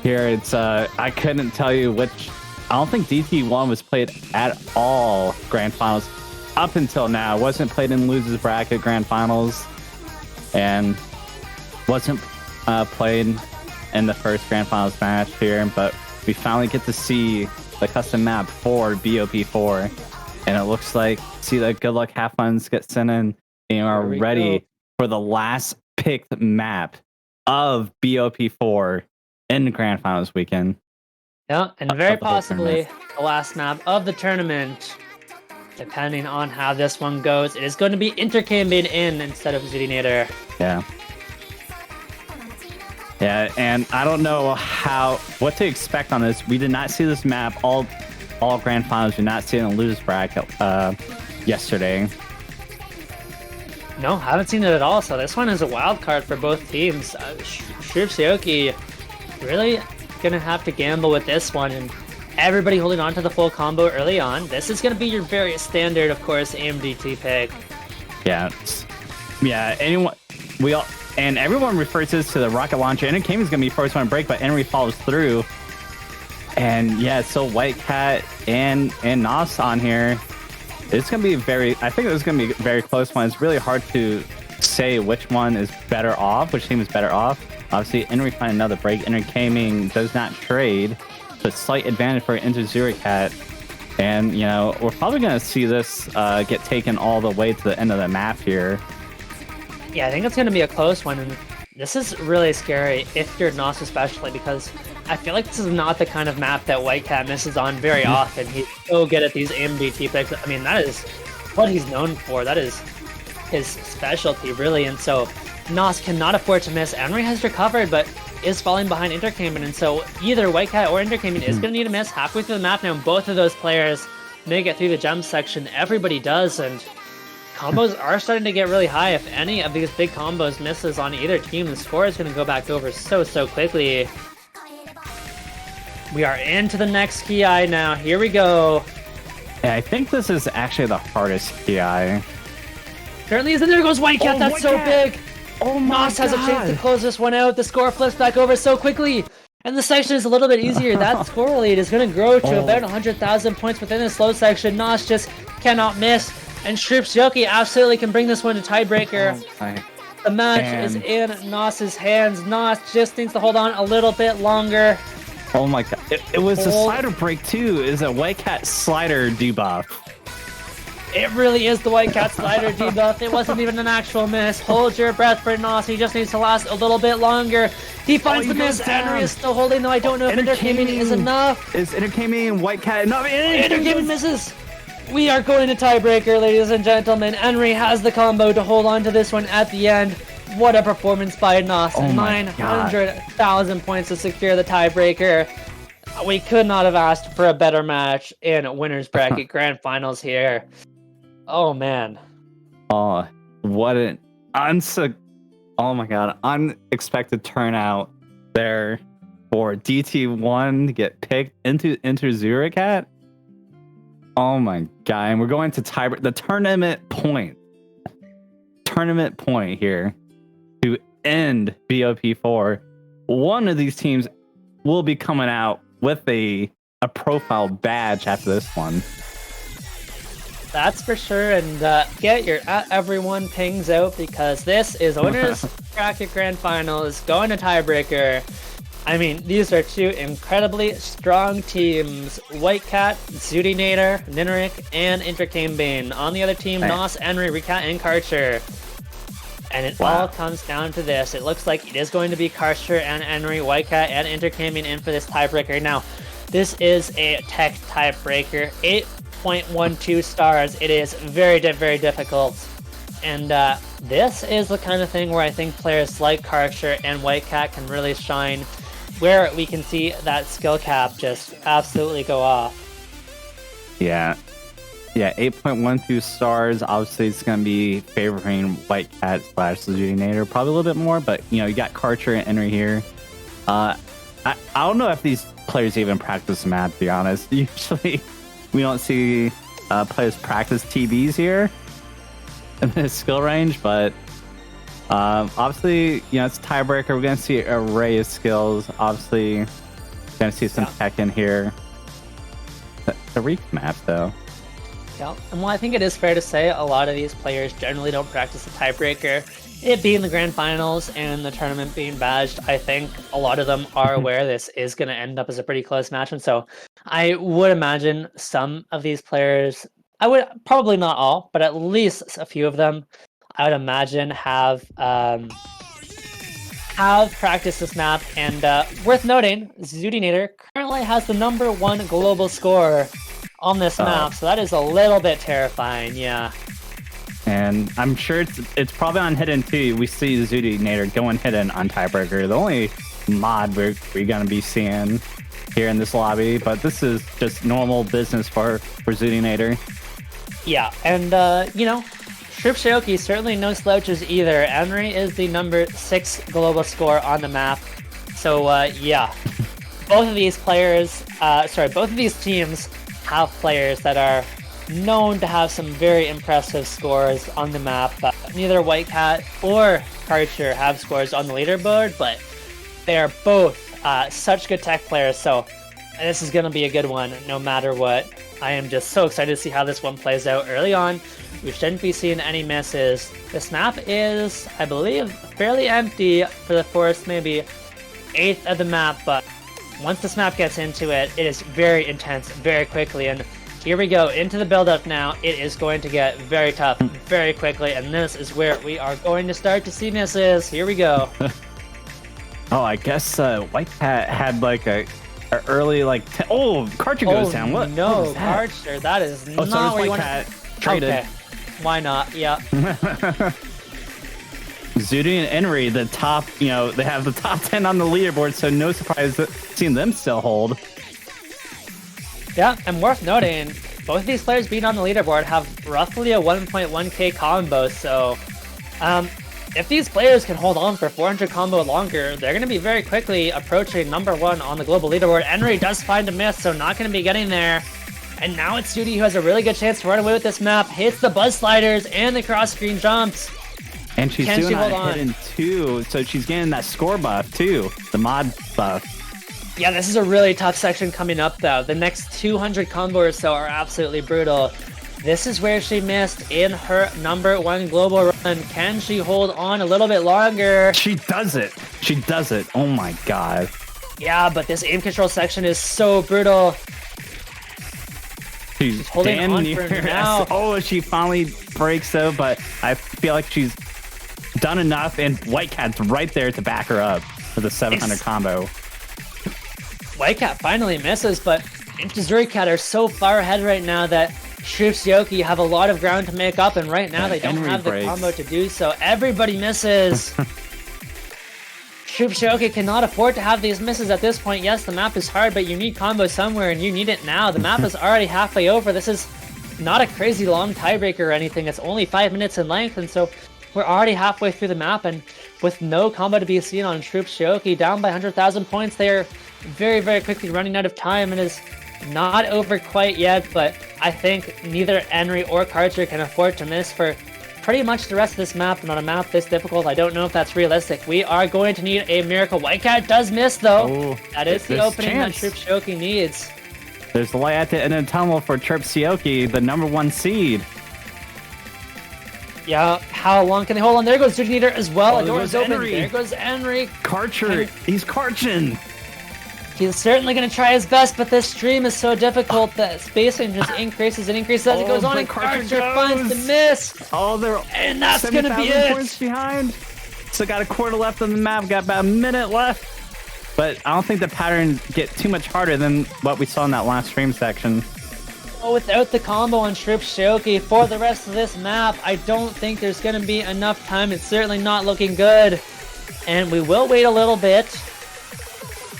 here it's, I couldn't tell you which. I don't think DT1 was played at all Grand Finals up until now. It wasn't played in Losers Bracket Grand Finals and wasn't played in the first Grand Finals match here, but we finally get to see the custom map for BOP4. And it looks like, see the good luck half funds get sent in. They are ready for the last picked map of BOP4 in the Grand Finals weekend. Yeah, and very possibly the last map of the tournament. Depending on how this one goes, it is going to be Intercambing in instead of Zudinator. Yeah. Yeah, and I don't know what to expect on this. We did not see this map all Grand Finals. We did not see it in the losers bracket yesterday. No, haven't seen it at all. So this one is a wild card for both teams. Chrupcioki really gonna have to gamble with this one, and everybody holding on to the full combo early on. This is gonna be your very standard, of course, AMDT pick. Yeah, and everyone refers this to the rocket launcher. Entertainment is gonna be first one to break, but Henry follows through. And yeah, so White Cat and Nos on here. It's gonna be I think it's gonna be a very close one. It's really hard to say which one is better off, which team is better off. Obviously, Henry find another break. Entergaming does not trade, so it's slight advantage for interxoorikcat. And you know, we're probably gonna see this get taken all the way to the end of the map here. Yeah, I think it's gonna be a close one, and this is really scary if you're Nos especially, because I feel like this is not the kind of map that White Cat misses on very often. He's so good at these MDT picks. I mean, that is what he's known for. That is his specialty, really. And so Nos cannot afford to miss. Henry has recovered, but is falling behind Intercambing. And so either White Cat or Intercambing is going to need to miss halfway through the map now. Both of those players make it through the gem section. Everybody does, and combos are starting to get really high. If any of these big combos misses on either team, the score is going to go back over so quickly. We are into the next KI now. Here we go. Yeah, I think this is actually the hardest KI. Currently, there goes White Cat. That's so big. Oh my Nos has a chance to close this one out. The score flips back over so quickly. And the section is a little bit easier. That score lead is going to grow to about 100,000 points within the slow section. Nos just cannot miss. And Chrupcioki absolutely can bring this one to tiebreaker. The match is in Nos's hands. Nos just needs to hold on a little bit longer. Oh my god. It was a slider break too. Is a White Cat slider debuff. It really is the White Cat slider debuff. It wasn't even an actual miss. Hold your breath for Nos. He just needs to last a little bit longer. He finds the miss. Henry is still holding, though. I don't know if Intergaming is enough. Is Intergaming and White Cat enough? Intergaming misses. We are going to tiebreaker, ladies and gentlemen. Henry has the combo to hold on to this one at the end. What a performance by Nos. 900,000 points to secure the tiebreaker. We could not have asked for a better match in Winners Bracket Grand Finals here. Oh, man. Oh, what an unexpected turnout there for DT1 to get picked into interxoorikcat. Oh my god, and we're going to the tournament point here to end BOP4. One of these teams will be coming out with a profile badge after this one. That's for sure, and get your everyone pings out, because this is Winners Bracket Grand Finals going to tiebreaker. I mean, these are two incredibly strong teams. White Cat, Zudinator, Nineric, and Intercambing. On the other team, Nos, Henry, Ricat, and Karcher. And it Wow. all comes down to this. It looks like it is going to be Karcher and Henry, Whitecat, and Inter coming in for this tiebreaker. Now, this is a tech tiebreaker. 8.12 stars. It is very, very difficult. And this is the kind of thing where I think players like Karcher and Whitecat can really shine, where we can see that skill cap just absolutely go off. Yeah. Yeah, 8.12 stars. Obviously, it's going to be favoring Whitecat / Zudinator probably a little bit more, but you got Karcher and Henry here. I don't know if these players even practice map, to be honest. Usually, we don't see players practice TBs here in this skill range, but obviously, it's a tiebreaker. We're going to see an array of skills. Obviously, going to see some tech in here. The Reek map, though. Yeah, and I think it is fair to say a lot of these players generally don't practice the tiebreaker. It being the grand finals and the tournament being badged, I think a lot of them are aware this is going to end up as a pretty close match. And so I would imagine some of these players, I would probably not all, but at least a few of them, I would imagine have practiced this map. And worth noting, Zudinator currently has the #1 global score on this map, so that is a little bit terrifying, yeah. And I'm sure it's probably on hidden too. We see Zudinator going hidden on tiebreaker. The only mod we're gonna be seeing here in this lobby, but this is just normal business for Zudinator. Yeah, and Chrupcioki certainly no slouches either. Henry is the #6 global score on the map, so yeah. Both of these teams have players that are known to have some very impressive scores on the map. Neither Whitecat or Karcher have scores on the leaderboard, but they are both such good tech players, so this is going to be a good one no matter what. I am just so excited to see how this one plays out early on. We shouldn't be seeing any misses. This map is, I believe, fairly empty for the first maybe 1/8 of the map, but once this map gets into it, it is very intense very quickly. And here we go into the build-up now. It is going to get very tough very quickly, and this is where we are going to start to see misses. Here we go. Oh, I guess Whitecat had like a early Karcher goes down. What? No, what was that? Karcher, that is Oh, not so where you Whitecat want. traded. Okay, why not? Yeah. Zudi and Henry, the top, they have the top 10 on the leaderboard, so no surprise that seeing them still hold. Yeah, and worth noting, both of these players being on the leaderboard have roughly a 1.1k combo, so if these players can hold on for 400 combo longer, they're going to be very quickly approaching #1 on the global leaderboard. Henry does find a miss, so not going to be getting there. And now it's Zudi who has a really good chance to run away with this map, hits the buzz sliders and the cross screen jumps. And she's Can doing she hold that on? hidden too, so she's getting that score buff too, the mod buff. Yeah, this is a really tough section coming up though. The next 200 combo or so are absolutely brutal. This is where she missed in her #1 global run. Can she hold on a little bit longer? She does it. She does it. Oh my god. Yeah, but this aim control section is so brutal. She's holding damn on near. for now. Oh, she finally breaks though, but I feel like she's done enough, and Whitecat's right there to back her up for the 700 combo. Whitecat finally misses, but interxoorikcat are so far ahead right now that Chrupcioki have a lot of ground to make up, and right now they don't Henry have the breaks. combo to do so. Everybody misses. Chrupcioki cannot afford to have these misses at this point. Yes, the map is hard, but you need combo somewhere, and you need it now. The map is already halfway over. This is not a crazy long tiebreaker or anything. It's only 5 minutes in length, and so we're already halfway through the map, and with no combo to be seen on Chrupcioki, down by 100,000 points, they are very, very quickly running out of time, and is not over quite yet, but I think neither Henry or Karcher can afford to miss for pretty much the rest of this map, and on a map this difficult, I don't know if that's realistic. We are going to need a miracle. Whitecat does miss, though. Oh, that is the there's opening chance. that Chrupcioki needs. There's the light at the end of the tunnel for Chrupcioki, the #1 seed. Yeah, how long can they hold on? There goes Zudinator as well. Oh, The door is there goes open. Henry. There goes Henry. Karcher, he's Karchin. He's certainly going to try his best, but this stream is so difficult that spacing just increases and increases as it goes on, and Karcher finds the miss. And that's going to be it. Points behind. So got a quarter left on the map, got about a minute left. But I don't think the patterns get too much harder than what we saw in that last stream section. Well, without the combo on Chrupcioki for the rest of this map, I don't think there's going to be enough time. It's certainly not looking good. And we will wait a little bit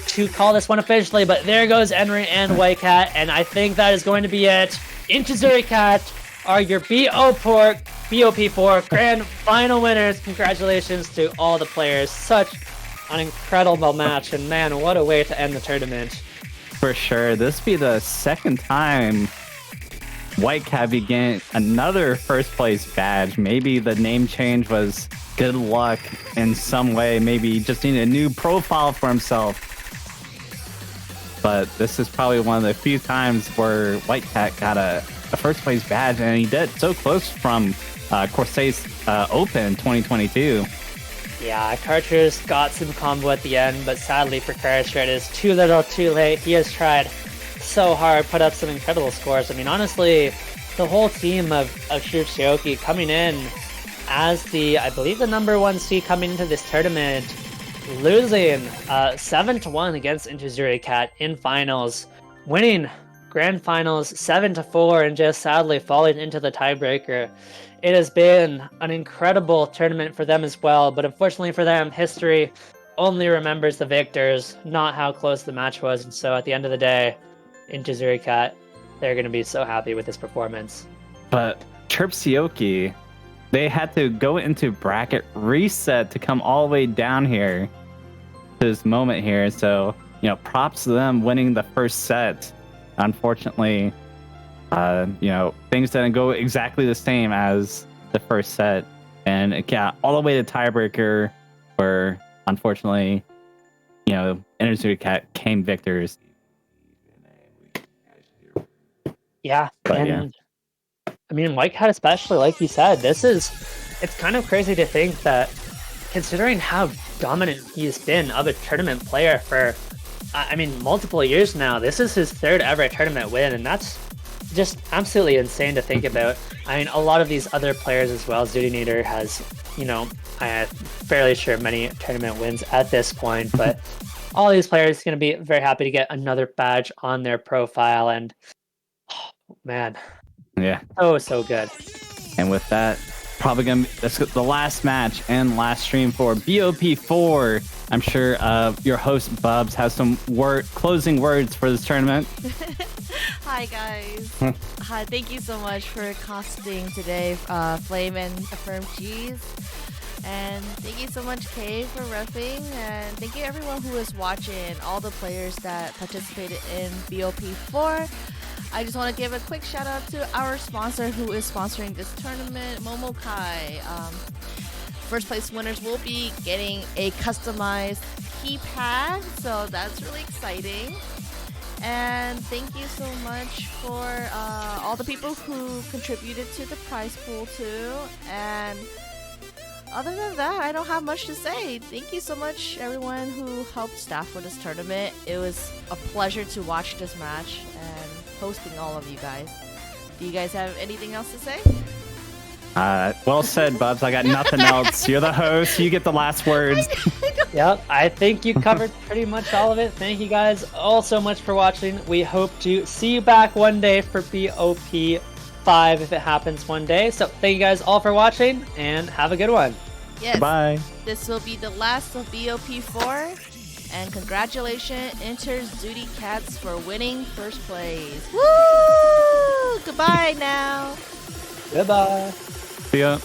to call this one officially, but there goes Henry and Whitecat, and I think that is going to be it. interxoorikcat are your BOP4 grand final winners. Congratulations to all the players. Such an incredible match, and man, what a way to end the tournament. For sure. This be the second time Whitecat began another first place badge. Maybe the name change was good luck in some way. Maybe he just needed a new profile for himself. But this is probably one of the few times where Whitecat got a first place badge, and he did so close from Corsair's Open 2022. Yeah, Karcher's got some combo at the end, but sadly for Karcher, it is too little too late. He has tried so hard, put up some incredible scores. I mean, honestly, the whole team of Chrupcioki coming in as I believe the #1 seed coming into this tournament, losing 7-1 against interxoorikcat in finals, winning grand finals 7-4, and just sadly falling into the tiebreaker. It has been an incredible tournament for them as well, but unfortunately for them, history only remembers the victors, not how close the match was. And so at the end of the day, interxoorikcat, they're going to be so happy with this performance. But Chrupcioki, they had to go into bracket reset to come all the way down here to this moment here. So, props to them winning the first set. Unfortunately, things didn't go exactly the same as the first set, and it got all the way to tiebreaker, where unfortunately, interxoorikcat came victors. Yeah, I mean, Whitecat especially, like you said, it's kind of crazy to think that, considering how dominant he's been of a tournament player for, multiple years now, this is his third ever tournament win, and that's just absolutely insane to think about. I mean, a lot of these other players as well, Zudinator has, I'm fairly sure many tournament wins at this point, but all these players are going to be very happy to get another badge on their profile, and man, yeah, so good. And with that, probably gonna that's the last match and last stream for BOP4. I'm sure your host Bubs has some closing words for this tournament. Hi guys. Hi, thank you so much for casting today, Flame and Affirm Cheese. And thank you so much, Kay, for reffing. And thank you everyone who is watching, all the players that participated in BOP4. I just want to give a quick shout out to our sponsor who is sponsoring this tournament, Momokai. First place winners will be getting a customized keypad, so that's really exciting. And thank you so much for all the people who contributed to the prize pool too. And other than that, I don't have much to say. Thank you so much everyone who helped staff for this tournament. It was a pleasure to watch this match and hosting all of you guys. Do you guys have anything else to say? Well said, Bubs. I got nothing else. You're the host. You get the last words. Yep, I think you covered pretty much all of it. Thank you guys all so much for watching. We hope to see you back one day for BOP5 if it happens one day. So thank you guys all for watching, and have a good one. Yes. Bye. This will be the last of BOP4. And congratulations, interxoorikcat, for winning first place. Woo! Goodbye now. Goodbye. See ya.